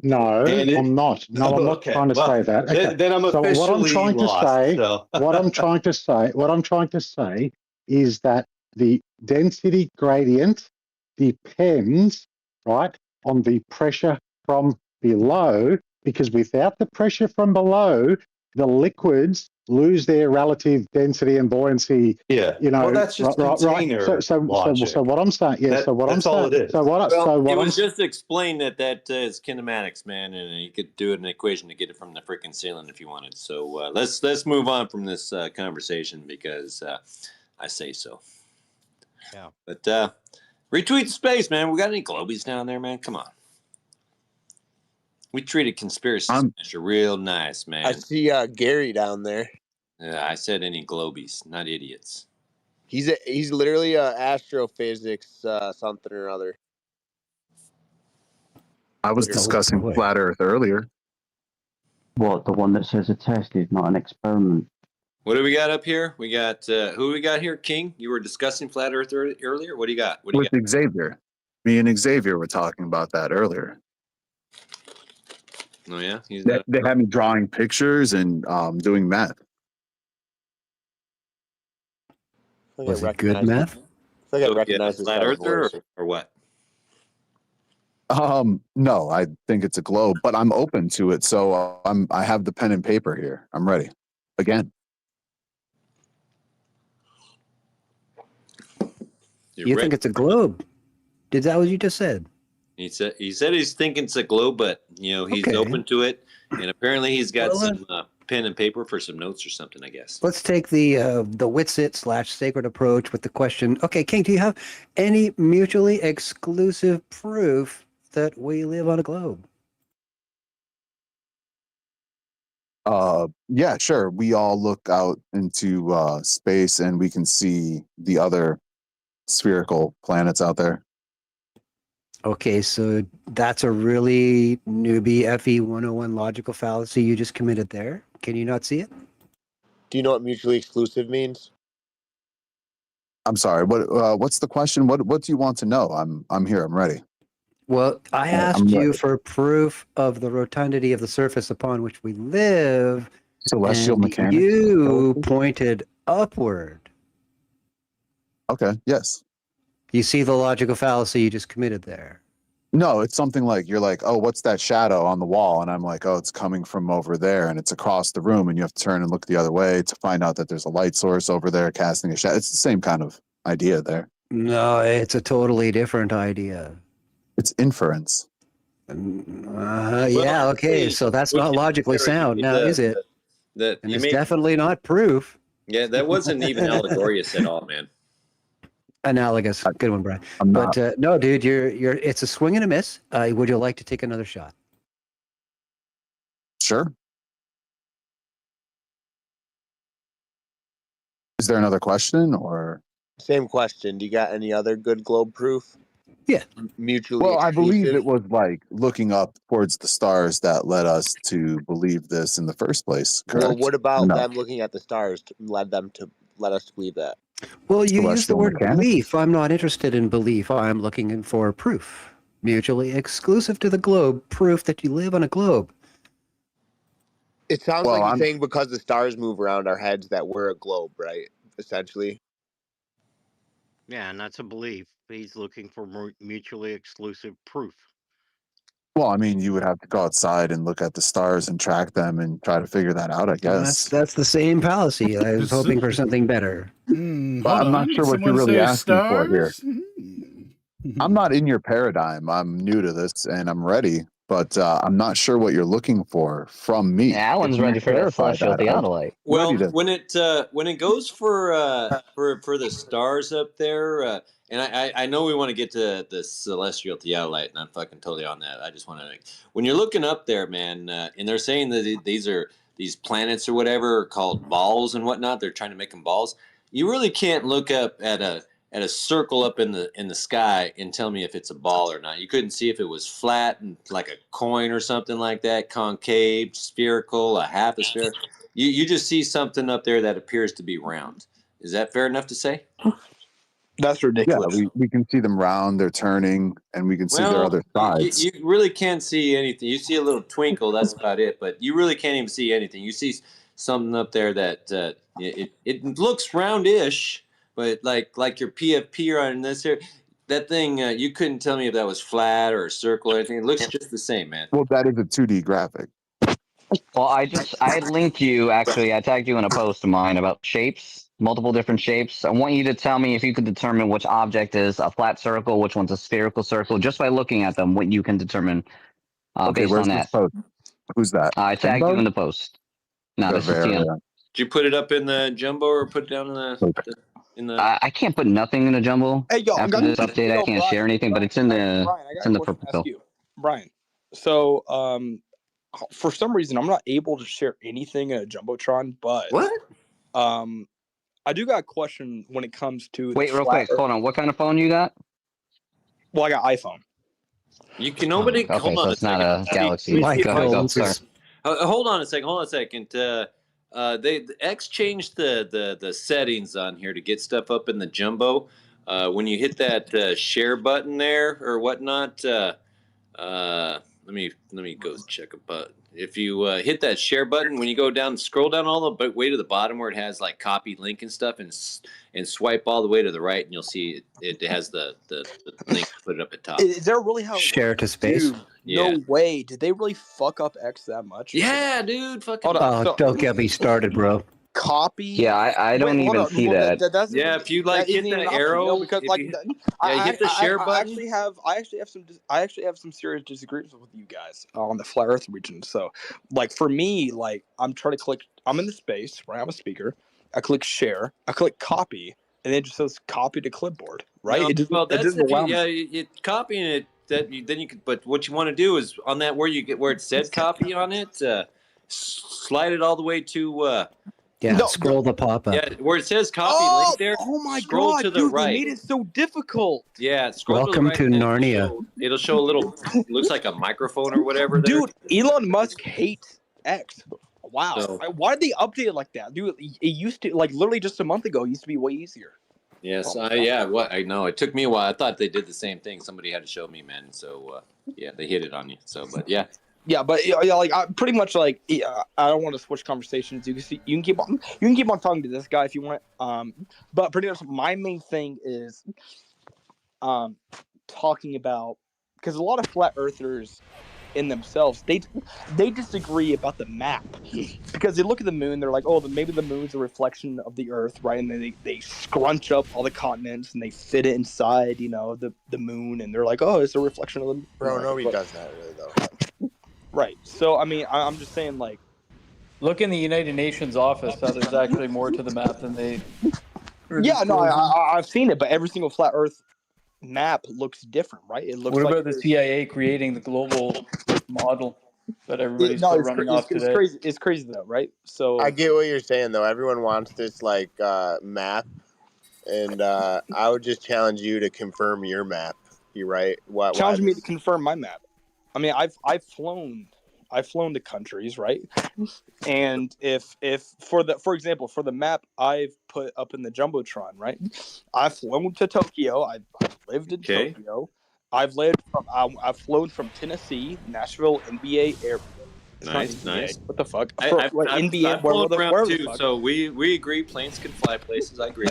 M: No, I'm not. No, I'm not trying to say that. Okay.
J: Then I'm
M: so what I'm
J: officially
M: trying
J: lost.
M: to say,
J: So.
M: what I'm trying to say is that the density gradient depends, right, on the pressure from below, because without the pressure from below, the liquids lose their relative density and buoyancy.
J: Yeah.
M: You know,
J: well, that's just container logic.
M: So what I'm saying, yeah. So what I'm saying,
J: all it is.
M: so what
F: It
M: I'm
F: was just explained that is kinematics, man, and you could do it in an equation to get it from the freaking ceiling if you wanted. So let's move on from this conversation because I say so.
N: Yeah.
F: But retweet space, man. We got any globies down there, man? Come on. We treated conspiracy smasher real nice, man.
G: I see Gary down there.
F: I said any globies, not idiots.
G: He's literally astrophysics something or other.
O: I was discussing flat Earth earlier.
P: What, the one that says a test is not an experiment?
F: What do we got up here? We got who we got here? King. You were discussing flat Earth earlier. What do you got?
O: With Xavier. Me and Xavier were talking about that earlier.
F: Oh yeah,
O: they had me drawing pictures and doing math.
I: Was it good math?
G: I think I recognize
F: flat earther or what?
O: No, I think it's a globe, but I'm open to it. So I have the pen and paper here. I'm ready. Again.
I: You think it's a globe? Is that what you just said?
F: He said he's thinking it's a globe, but he's open to it, and apparently he's got some pen and paper for some notes or something, I guess.
I: Let's take the Witsit/sacred approach with the question. Okay, King, do you have any mutually exclusive proof that we live on a globe?
O: Yeah, sure. We all look out into space and we can see the other spherical planets out there.
I: Okay, so that's a really newbie FE 101 logical fallacy you just committed there. Can you not see it?
G: Do you know what mutually exclusive means?
O: I'm sorry. What's the question? What do you want to know? I'm here. I'm ready.
I: Well, I asked you for proof of the rotundity of the surface upon which we live.
O: Celestial mechanics.
I: You pointed upward.
O: Okay, yes.
I: You see the logical fallacy you just committed there?
O: No, it's something like you're like, oh, what's that shadow on the wall? And I'm like, oh, it's coming from over there and it's across the room and you have to turn and look the other way to find out that there's a light source over there casting a shadow. It's the same kind of idea there.
I: No, it's a totally different idea.
O: It's inference.
I: Yeah, okay, so that's not logically sound now, is it? And it's definitely not proof.
F: Yeah, that wasn't even allegorious at all, man.
I: Analogous. Good one, Brian. But no, dude, it's a swing and a miss. Would you like to take another shot?
O: Sure. Is there another question or?
G: Same question. Do you got any other good globe proof?
I: Yeah.
G: Mutually
O: Well, I believe
G: exclusive?
O: it was like looking up towards the stars that led us to believe this in the first place. Correct?
G: Well, what about them looking at the stars led us to believe that?
I: Well, you use the word belief. I'm not interested in belief. I'm looking for proof. Mutually exclusive to the globe, proof that you live on a globe.
G: It sounds like you're saying because the stars move around our heads that we're a globe, right? Essentially.
N: Yeah, and that's a belief. He's looking for mutually exclusive proof.
O: Well, I mean, you would have to go outside and look at the stars and track them and try to figure that out, I guess.
I: That's the same fallacy. I was hoping for something better.
O: But I'm not sure what you're really asking for here. I'm not in your paradigm. I'm new to this and I'm ready, but I'm not sure what you're looking for from me.
K: Alan's ready for that celestial theodolite.
F: Well, when it goes for the stars up there, and I know we want to get to the celestial theodolite, and I'm fucking totally on that. I just want to, when you're looking up there, man, and they're saying that these planets or whatever are called balls and whatnot. They're trying to make them balls. You really can't look up at a circle up in the sky and tell me if it's a ball or not. You couldn't see if it was flat and like a coin or something like that, concave, spherical, a half a sphere. You just see something up there that appears to be round. Is that fair enough to say?
Q: That's ridiculous.
O: Yeah, we can see them round, they're turning, and we can see their other sides.
F: You really can't see anything. You see a little twinkle, that's about it. But you really can't even see anything. You see something up there that it looks roundish, but like your PFP on this here, that thing, you couldn't tell me if that was flat or a circle or anything. It looks just the same, man.
O: Well, that is a 2D graphic.
K: Well, I linked you, actually, I tagged you in a post of mine about shapes, multiple different shapes. I want you to tell me if you could determine which object is a flat circle, which one's a spherical circle, just by looking at them, what you can determine based
O: where's
K: on that.
O: this post? Who's that?
K: I tagged you in the post. No, this is TM.
F: Did you put it up in the jumbo or put it down in the
K: I can't put nothing in the jumbo.
Q: Hey, yo,
K: after this update, I can't share anything, but it's in the purple pill.
Q: Brian, so for some reason I'm not able to share anything in a jumbotron, but
F: what?
Q: I do got a question when it comes to.
K: Wait, real quick, hold on. What kind of phone you got?
Q: Well, I got iPhone.
F: You can nobody.
K: Okay,
F: hold on
K: so
F: a
K: it's
F: second.
K: not a Galaxy. Go ahead, go. Sorry.
F: Hold on a second. The X changed the settings on here to get stuff up in the jumbo. When you hit that share button there or whatnot, let me go check a button. If you hit that share button, when you go down, scroll down all the way to the bottom where it has like copy link and stuff, and swipe all the way to the right, and you'll see it has the link. Put it up at top.
Q: Is there really how
I: share to space?
Q: Dude, no way. Did they really fuck up X that much?
F: Yeah, dude. Fucking.
I: Don't get me started, bro.
Q: Copy.
K: Yeah, I don't even see that.
F: Yeah, if you like hit the arrow,
Q: because
F: hit the share button.
Q: I actually have some serious disagreements with you guys on the flat Earth region. So, like for me, like I'm trying to click. I'm in the space, right? I'm a speaker. I click share. I click copy, and it just says copy to clipboard, right?
F: No,
Q: it doesn't allow me.
F: you copying it. Then you could. But what you want to do is on that where it said copy on it, slide it all the way to.
I: Scroll the pop-up.
F: Yeah, where it says copy link there.
Q: Oh my
F: scroll
Q: god,
F: to the
Q: dude,
F: right.
Q: they made it so difficult.
F: Yeah, scroll
I: Welcome
F: to, the right,
I: to Narnia.
F: It'll show a little, looks like a microphone or whatever. There.
Q: Dude, Elon Musk hates X. Wow.
F: So-
Q: Why did they update it like that? Dude, it used to, like literally just a month ago, it used to be way easier.
F: Yes, I know. It took me a while. I thought they did the same thing. Somebody had to show me, man. So, yeah, they hit it on you. So, but yeah.
Q: Yeah, but like I pretty much like I don't want to switch conversations. You can keep on talking to this guy if you want. But pretty much my main thing is talking about, because a lot of flat earthers in themselves they disagree about the map, because they look at the moon, they're like, oh, maybe the moon's a reflection of the Earth, right? And then they scrunch up all the continents and they fit it inside, the moon, and they're like, oh, it's a reflection of the moon.
G: Bro, nobody does that really though.
Q: Right. So, I mean, I'm just saying, like...
E: Look in the United Nations office how there's actually more to the map than they...
Q: Yeah, no, I've seen it, but every single flat Earth map looks different, right? It looks.
E: What
Q: like
E: about the CIA creating the global model that everybody's still running off today?
Q: It's crazy though, right? So
G: I get what you're saying though. Everyone wants this like map, and I would just challenge you to confirm your map. You right?
Q: Challenge me to confirm my map. I mean, I've flown to countries, right? And if for example, for the map I've put up in the Jumbotron, right? I've flown to Tokyo. I've lived in Tokyo. I've flown from Tennessee, Nashville, NBA Airport.
F: Nice.
Q: What the fuck?
F: I've flown around too, so we agree. Planes can fly places. I agree.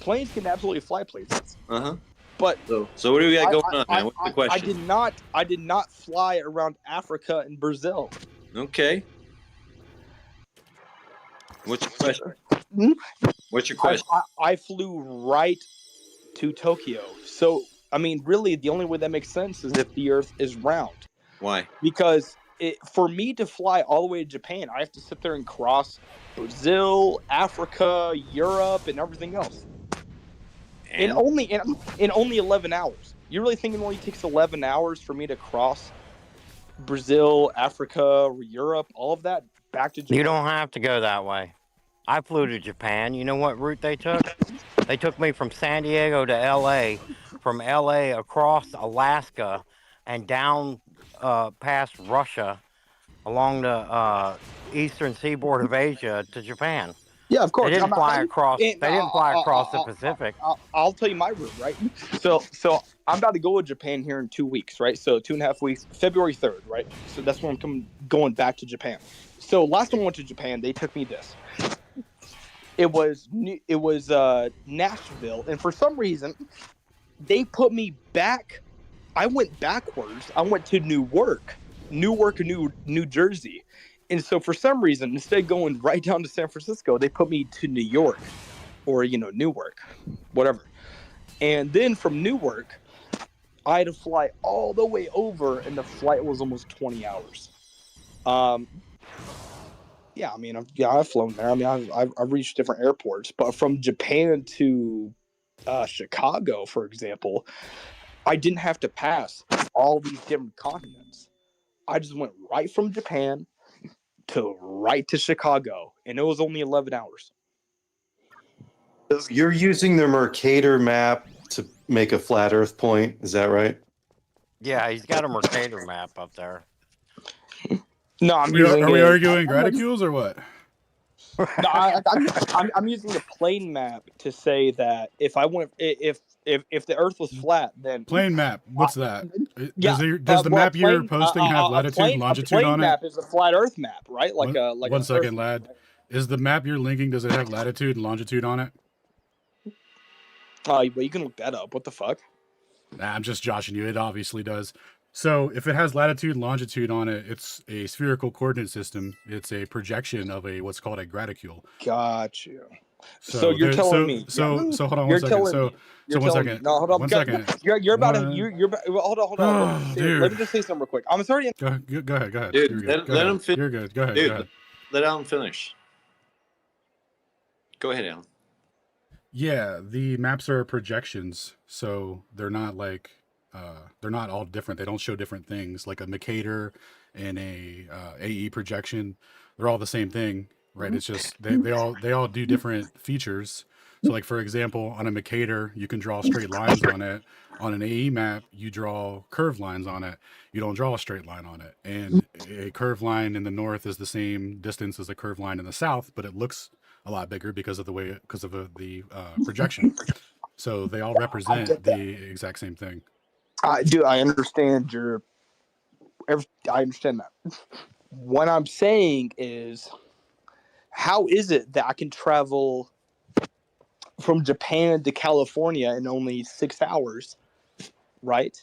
Q: Planes can absolutely fly places. But
F: so what do we got going on, man? What's the question?
Q: I did not fly around Africa and Brazil.
F: Okay. What's your question?
Q: I flew right to Tokyo. So I mean, really, the only way that makes sense is if the Earth is round.
F: Why?
Q: Because for me to fly all the way to Japan, I have to sit there and cross Brazil, Africa, Europe, and everything else. In only 11 hours. You really think it only takes 11 hours for me to cross Brazil, Africa, Europe, all of that back to Japan?
N: You don't have to go that way. I flew to Japan. You know what route they took? They took me from San Diego to LA, from LA across Alaska and down past Russia along the eastern seaboard of Asia to Japan.
Q: Yeah, of course.
N: They didn't fly across. They didn't fly across the Pacific.
Q: I'll tell you my route, right? So I'm about to go to Japan here in 2 weeks, right? So 2.5 weeks, February 3rd, right? So that's when I'm going back to Japan. So last time I went to Japan, they took me this. It was Nashville, and for some reason, they put me back. I went backwards. I went to Newark, New Jersey. And so for some reason, instead of going right down to San Francisco, they put me to New York or, Newark, whatever. And then from Newark, I had to fly all the way over, and the flight was almost 20 hours. Yeah, I mean, I've flown there. I mean, I've reached different airports, but from Japan to Chicago, for example, I didn't have to pass all these different continents. I just went right from Japan right to Chicago, and it was only 11 hours.
J: You're using the Mercator map to make a flat Earth point, is that right?
N: Yeah, he's got a Mercator map up there.
Q: No, I'm
B: Are we arguing graticules or what?
Q: No, I'm using the plane map to say that if the Earth was flat, then
B: plane map. What's that?
Q: Yeah,
B: does the map you're posting have latitude and longitude on it?
Q: A plane map is a flat Earth map, right?
B: One second, lad. Is the map you're linking? Does it have latitude and longitude on it?
Q: Well, you can look that up. What the fuck?
B: Nah, I'm just joshing you. It obviously does. So if it has latitude and longitude on it, it's a spherical coordinate system. It's a projection of what's called a graticule.
Q: Got you. So you're telling me.
B: So hold on one second. So 1 second.
Q: No, hold on.
B: 1 second.
Q: You're about to. You're hold on. Let me just say something real quick. I'm sorry.
B: Go ahead.
F: Dude, let him finish.
B: You're good. Go ahead.
F: Dude,
B: go ahead.
F: Let Alan finish. Go ahead, Alan.
B: Yeah, the maps are projections, so they're not they're not all different. They don't show different things. Like a Mercator and a AE projection, they're all the same thing, right? It's just they all do different features. So like for example, on a Mercator, you can draw straight lines on it. On an AE map, you draw curved lines on it. You don't draw a straight line on it. And a curved line in the north is the same distance as a curved line in the south, but it looks a lot bigger because of the projection. So they all represent the exact same thing.
Q: I understand I understand that. What I'm saying is, how is it that I can travel from Japan to California in only 6 hours, right?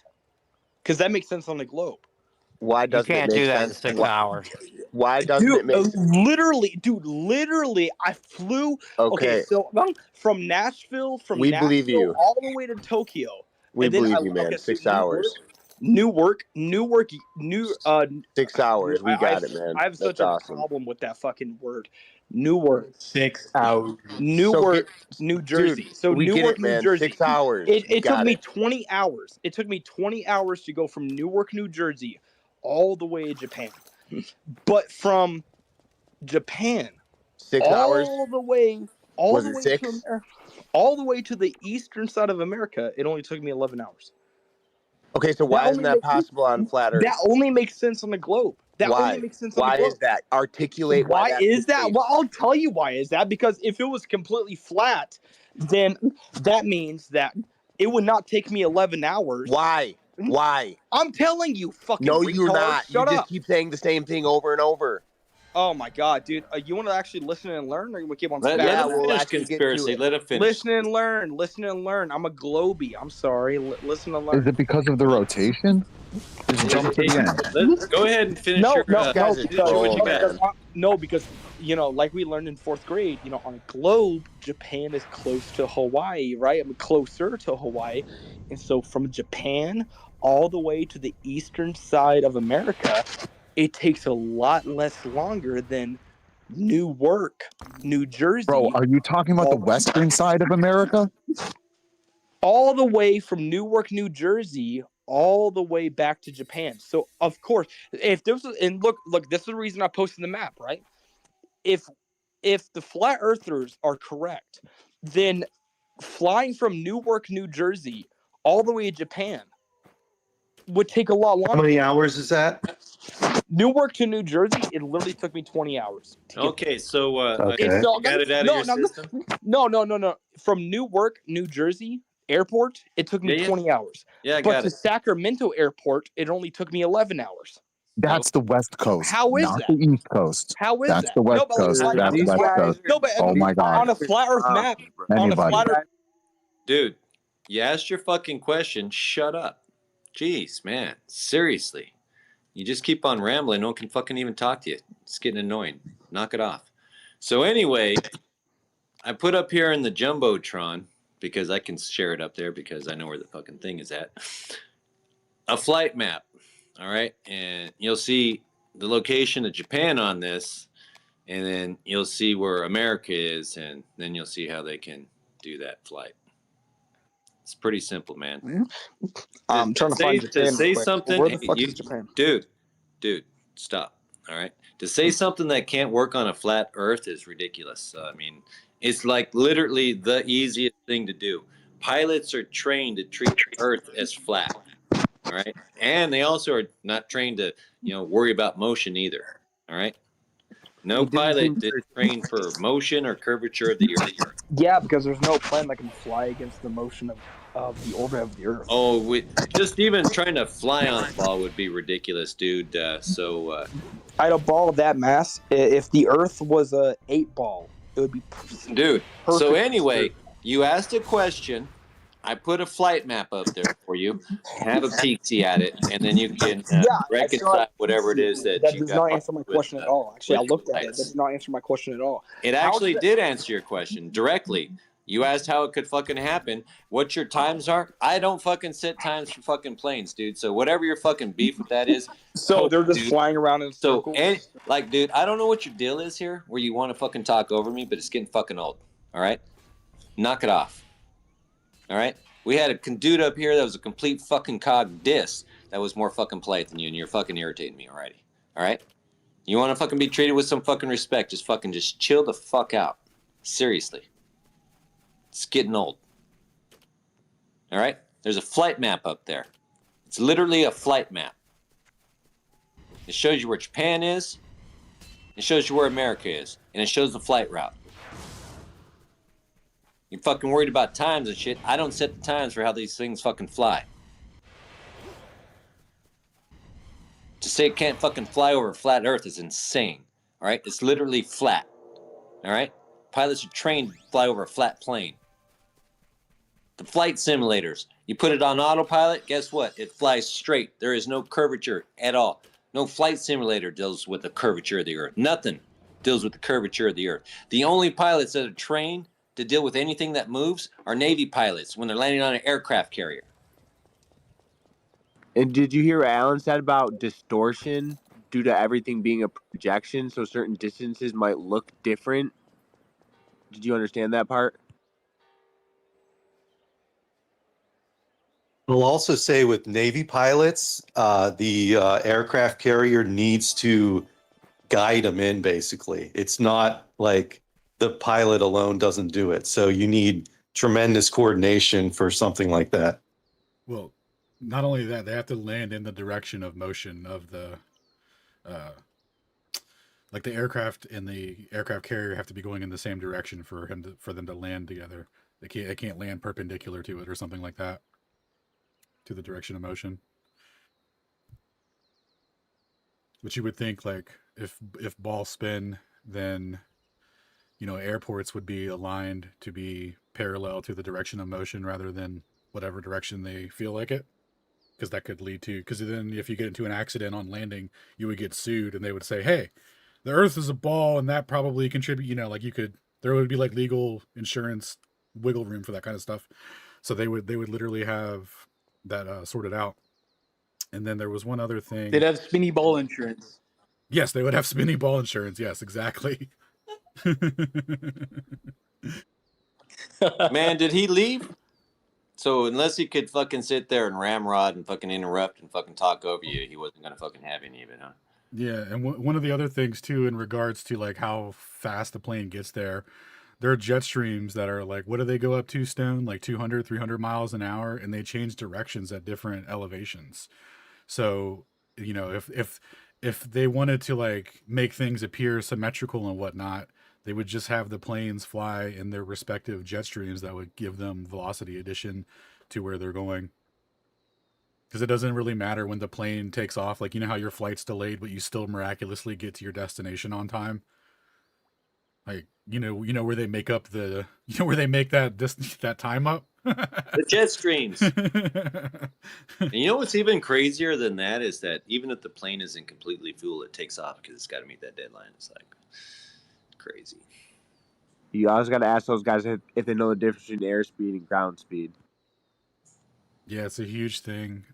Q: Because that makes sense on the globe.
K: Why doesn't
N: you can't
K: it make
N: do that
K: sense?
N: in 6 hours?
K: Why doesn't it make sense?
Q: Literally, I flew. Okay, so from Nashville,
K: believe you.
Q: all the way to Tokyo.
K: We believe you, man. 6 hours.
Q: Newark,
K: 6 hours. We got it, man.
Q: I have such a problem with that fucking word. Newark.
K: 6 hours.
Q: Newark, New Jersey.
K: Dude,
Q: so
K: we
Q: Newark,
K: get it, man.
Q: New Jersey.
K: 6 hours.
Q: It took me 20 hours. It took me 20 hours to go from Newark, New Jersey, all the way to Japan. But from Japan,
K: 6 hours.
Q: All the way to the eastern side of America, it only took me 11 hours.
K: Okay, so why isn't that possible on flat Earth?
Q: That only makes sense on the globe.
K: Why is that? Articulate why
Q: is that? Well, I'll tell you why is that. Because if it was completely flat, then that means that it would not take me 11 hours.
K: Why?
Q: I'm telling you, fucking
K: No,
Q: retard.
K: you're not.
Q: Shut
K: you
Q: up.
K: just keep saying the same thing over and over.
Q: Oh my god, dude! You want to actually listen and learn, or you want to keep on?
F: Let him finish conspiracy. Let him finish.
Q: Listen and learn. I'm a globie. I'm sorry. Listen and learn.
O: Is it because of the rotation?
F: Go ahead and finish
Q: No,
F: your.
Q: because like we learned in 4th grade, on a globe, Japan is close to Hawaii, right? I mean, closer to Hawaii. And so from Japan all the way to the eastern side of America, it takes a lot less longer than Newark, New Jersey.
O: Bro, are you talking about the western side of America?
Q: All the way from Newark, New Jersey, all the way back to Japan. So of course, if this was, and look, this is the reason I posted the map, right? If the flat earthers are correct, then flying from Newark, New Jersey, all the way to Japan would take a lot longer.
J: How many hours is that?
Q: Newark to New Jersey, it literally took me 20 hours.
F: Okay, so
J: Okay.
F: you got it out of your system?
Q: No. From Newark, New Jersey airport, it took me 20 hours.
F: Yeah, I
Q: but
F: got
Q: to
F: it.
Q: Sacramento airport, it only took me 11 hours.
O: That's the West Coast.
Q: How is
O: not
Q: that?
O: the East Coast.
Q: How is
O: That's
Q: that?
O: the West
Q: No, but
O: Coast.
Q: like,
O: That's
Q: these
O: West
Q: guys,
O: Coast.
Q: no, but
O: Oh my God.
Q: on a flat Earth map,
O: Anybody.
F: Dude, you asked your fucking question. Shut up. Jeez, man. Seriously. You just keep on rambling. No one can fucking even talk to you. It's getting annoying. Knock it off. So anyway, I put up here in the Jumbotron, because I can share it up there because I know where the fucking thing is at, a flight map. All right. And you'll see the location of Japan on this. And then you'll see where America is. And then you'll see how they can do that flight. It's pretty simple, man.
Q: I'm trying to find Japan.
F: To say
Q: real quick.
F: something,
Q: Where the fuck is Japan?
F: dude, stop. All right. To say something that can't work on a flat Earth is ridiculous. I mean, it's like literally the easiest thing to do. Pilots are trained to treat Earth as flat. All right. And they also are not trained to, worry about motion either. All right. No pilot is trained for motion or curvature of the Earth.
Q: Yeah, because there's no plane that can fly against the motion of the orbit of the Earth.
F: Oh, just even trying to fly on a ball would be ridiculous, dude.
Q: I'd a ball of that mass. If the Earth was a 8-ball, it would be
F: dude.
Q: perfect.
F: So anyway, you asked a question. I put a flight map up there for you. Have a peek-see at it, and then you can reconcile whatever it is that you
Q: does
F: got.
Q: not answer my question at all. Actually, I looked at it. That did not answer my question at all.
F: It actually did answer your question directly. You asked how it could fucking happen. What your times are? I don't fucking set times for fucking planes, dude. So whatever your fucking beef with that is.
Q: So they're just flying around in circles?
F: Dude, I don't know what your deal is here, where you want to fucking talk over me, but it's getting fucking old. All right? Knock it off. All right? We had a dude up here that was a complete fucking cog diss that was more fucking polite than you, and you're fucking irritating me already. All right? You want to fucking be treated with some fucking respect, just chill the fuck out. Seriously. It's getting old. All right? There's a flight map up there. It's literally a flight map. It shows you where Japan is. It shows you where America is. And it shows the flight route. You're fucking worried about times and shit. I don't set the times for how these things fucking fly. To say it can't fucking fly over flat Earth is insane. All right? It's literally flat. All right? Pilots are trained to fly over a flat plane. The flight simulators, you put it on autopilot, guess what? It flies straight. There is no curvature at all. No flight simulator deals with the curvature of the Earth. Nothing deals with the curvature of the Earth. The only pilots that are trained to deal with anything that moves are Navy pilots when they're landing on an aircraft carrier.
G: And did you hear what Alan said about distortion due to everything being a projection, so certain distances might look different? Did you understand that part?
J: We'll also say with Navy pilots, the aircraft carrier needs to guide them in, basically. It's not like the pilot alone doesn't do it. So you need tremendous coordination for something like that.
B: Well, not only that, they have to land in the direction of motion of the, like the aircraft and the aircraft carrier have to be going in the same direction for them to land together. They can't land perpendicular to it or something like that, to the direction of motion. But you would think, like, if ball spin, then airports would be aligned to be parallel to the direction of motion rather than whatever direction they feel like it, because that could lead to, because then if you get into an accident on landing, you would get sued and they would say, hey, the Earth is a ball, and that probably contribute. You know, like there would be like legal insurance wiggle room for that kind of stuff. So they would literally have that sorted out. And then there was one other thing.
Q: They'd have spinny ball insurance.
B: Yes, they would have spinny ball insurance. Yes, exactly.
F: Man, did he leave? So unless he could fucking sit there and ramrod and fucking interrupt and fucking talk over you, he wasn't gonna fucking have any of it, huh?
B: Yeah, and one of the other things too, in regards to like how fast the plane gets there, there are jet streams that are like, what do they go up to, Stone? Like 200, 300 miles an hour, and they change directions at different elevations. So, you know, if they wanted to like make things appear symmetrical and whatnot, they would just have the planes fly in their respective jet streams that would give them velocity addition to where they're going. Because it doesn't really matter when the plane takes off. Like, you know how your flight's delayed, but you still miraculously get to your destination on time. Like, you know where they make up the, you know where they make that time up.
F: The jet streams. And you know what's even crazier than that is that even if the plane isn't completely full, it takes off because it's got to meet that deadline. It's like crazy.
G: You always got to ask those guys if they know the difference between airspeed and ground speed.
B: Yeah, it's a huge thing.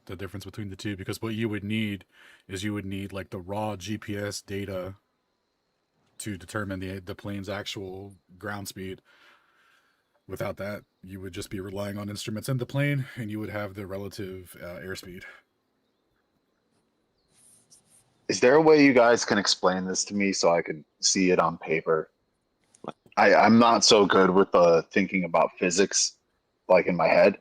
B: The difference between the two, because what you would need is like the raw GPS data to determine the plane's actual ground speed. Without that, you would just be relying on instruments in the plane, and you would have the relative airspeed.
O: Is there a way you guys can explain this to me so I could see it on paper? I'm not so good with thinking about physics, like in my head.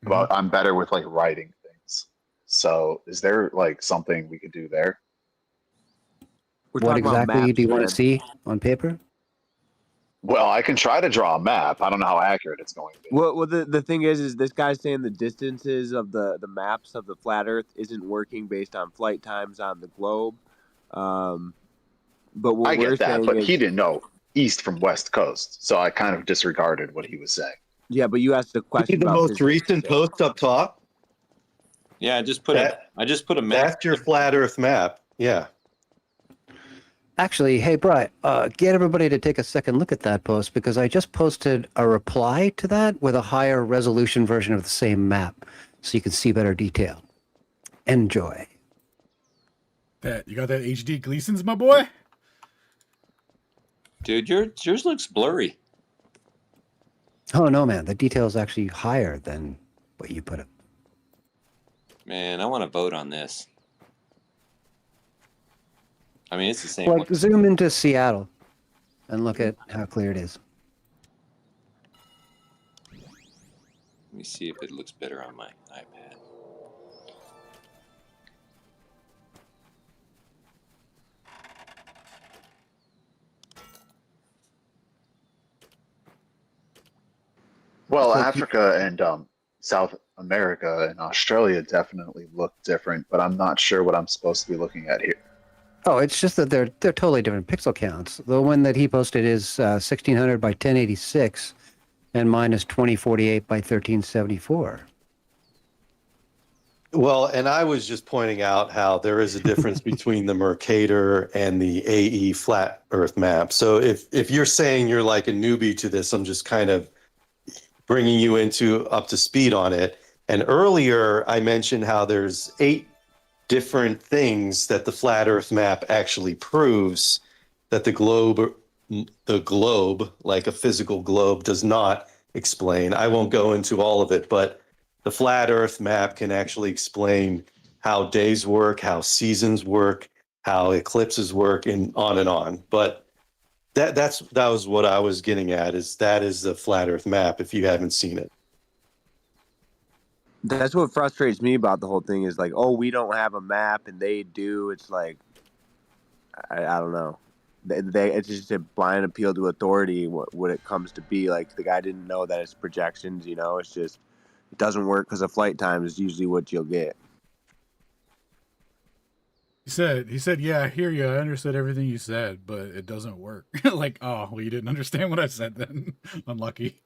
O: But I'm better with like writing things. So is there like something we could do there?
I: What exactly do you want to see on paper?
O: Well, I can try to draw a map. I don't know how accurate it's going to be.
G: Well, the thing is this guy's saying the distances of the maps of the flat Earth isn't working based on flight times on the globe. But what
O: I
G: we're
O: get that,
G: saying
O: but
G: is,
O: he didn't know east from west coast, so I kind of disregarded what he was saying.
G: Yeah, but you asked the question
J: the
G: about
J: most
G: physics,
J: recent post up top.
F: Yeah, I just put a map.
J: That's your flat Earth map. Yeah.
I: Actually, hey, Brian, get everybody to take a second look at that post, because I just posted a reply to that with a higher resolution version of the same map, so you can see better detail. Enjoy.
B: You got that HD Gleason's, my boy?
F: Dude, yours looks blurry.
I: Oh, no, man. The detail is actually higher than what you put up.
F: Man, I want to vote on this. I mean, it's the same.
I: Like, zoom into Seattle and look at how clear it is.
F: Let me see if it looks better on my iPad.
O: Well, Africa and South America and Australia definitely look different, but I'm not sure what I'm supposed to be looking at here.
I: Oh, it's just that they're totally different pixel counts. The one that he posted is 1600 by 1086, and mine is 2048 by 1374.
J: Well, and I was just pointing out how there is a difference between the Mercator and the AE flat Earth map. So if you're saying you're like a newbie to this, I'm just kind of bringing you up to speed on it. And earlier I mentioned how there's 8 different things that the flat Earth map actually proves that the globe, like a physical globe, does not explain. I won't go into all of it, but the flat Earth map can actually explain how days work, how seasons work, how eclipses work, and on. But that was what I was getting at. That is the flat Earth map if you haven't seen it.
G: That's what frustrates me about the whole thing is like, oh, we don't have a map and they do. It's like, I don't know. It's just a blind appeal to authority what it comes to be. Like, the guy didn't know that it's projections, you know? It's just, it doesn't work because of flight time is usually what you'll get.
B: He said, yeah, I hear you. I understood everything you said, but it doesn't work. Like, oh, well, you didn't understand what I said then. Unlucky.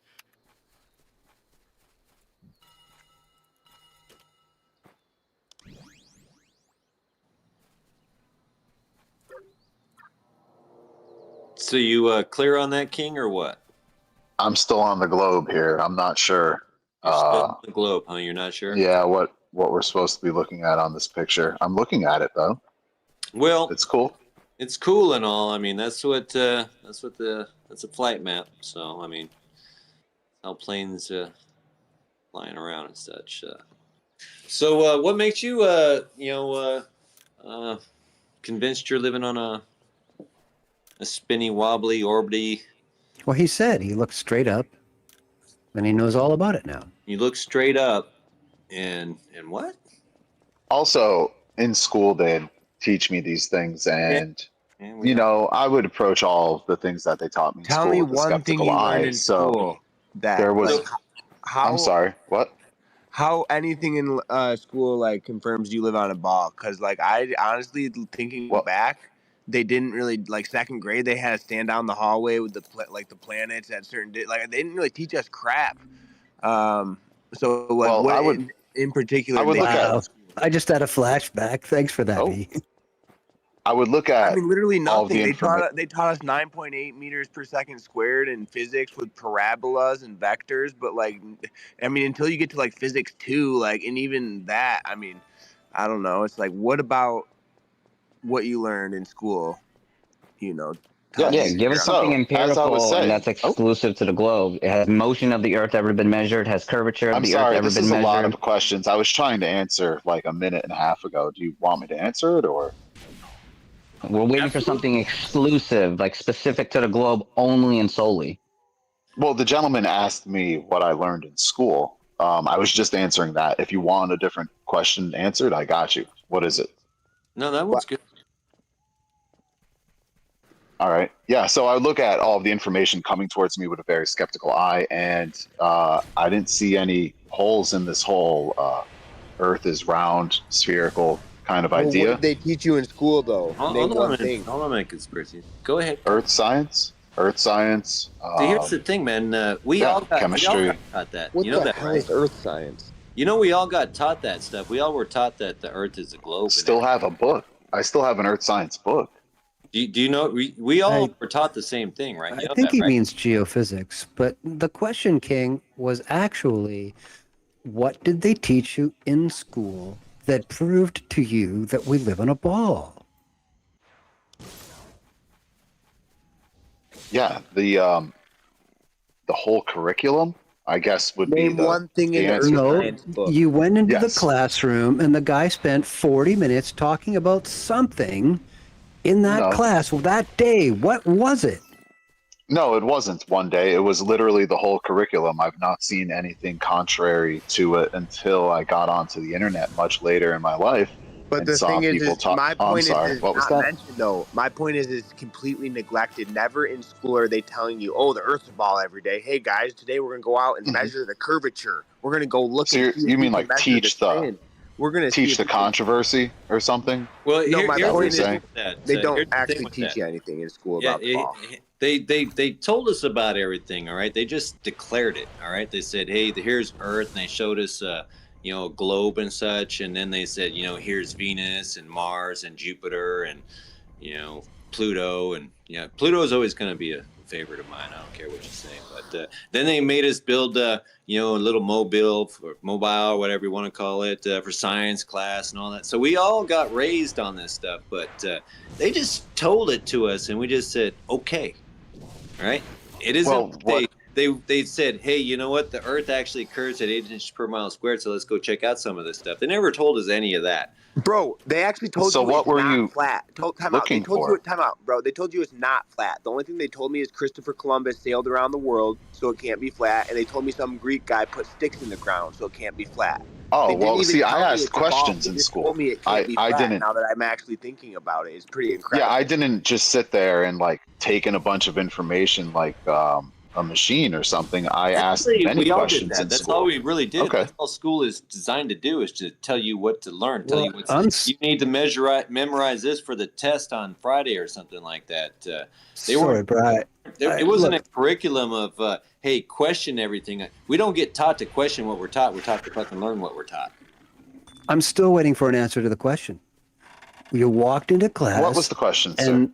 F: So you clear on that, King, or what?
O: I'm still on the globe here. I'm not sure.
F: You're still on the globe, huh? You're not sure?
O: Yeah, what we're supposed to be looking at on this picture. I'm looking at it though.
F: Well,
O: it's cool.
F: It's cool and all. I mean, that's a flight map. So I mean, how planes flying around and such. So what makes you convinced you're living on a spinny, wobbly, orbity?
I: Well, he said he looked straight up, and he knows all about it now.
F: You look straight up, and what?
O: Also, in school, they'd teach me these things, and I would approach all the things that they taught me in
G: Tell
O: school
G: me
O: with a
G: one thing
O: skeptical
G: you
O: eye.
G: learned in school that
O: there was.
G: like, how,
O: I'm sorry. What?
G: How anything in school like confirms you live on a ball? Because like I honestly thinking back, they didn't really like second grade. They had to stand down the hallway with the planets at certain like they didn't really teach us crap. So like what in particular?
O: I would look at.
I: I just had a flashback. Thanks for that, V.
O: I would look at.
G: I mean, literally
O: all
G: nothing.
O: the
G: They taught us 9.8 meters per second squared in physics with parabolas and vectors. But like, I mean, until you get to like physics 2, like, and even that, I mean, I don't know. It's like, what about what you learned in school?
K: Yeah, give us something empirical and that's exclusive to the globe. It has motion of the Earth ever been measured, has curvature of the Earth ever been measured.
O: This is a lot of questions. I was trying to answer like a minute and a half ago. Do you want me to answer it or?
K: We're waiting for something exclusive, like specific to the globe only and solely.
O: Well, the gentleman asked me what I learned in school. I was just answering that. If you want a different question answered, I got you. What is it?
F: No, that one's good.
O: All right. Yeah. So I look at all of the information coming towards me with a very skeptical eye, and I didn't see any holes in this whole Earth is round, spherical kind of idea.
G: What did they teach you in school, though?
F: Hold on a conspiracy. Go ahead.
O: Earth science.
F: See, here's the thing, man. We all got taught that.
G: What
F: the
G: hell is Earth science?
F: We all got taught that stuff. We all were taught that the Earth is a globe.
O: Still have a book. I still have an Earth science book.
F: Do you know? We all were taught the same thing, right?
I: I think he means geophysics. But the question, King, was actually, what did they teach you in school that proved to you that we live on a ball?
O: Yeah, the whole curriculum, I guess, would be
G: one thing in the Earth science book.
I: You went into the classroom and the guy spent 40 minutes talking about something in that class that day. What was it?
O: No, it wasn't one day. It was literally the whole curriculum. I've not seen anything contrary to it until I got onto the internet much later in my life.
G: But the thing is my point is not mentioned, though. My point is it's completely neglected. Never in school are they telling you, oh, the Earth's a ball every day. Hey, guys, today we're going to go out and measure the curvature. We're going to go look
O: and see. You mean like teach we're going to teach the controversy or something?
F: Well,
G: no, my point is
F: that
G: they don't actually teach you anything in school about the ball.
F: They told us about everything, all right? They just declared it, all right? They said, hey, here's Earth, and they showed us a globe and such, and then they said, here's Venus and Mars and Jupiter and, Pluto, and Pluto is always going to be a favorite of mine. I don't care what you say, but then they made us build, a little mobile, whatever you want to call it, for science class and all that. So we all got raised on this stuff, but they just told it to us, and we just said, okay, all right? It isn't. They said, hey, you know what? The Earth actually occurs at 8 inches per mile squared, so let's go check out some of this stuff. They never told us any of that.
G: Bro, they actually told you
O: what were you
G: flat. Time out, bro. They told you it's not flat. The only thing they told me is Christopher Columbus sailed around the world, so it can't be flat. And they told me some Greek guy put sticks in the ground, so it can't be flat.
O: Oh, well, see, I asked questions in school.
G: Told me it can't be flat. Now that I'm actually thinking about it, it's pretty incredible.
O: Yeah, I didn't just sit there and take in a bunch of information like a machine or something. I asked many questions in
F: That's
O: school.
F: all we really did.
O: Okay.
F: That's all school is designed to do, is to tell you what to learn, tell you what you need to memorize this for the test on Friday or something like that. It wasn't a curriculum of hey, question everything. We don't get taught to question what we're taught. We're taught to fucking learn what we're taught.
I: I'm still waiting for an answer to the question. You walked into class.
O: What was the question, sir?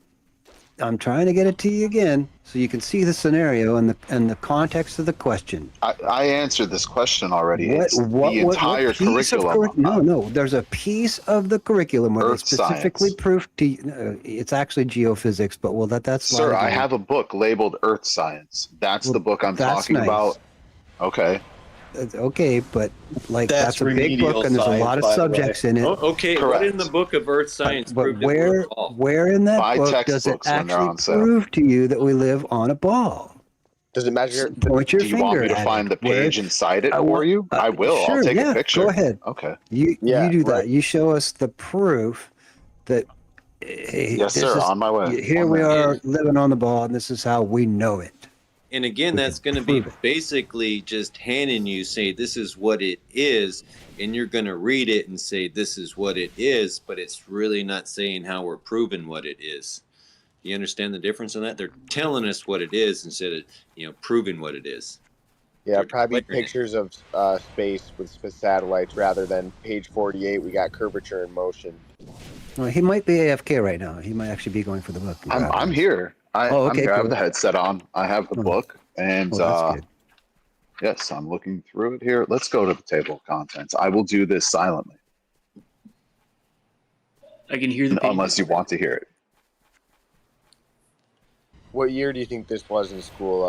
I: I'm trying to get it to you again so you can see the scenario and the context of the question.
O: I answered this question already. It's
I: What
O: the entire
I: piece of
O: curriculum.
I: No. There's a piece of the curriculum where they
O: Earth
I: specifically
O: science.
I: prove to it's actually geophysics, but we'll let that slide.
O: Sir,
I: again.
O: I have a book labeled Earth Science. That's the book I'm talking about. Okay.
I: Okay, but like that's a big
F: remedial
I: book and there's a lot of
F: science, by the
I: subjects
F: way.
I: in it.
F: Oh, okay, what in the book of Earth Science
I: But
F: proved that we're a ball?
I: where in that
O: Buy
I: book does it
O: textbooks when they're
I: actually
O: on sale.
I: prove to you that we live on a ball?
G: Does it measure?
I: Point your
O: Do you want
I: finger
O: me to
I: at
O: find
I: it.
O: the page and cite it for you? I will.
I: Sure,
O: I'll take
I: yeah,
O: a picture.
I: go ahead.
O: Okay.
I: You do that. You show us the proof that
O: Yes, sir. On my way.
I: Here we are living on the ball, and this is how we know it.
F: And again, that's going to be basically just handing you, say, this is what it is, and you're going to read it and say, this is what it is, but it's really not saying how we're proving what it is. You understand the difference in that? They're telling us what it is instead of, proving what it is.
G: Yeah, probably pictures of space with satellites rather than page 48. We got curvature and motion.
I: Well, he might be AFK right now. He might actually be going for the book.
O: I'm here. I'm here. I have the headset on. I have the book, and
I: that's good.
O: Yes, I'm looking through it here. Let's go to the table of contents. I will do this silently.
E: I can hear the pages.
O: Unless you want to hear it.
G: What year do you think this was in school?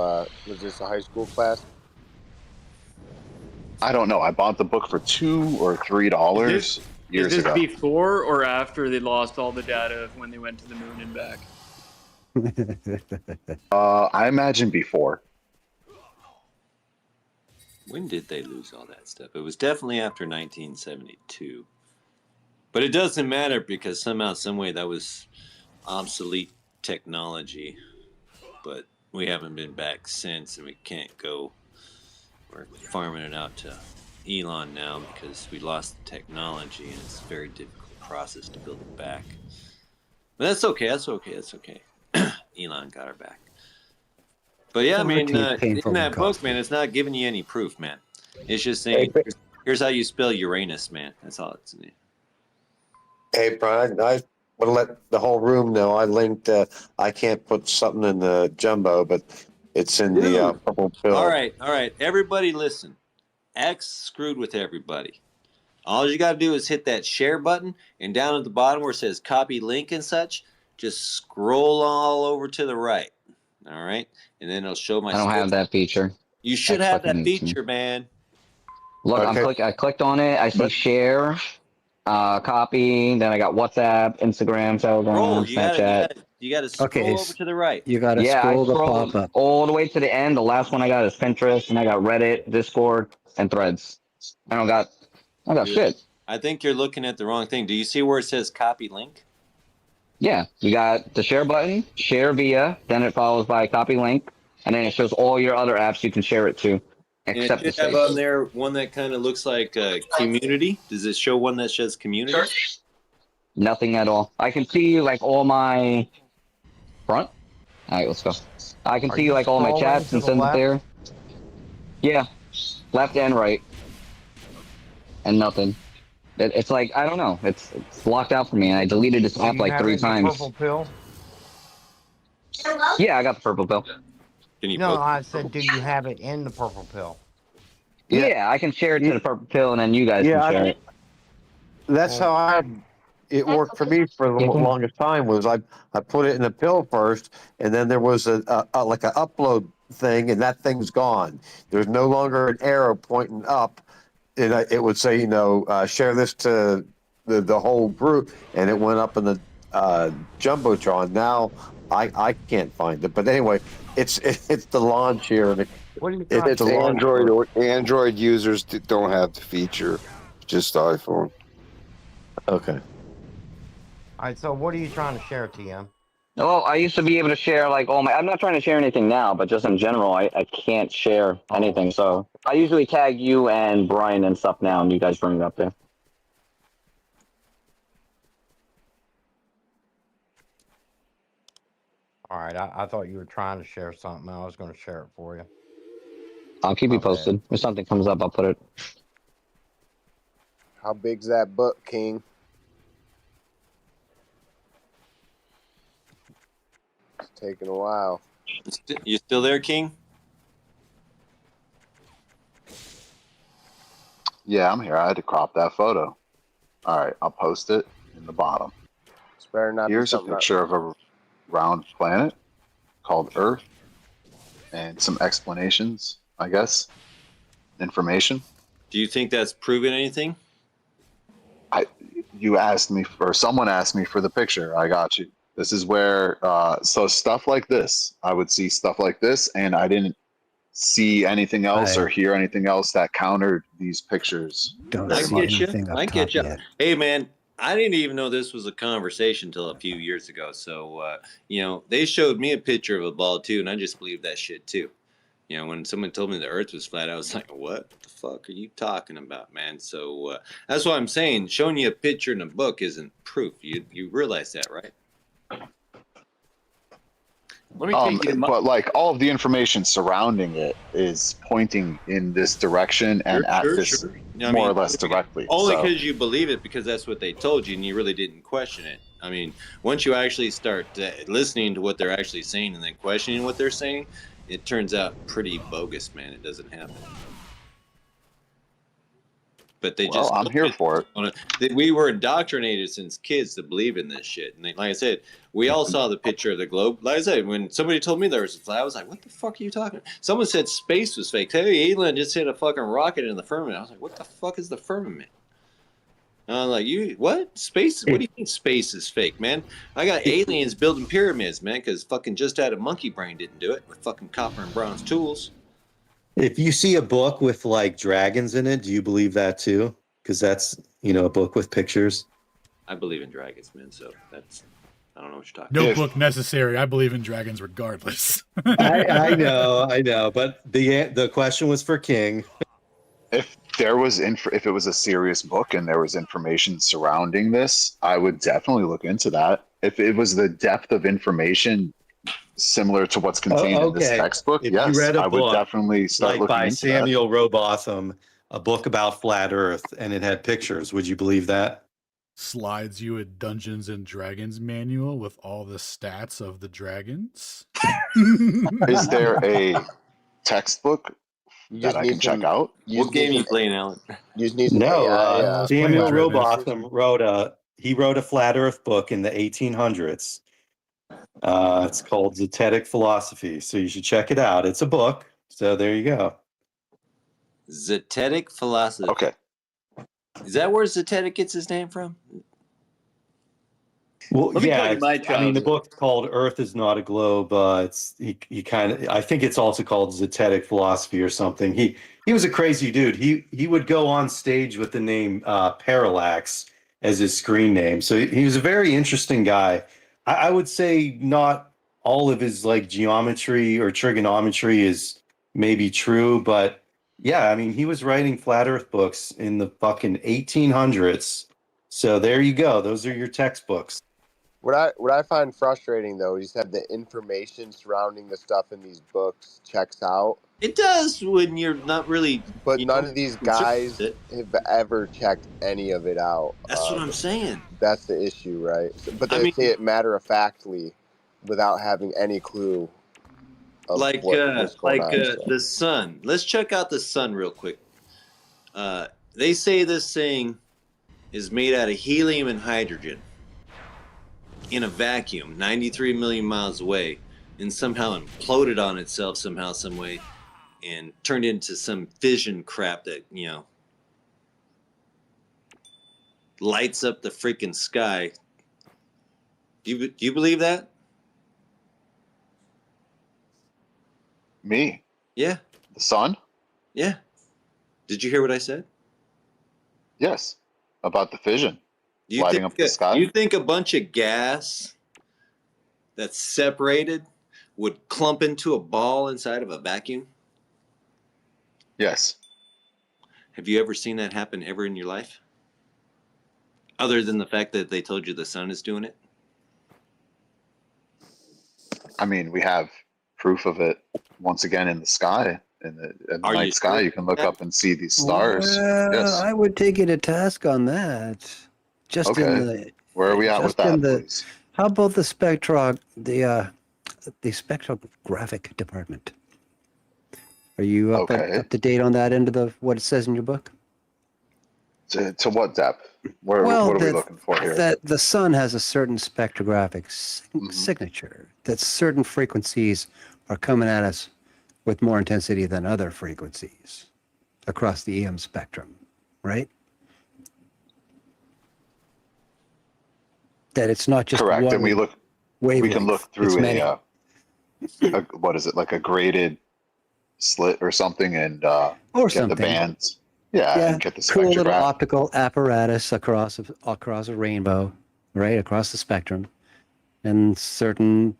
G: Was this a high school class?
O: I don't know. I bought the book for $2 or $3 years ago.
E: Is this before or after they lost all the data of when they went to the moon and back?
O: I imagine before.
F: When did they lose all that stuff? It was definitely after 1972. But it doesn't matter because somehow, some way, that was obsolete technology. But we haven't been back since, and we can't go. We're farming it out to Elon now because we lost the technology, and it's a very difficult process to build it back. But that's okay. Elon got our back. But yeah, I mean, in that book, man, it's not giving you any proof, man. It's just saying, here's how you spell Uranus, man. That's all it's saying.
J: Hey, Brian, I want to let the whole room know I linked, I can't put something in the jumbo, but it's in the purple pill.
F: All right. Everybody listen. X screwed with everybody. All you got to do is hit that share button, and down at the bottom where it says copy link and such, just scroll all over to the right. All right? And then it'll show my
K: I don't have that feature.
F: You should have that feature, man.
K: Look, I clicked on it. I see share, copy. Then I got WhatsApp, Instagram, Telegram, Snapchat.
F: You got to scroll over to the right.
I: You got to scroll the pop up
K: all the way to the end. The last one I got is Pinterest, and I got Reddit, Discord, and Threads. I got shit.
F: I think you're looking at the wrong thing. Do you see where it says copy link?
K: Yeah, you got the share button, share via, then it follows by copy link, and then it shows all your other apps you can share it to. Except
F: and it should have on there one that kind of looks like community. Does it show one that says community?
K: Nothing at all. I can see like all my front. All right, let's go. I can see like all my chats and send it there. Yeah, left and right, and nothing. It's like I don't know. It's locked out for me. And I deleted this app like 3 times.
N: Purple pill?
K: Yeah, I got the purple pill.
N: No, I said, do you have it in the purple pill?
K: Yeah, I can share it to the purple pill, and then you guys can share it.
J: That's how it worked for me for the longest time. Was I put it in a pill first, and then there was a like an upload thing, and that thing's gone. There's no longer an arrow pointing up, and it would say, share this to the whole group, and it went up in the jumbotron. Now I can't find it, but anyway, it's the launch here, and
R: it's Android or Android users don't have the feature, just iPhone.
J: Okay.
N: All right, so what are you trying to share, TM?
K: Well, I used to be able to share like all my. I'm not trying to share anything now, but just in general, I can't share anything. So I usually tag you and Brian and stuff now, and you guys bring it up there.
N: All right, I thought you were trying to share something. I was going to share it for you.
K: I'll keep you posted. If something comes up, I'll put it.
G: How big's that book, King? taking a while.
F: You still there, King?
O: Yeah, I'm here. I had to crop that photo. All right, I'll post it in the bottom.
G: It's better not
O: Here's
G: be
O: a
G: something
O: picture of a round planet called Earth and some explanations, I guess, information.
F: Do you think that's proven anything?
O: You asked me, or someone asked me for the picture. I got you. This is where, so stuff like this, I would see stuff like this, and I didn't see anything else or hear anything else that countered these pictures.
F: I get you. I get you. Hey, man, I didn't even know this was a conversation until a few years ago. So, they showed me a picture of a ball too, and I just believed that shit too. When someone told me the Earth was flat, I was like, "What the fuck are you talking about, man?" So that's what I'm saying. Showing you a picture in a book isn't proof. You realize that, right?
E: Let me take you to
O: but like all of the information surrounding it is pointing in this direction and more or less directly.
F: Only because you believe it, because that's what they told you, and you really didn't question it. I mean, once you actually start listening to what they're actually saying and then questioning what they're saying, it turns out pretty bogus, man. It doesn't happen. But
O: I'm here for it.
F: We were indoctrinated since kids to believe in this shit. And like I said, we all saw the picture of the globe. Like I said, when somebody told me there was a flat, I was like, what the fuck are you talking about? Someone said space was fake. Hey, Elon just hit a fucking rocket in the firmament. I was like, what the fuck is the firmament? And I was like, what? Space? What do you mean space is fake, man? I got aliens building pyramids, man, because fucking just out of monkey brain didn't do it with fucking copper and bronze tools.
J: If you see a book with like dragons in it, do you believe that too? Because that's, a book with pictures.
F: I believe in dragons, man. So I don't know what you're talking
B: about.
F: No
B: book necessary. I believe in dragons regardless.
J: I know. But the question was for King.
O: If it was a serious book and there was information surrounding this, I would definitely look into that. If it was the depth of information similar to what's contained in this textbook,
J: if
O: yes,
J: you read a
O: I
J: book,
O: would definitely start looking
J: by
O: into
J: Samuel Robotham, a book about flat Earth, and it had pictures. Would you believe that?
B: Slides you a Dungeons and Dragons manual with all the stats of the dragons.
O: Is there a textbook that I can check out?
F: What game are you playing, Alan?
G: You just need some AI.
J: Samuel Robotham wrote a flat Earth book in the 1800s. It's called Zetetic Philosophy, so you should check it out. It's a book, so there you go.
F: Zetetic Philosophy.
O: Okay.
F: Is that where Zetetic gets his name from?
J: Well, yeah. The book's called Earth is Not a Globe. I think it's also called Zetetic Philosophy or something. He was a crazy dude. He would go on stage with the name Parallax as his screen name. So he was a very interesting guy. I would say not all of his like geometry or trigonometry is maybe true, but yeah, he was writing flat Earth books in the fucking 1800s. So there you go. Those are your textbooks.
G: What I find frustrating though is that the information surrounding the stuff in these books checks out.
F: It does when you're not really.
G: But none of these guys have ever checked any of it out.
F: That's what I'm saying.
G: That's the issue, right? But they say it matter-of-factly without having any clue of what's going on.
F: The sun. Let's check out the sun real quick. They say this thing is made out of helium and hydrogen in a vacuum 93 million miles away, and somehow imploded on itself somehow, some way, and turned into some fission crap that, lights up the freaking sky. Do you believe that?
O: Me?
F: Yeah.
O: The sun?
F: Yeah. Did you hear what I said?
O: Yes. About the fission. Lighting up the sky?
F: You think a bunch of gas that's separated would clump into a ball inside of a vacuum?
O: Yes.
F: Have you ever seen that happen ever in your life? Other than the fact that they told you the sun is doing it?
O: We have proof of it once again in the sky. In the night sky, you can look up and see these stars. Yes.
I: I would take you to task on that.
O: Where are we at with that, please?
I: How about the The spectrographic department. Are you up to date on that end of what it says in your book?
O: To what depth? What are we looking for here?
I: That the sun has a certain spectrographic signature, that certain frequencies are coming at us with more intensity than other frequencies across the EM spectrum, right? That it's not just
O: correct,
I: one
O: and we can look through a what is it, like a graded slit or something, and
I: or
O: get the bands. Yeah, and get the
I: cool little
O: spectrograph.
I: optical apparatus across a rainbow, right, across the spectrum, and certain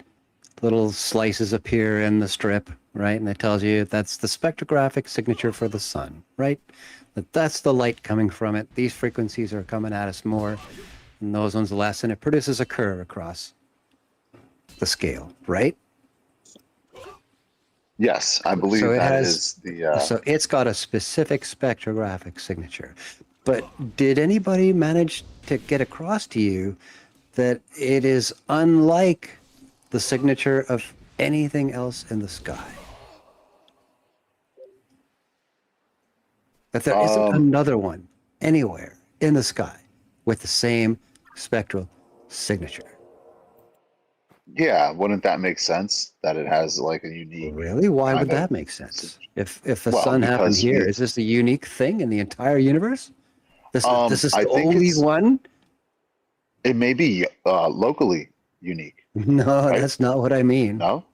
I: little slices appear in the strip, right, and it tells you that's the spectrographic signature for the sun, right? That's the light coming from it. These frequencies are coming at us more, and those ones less, and it produces a curve across the scale, right?
O: Yes, I believe is the.
I: So it's got a specific spectrographic signature. But did anybody manage to get across to you that it is unlike the signature of anything else in the sky? That there isn't another one anywhere in the sky with the same spectral signature?
O: Yeah, wouldn't that make sense that it has like a unique?
I: Really? Why would that make sense? If the sun happened here, is this a unique thing in the entire universe? This is the only one?
O: It may be locally unique.
I: No, right? That's not what I mean.
O: No?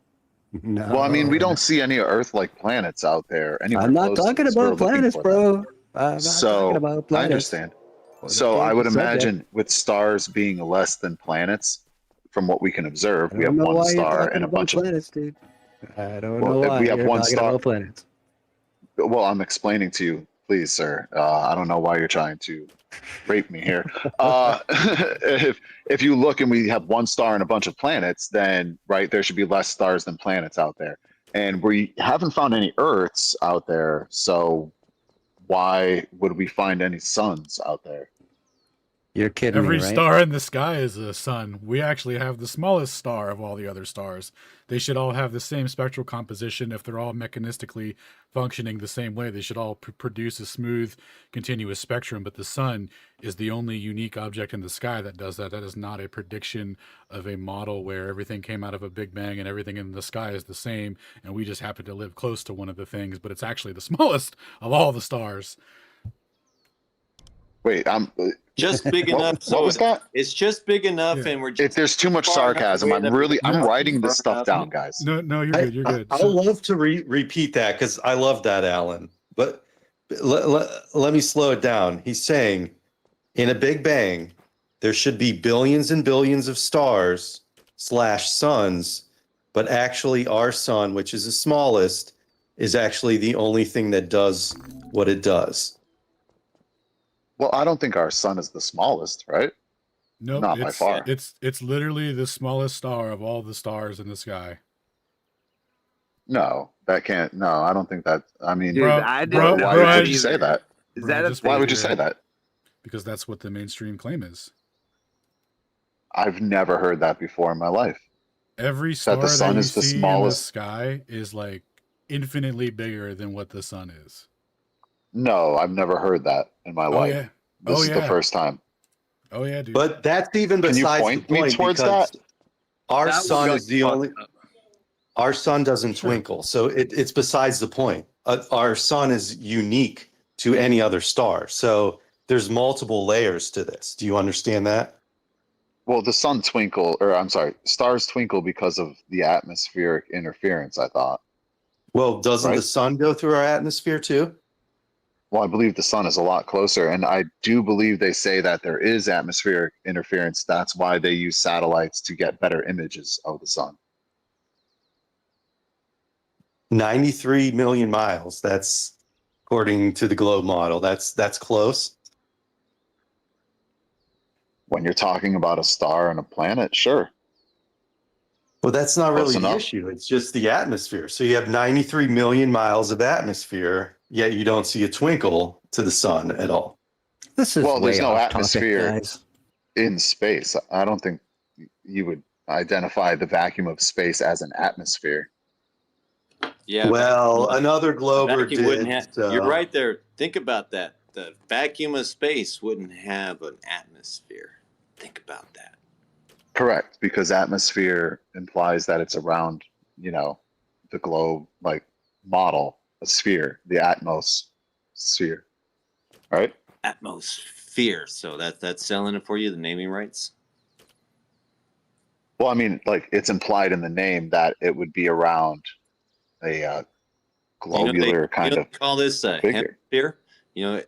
I: No.
O: Well, I mean, we don't see any Earth-like planets out there anywhere.
I: I'm not talking about planets, bro. I'm not talking about planets.
O: I understand. So I would imagine with stars being less than planets, from what we can observe, we have one star and a bunch of
I: planets, dude. I don't know why
O: we have one star.
I: About planets.
O: Well, I'm explaining to you, please, sir. I don't know why you're trying to rape me here. If you look and we have one star and a bunch of planets, then right there should be less stars than planets out there, and we haven't found any Earths out there. So why would we find any suns out there?
I: You're kidding
B: Every
I: me, right?
B: star in the sky is a sun. We actually have the smallest star of all the other stars. They should all have the same spectral composition. If they're all mechanistically functioning the same way, they should all produce a smooth, continuous spectrum. But the sun is the only unique object in the sky that does that. That is not a prediction of a model where everything came out of a Big Bang and everything in the sky is the same, and we just happen to live close to one of the things, but it's actually the smallest of all the stars.
O: Wait, I'm
F: just big enough. So
O: what was that?
F: It's just big enough, and we're just.
O: If there's too much sarcasm, I'm writing this stuff down, guys.
B: No, you're good. You're good.
J: I love to repeat that because I love that, Alan. But let me slow it down. He's saying, in a Big Bang, there should be billions and billions of stars / suns, but actually our sun, which is the smallest, is actually the only thing that does what it does.
O: Well, I don't think our sun is the smallest, right?
B: No,
O: not by far.
B: It's literally the smallest star of all the stars in the sky.
O: No, that can't. No, I don't think that. I mean,
G: dude,
O: why would you say that?
G: Is that
O: why would you say that?
B: Because that's what the mainstream claim is.
O: I've never heard that before in my life.
B: Every star
O: that the sun
B: that
O: is the
B: see
O: smallest
B: in the sky is like infinitely bigger than what the sun is.
O: No, I've never heard that in my life.
B: Yeah.
O: This is the first time.
B: Oh yeah, dude.
J: But that's even besides
O: Can you point me towards
J: that?
O: Our
J: sun is the only. Our sun doesn't twinkle, so it's besides the point. Our sun is unique to any other star, so there's multiple layers to this. Do you understand that?
O: Well, the sun stars twinkle because of the atmospheric interference, I thought.
J: Well, doesn't the sun go through our atmosphere too?
O: Well, I believe the sun is a lot closer, and I do believe they say that there is atmospheric interference. That's why they use satellites to get better images of the sun.
J: 93 million miles. That's according to the globe model. That's close.
O: When you're talking about a star and a planet, sure.
J: Well, that's not really the issue. It's just the atmosphere. So you have 93 million miles of atmosphere, yet you don't see a twinkle to the sun at all.
I: This is
O: there's no
I: off
O: atmosphere
I: topic, guys.
O: in space. I don't think you would identify the vacuum of space as an atmosphere.
F: Yeah.
J: Well, another glober
F: vacuum wouldn't
J: did.
F: have.
J: So.
F: You're right there. Think about that. The vacuum of space wouldn't have an atmosphere. Think about that.
O: Correct, because atmosphere implies that it's around, the globe, like model, a sphere, the atmosphere, right?
F: Atmosphere. So that's selling it for you, the naming rights?
O: Well, I mean, like it's implied in the name that it would be around a globular kind of
F: call this a
O: figure.
F: hemisphere?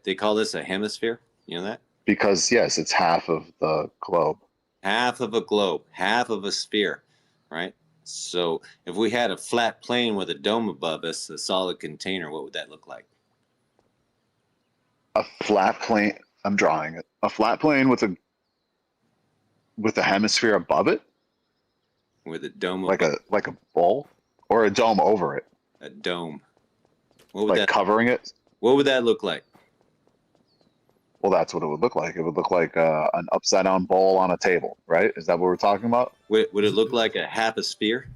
F: They call this a hemisphere. You know that?
O: Because yes, it's half of the globe.
F: Half of a globe, half of a sphere, right? So if we had a flat plane with a dome above us, a solid container, what would that look like?
O: A flat plane. I'm drawing it. A flat plane with a hemisphere above it.
F: With a dome,
O: like a bowl, or a dome over it.
F: A dome. What would that
O: covering it?
F: What would that look like?
O: Well, that's what it would look like. It would look like an upside down bowl on a table, right? Is that what we're talking about?
F: Would it look like a half a sphere?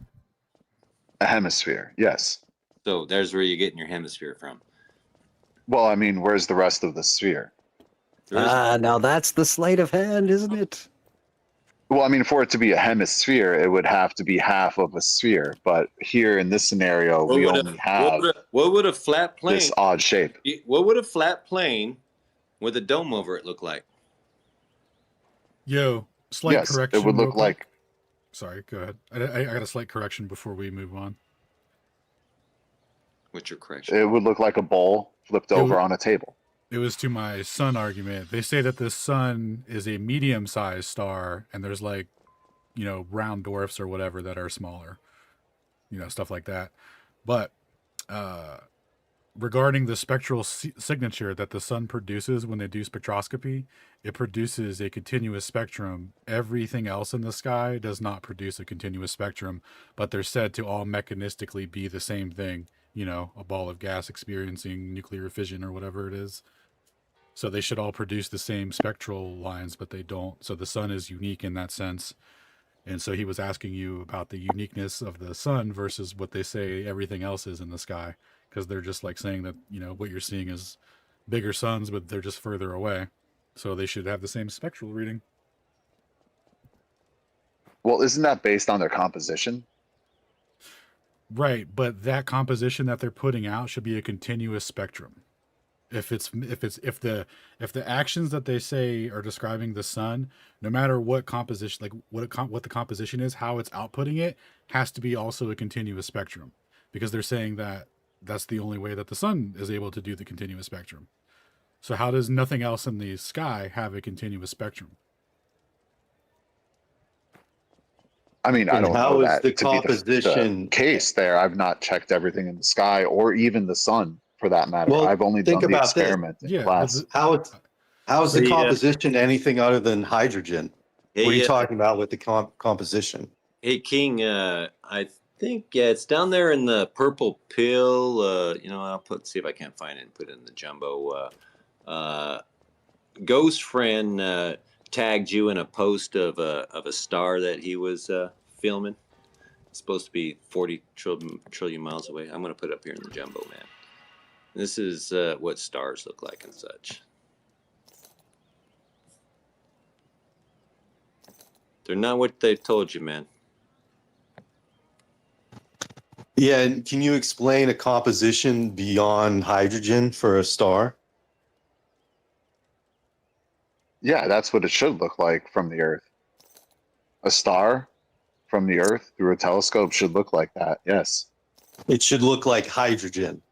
O: A hemisphere, yes.
F: So there's where you're getting your hemisphere from.
O: Well, I mean, where's the rest of the sphere?
I: Now that's the sleight of hand, isn't it?
O: Well, I mean, for it to be a hemisphere, it would have to be half of a sphere. But here in this scenario, we only have
F: what would a flat plane,
O: this odd shape.
F: What would a flat plane with a dome over it look like?
B: Yo, slight correction.
O: It would look like.
B: Sorry, go ahead. I got a slight correction before we move on.
F: What's your correction?
O: It would look like a bowl flipped over on a table.
B: It was to my sun argument. They say that the sun is a medium-sized star, and there's round dwarfs or whatever that are smaller, stuff like that. But regarding the spectral signature that the sun produces when they do spectroscopy, it produces a continuous spectrum. Everything else in the sky does not produce a continuous spectrum, but they're said to all mechanistically be the same thing. A ball of gas experiencing nuclear fission or whatever it is. So they should all produce the same spectral lines, but they don't. So the sun is unique in that sense. And so he was asking you about the uniqueness of the sun versus what they say everything else is in the sky. Because they're just saying that, what you're seeing is bigger suns, but they're just further away. So they should have the same spectral reading.
O: Well, isn't that based on their composition?
B: Right, but that composition that they're putting out should be a continuous spectrum. If the actions that they say are describing the sun, no matter what composition, what the composition is, how it's outputting it, has to be also a continuous spectrum, because they're saying that that's the only way that the sun is able to do the continuous spectrum. So how does nothing else in the sky have a continuous spectrum?
O: I mean, I don't know that
J: the
O: to be the case there. I've not checked everything in the sky or even the sun for that matter.
J: Well,
O: I've only done the experiment in class.
J: How is the composition anything other than hydrogen? What are you talking about with the composition?
F: Hey, King, I think it's down there in the purple pill. I'll see if I can't find it and put it in the jumbo. Ghost friend tagged you in a post of a star that he was filming. It's supposed to be 40 trillion miles away. I'm going to put it up here in the jumbo, man. This is what stars look like and such. They're not what they've told you, man.
J: Yeah, and can you explain a composition beyond hydrogen for a star?
O: Yeah, that's what it should look like from the Earth. A star from the Earth through a telescope should look like that, yes.
J: It should look like hydrogen.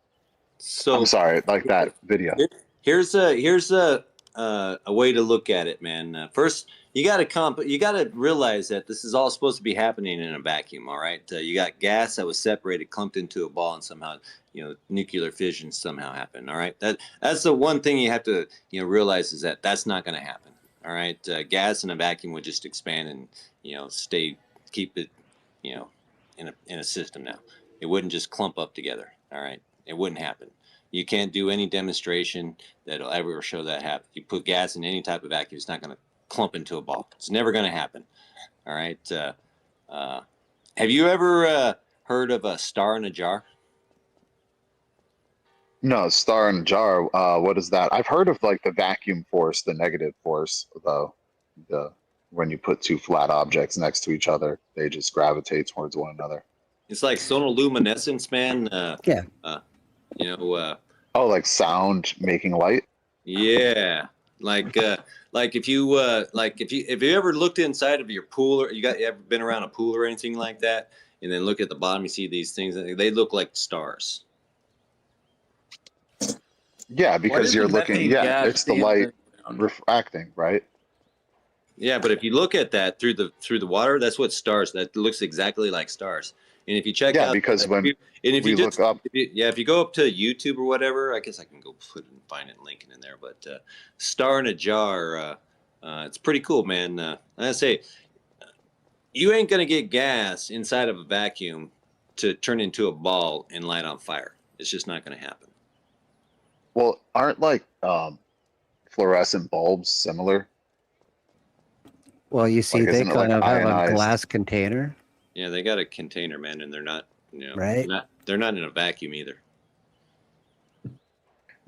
F: So
O: I'm sorry, like that video.
F: Here's a way to look at it, man. First, you got to realize that this is all supposed to be happening in a vacuum. All right, you got gas that was separated, clumped into a ball, and somehow nuclear fission somehow happened. All right, that's the one thing you have to realize is that that's not going to happen. All right, gas in a vacuum would just expand and keep it in a system now. It wouldn't just clump up together. All right, it wouldn't happen. You can't do any demonstration that'll ever show that happen. You put gas in any type of vacuum, it's not going to clump into a ball. It's never going to happen. All right. Have you ever heard of a star in a jar?
O: No, star in a jar. What is that? I've heard of like the vacuum force, the negative force, though. The when you put two flat objects next to each other, they just gravitate towards one another.
F: It's like sonoluminescence, man.
I: Yeah.
O: Oh, like sound making light.
F: Yeah. Like if you ever looked inside of your pool, or you ever been around a pool or anything like that, and then look at the bottom, you see these things. They look like stars.
O: Yeah, because you're looking. Yeah, it's the light refracting, right?
F: Yeah, but if you look at that through the water, that's what stars. That looks exactly like stars. And if you check out,
O: because when
F: if you
O: look up,
F: if you go up to YouTube or whatever, I guess I can go find it and link it in there. But star in a jar, it's pretty cool, man. I say, you ain't gonna get gas inside of a vacuum to turn into a ball and light on fire. It's just not gonna happen.
O: Well, aren't like fluorescent bulbs similar?
I: Well, you see, they kind of have a glass container.
F: Yeah, they got a container, man, and they're not,
I: right?
F: They're not in a vacuum either.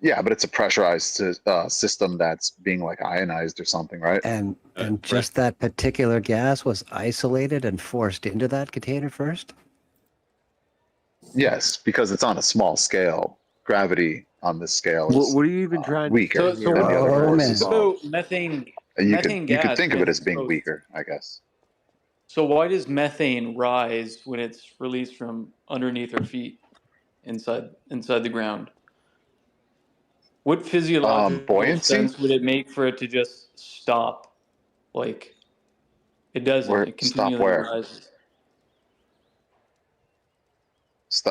O: Yeah, but it's a pressurized system that's being like ionized or something, right?
I: And just that particular gas was isolated and forced into that container first?
O: Yes, because it's on a small scale. Gravity on this scale is
G: what are you even trying
O: weaker
G: to
O: than the other forces.
E: So methane.
O: You
E: methane
O: could
E: gas,
O: think of
E: when
O: it as
E: it's
O: being
E: supposed-
O: weaker, I guess.
E: So why does methane rise when it's released from underneath our feet, inside the ground? What physiological
O: buoyancy?
E: sense would it make for it to just stop? Like, it doesn't. It continually rises.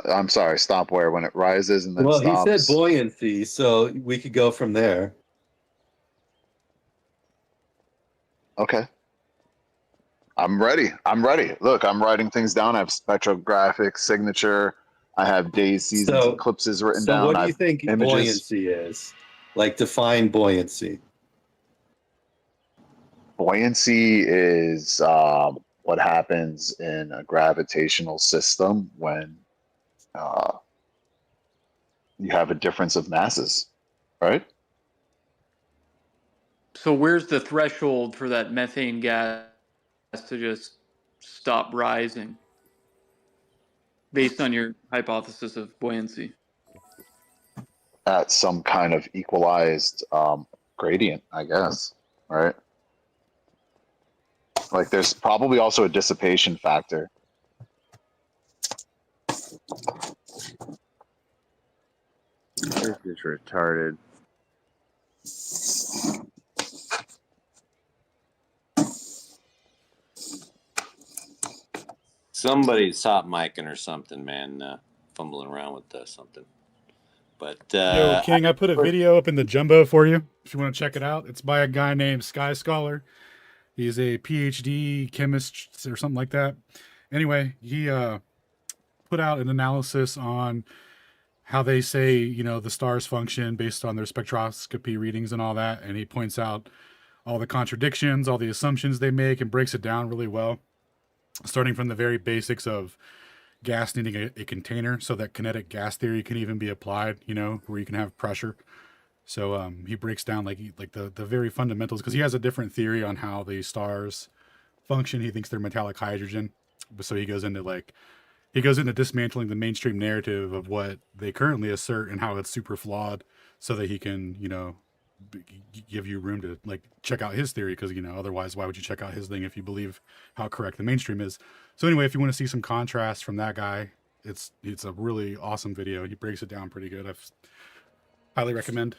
O: I'm sorry, stop where? When it rises and then
J: Well,
O: stops?
J: he said buoyancy, so we could go from there.
O: Okay. I'm ready. Look, I'm writing things down. I have spectrographic signature. I have days, seasons, eclipses written down.
J: So what do you think buoyancy is? Like, define buoyancy.
O: Buoyancy is what happens in a gravitational system when you have a difference of masses, right?
E: So where's the threshold for that methane gas to just stop rising based on your hypothesis of buoyancy?
O: At some kind of equalized gradient, I guess, right? Like there's probably also a dissipation factor.
G: This is retarded.
F: Somebody's hot micing or something, man, fumbling around with something. But
B: Yo, King, I put a video up in the Jumbo for you if you want to check it out. It's by a guy named Sky Scholar. He's a PhD chemist or something like that. Anyway, he put out an analysis on how they say, the stars function based on their spectroscopy readings and all that. And he points out all the contradictions, all the assumptions they make, and breaks it down really well, starting from the very basics of gas needing a container so that kinetic gas theory can even be applied, where you can have pressure. So he breaks down like the very fundamentals, because he has a different theory on how the stars function. He thinks they're metallic hydrogen. So he goes into dismantling the mainstream narrative of what they currently assert and how it's super flawed, so that he can, give you room to check out his theory, because otherwise why would you check out his thing if you believe how correct the mainstream is? So anyway, if you want to see some contrast from that guy, it's a really awesome video. He breaks it down pretty good. I highly recommend.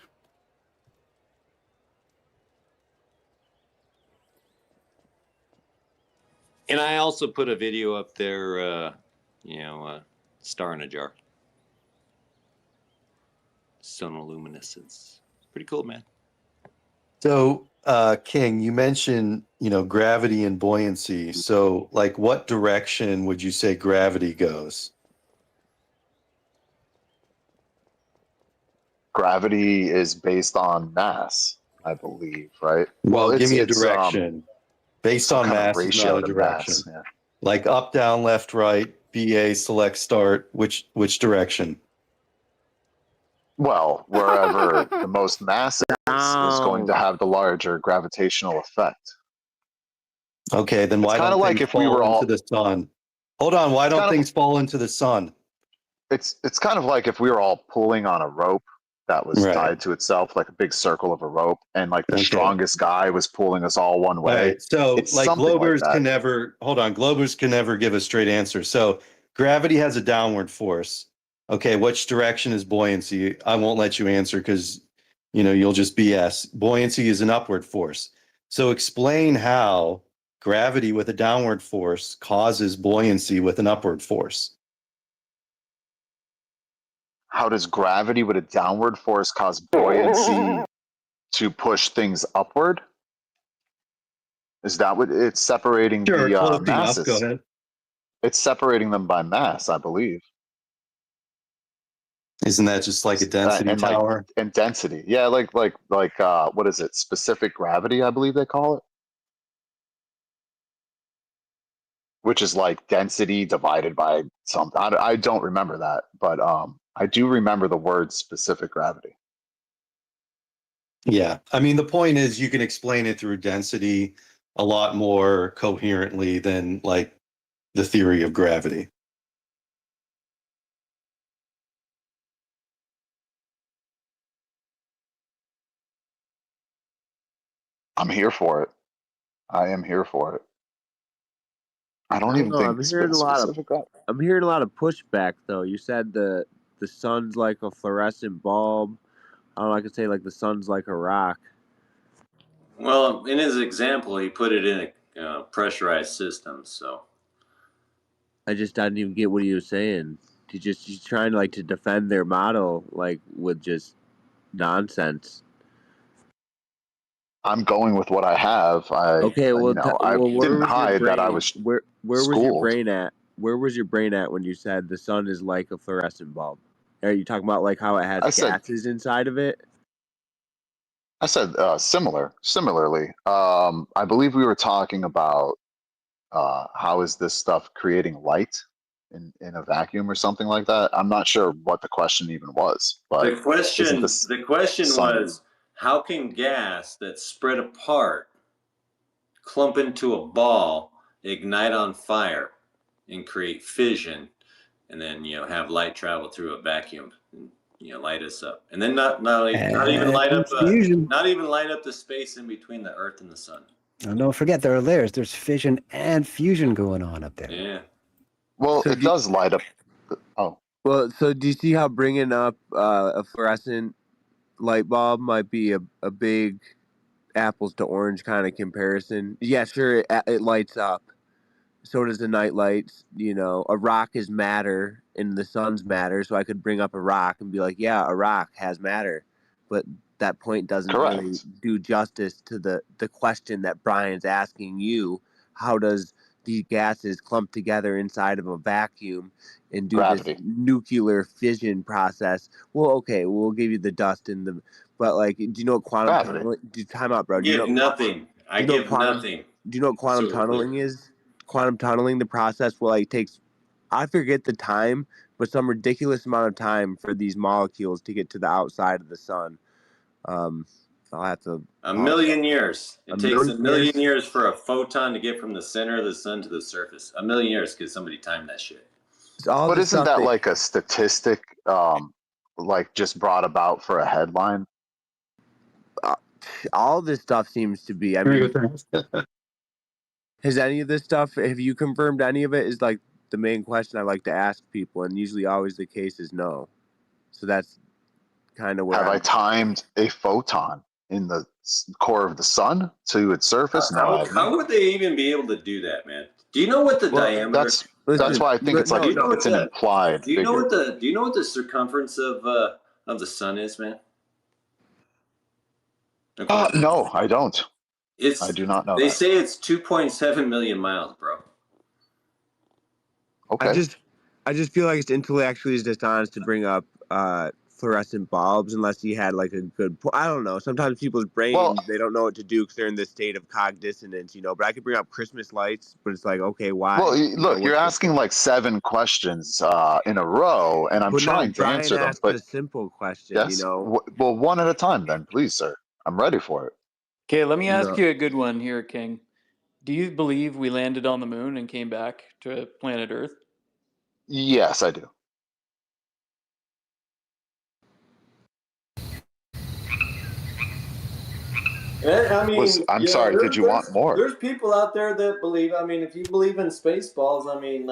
F: And I also put a video up there, star in a jar. Sonoluminescence. Pretty cool, man.
J: So, King, you mentioned, gravity and buoyancy. So, what direction would you say gravity goes?
O: Gravity is based on mass, I believe, right?
J: Well, give me a direction. Based on mass is not a direction.
O: Mass,
J: Like up, down, left, right, BA, select, start. Which direction?
O: Well, wherever the most mass is going to have the larger gravitational effect.
J: Okay, then why
O: It's kind
J: don't
O: of like
J: things
O: if we were
J: fall
O: all.
J: into the sun? Hold on, why don't things fall into the sun?
O: It's kind of like if we were all pulling on a rope that was
J: Right.
O: tied to itself, like a big circle of a rope, and like the
J: Okay.
O: strongest guy was pulling us all one way.
J: All right, so
O: it's
J: like
O: something
J: Globers
O: like that.
J: can never hold on. Globers can never give a straight answer. So gravity has a downward force. Okay, which direction is buoyancy? I won't let you answer because you'll just BS. Buoyancy is an upward force. So explain how gravity with a downward force causes buoyancy with an upward force.
O: How does gravity with a downward force cause buoyancy to push things upward? Is that what it's separating
J: Sure,
O: the
J: close
O: masses?
J: enough. Go ahead.
O: It's separating them by mass, I believe.
J: Isn't that just like a density tower?
O: And density, yeah, like what is it? Specific gravity, I believe they call it, which is like density divided by something. I don't remember that, but I do remember the word specific gravity.
J: Yeah, I mean the point is you can explain it through density a lot more coherently than like the theory of gravity.
O: I'm here for it. I am here for it. I don't even think
G: I'm hearing a lot of pushback though. You said the sun's like a fluorescent bulb. I don't know, I could say like the sun's like a rock.
F: Well, in his example, he put it in a pressurized system, so.
G: I didn't even get what he was saying. He's trying to to defend their model with just nonsense.
O: I'm going with what I have. I didn't hide that I was
G: where was your brain at? Where was your brain at when you said the sun is like a fluorescent bulb? Are you talking about how it has gases inside of it?
O: I said similarly. I believe we were talking about how is this stuff creating light in a vacuum or something like that. I'm not sure what the question even was, but
F: the question was, how can gas that's spread apart clump into a ball, ignite on fire, and create fission, and then have light travel through a vacuum and light us up, and then not even light up the space in between the Earth and the sun.
I: And don't forget there are layers. There's fission and fusion going on up there.
F: Yeah.
O: Well, it does light up. Oh.
G: Well, so do you see how bringing up a fluorescent light bulb might be a big apples to orange kind of comparison? Yeah, sure, it lights up. So does the night lights. A rock is matter and the sun's matter. So I could bring up a rock and be like, yeah, a rock has matter. But that point doesn't really do justice to the question that Brian's asking you. How does these gases clump together inside of a vacuum and do this nuclear fission process? Well, okay, we'll give you the dust and the, but do you know what quantum tunneling? Time out, bro.
F: I give nothing.
G: Do you know what quantum tunneling is? Quantum tunneling, the process takes, I forget the time, but some ridiculous amount of time for these molecules to get to the outside of the sun. I'll have to.
F: A million years. It takes a million years for a photon to get from the center of the sun to the surface. A million years because somebody timed that shit.
O: But isn't that like a statistic, just brought about for a headline?
G: All this stuff seems to be. I mean, has any of this stuff? Have you confirmed any of it? Is the main question I like to ask people, and usually always the case is no. So that's kind of where.
O: Have I timed a photon in the core of the sun to its surface? No.
F: How would they even be able to do that, man? Do you know what the diameter?
O: That's why I think it's it's an implied.
F: Do you know what the circumference of the sun is, man?
O: No, I don't. I do not know.
F: They say it's 2.7 million miles, bro.
O: Okay.
G: I just feel like it's intellectually dishonest to bring up fluorescent bulbs unless he had like a good. I don't know. Sometimes people's brains they don't know what to do because they're in this state of cog-dissonance, But I could bring up Christmas lights, but it's like, okay, why?
O: Well, look, you're asking like 7 questions in a row, and I'm trying to
G: Brian
O: answer them.
G: asked
O: But
G: a simple question,
O: yes, well, one at a time, then, please, sir. I'm ready for it.
E: Okay, let me ask you a good one here, King. Do you believe we landed on the moon and came back to planet Earth?
O: Yes, I do.
F: I mean,
O: I'm sorry. Did you want more?
F: There's people out there that believe. I mean, if you believe in Spaceballs, I mean,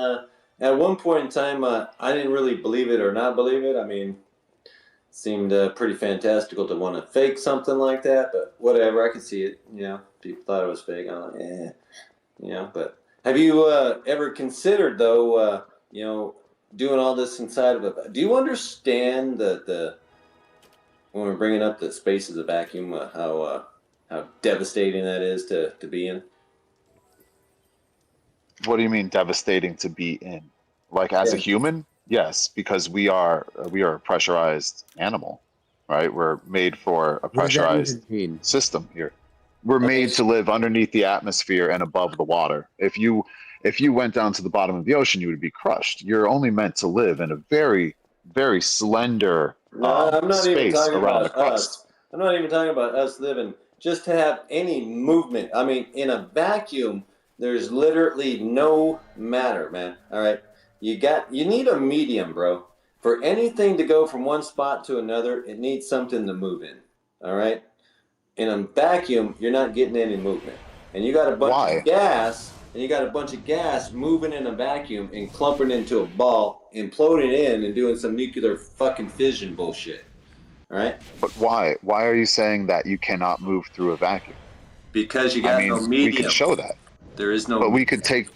F: at one point in time, I didn't really believe it or not believe it. I mean, it seemed pretty fantastical to want to fake something like that, but whatever. I could see it. People thought it was fake. I'm like, But have you ever considered, though, doing all this inside of a? Do you understand the when we're bringing up that space is a vacuum, how devastating that is to be in?
O: What do you mean devastating to be in? Like as a human? Yes, because we are a pressurized animal, right? We're made for a pressurized system here. We're made to live underneath the atmosphere and above the water. If you went down to the bottom of the ocean, you would be crushed. You're only meant to live in a very, very slender
F: I'm not even
O: space
F: talking
O: around
F: about
O: the crust.
F: us. I'm not even talking about us living. Just to have any movement. I mean, in a vacuum, there's literally no matter, man. All right, you need a medium, bro. For anything to go from one spot to another, it needs something to move in. All right. In a vacuum, you're not getting any movement, and you got a bunch of gas. And you got a bunch of gas moving in a vacuum and clumping into a ball, imploding in, and doing some nuclear fucking fission bullshit. All right.
O: But why? Why are you saying that you cannot move through a vacuum?
F: Because you got no medium.
O: We could show that.
F: There is no.
O: But we could take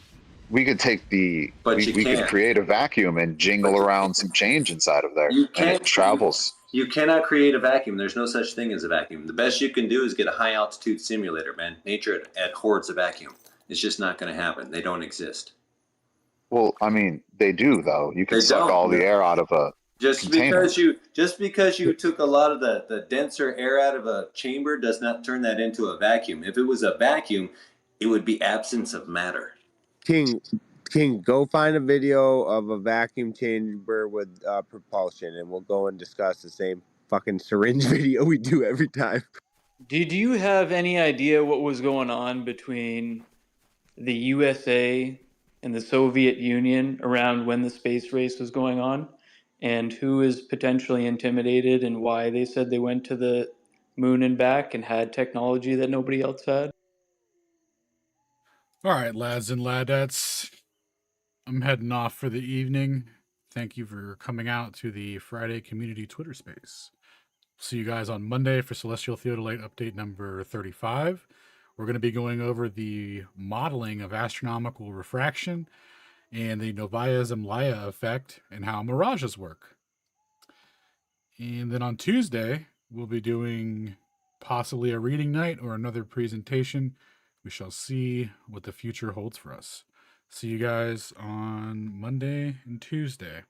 O: the.
F: But
O: we could create a vacuum and jingle around some change inside of there, and it travels.
F: You cannot create a vacuum. There's no such thing as a vacuum. The best you can do is get a high altitude simulator, man. Nature abhors a vacuum. It's just not going to happen. They don't exist.
O: Well, I mean, they do though. You can suck all the air out of a container.
F: Just because you took a lot of the denser air out of a chamber does not turn that into a vacuum. If it was a vacuum, it would be absence of matter.
G: King, go find a video of a vacuum chamber with propulsion, and we'll go and discuss the same fucking syringe video we do every time.
E: Did you have any idea what was going on between the USA and the Soviet Union around when the space race was going on, and who is potentially intimidated and why they said they went to the moon and back and had technology that nobody else had?
B: All right, lads and ladettes, I'm heading off for the evening. Thank you for coming out to the Friday Community Twitter Space. See you guys on Monday for Celestial Theodolite update number 35. We're going to be going over the modeling of astronomical refraction and the Novaya Zemlya effect and how mirages work. And then on Tuesday, we'll be doing possibly a reading night or another presentation. We shall see what the future holds for us. See you guys on Monday and Tuesday.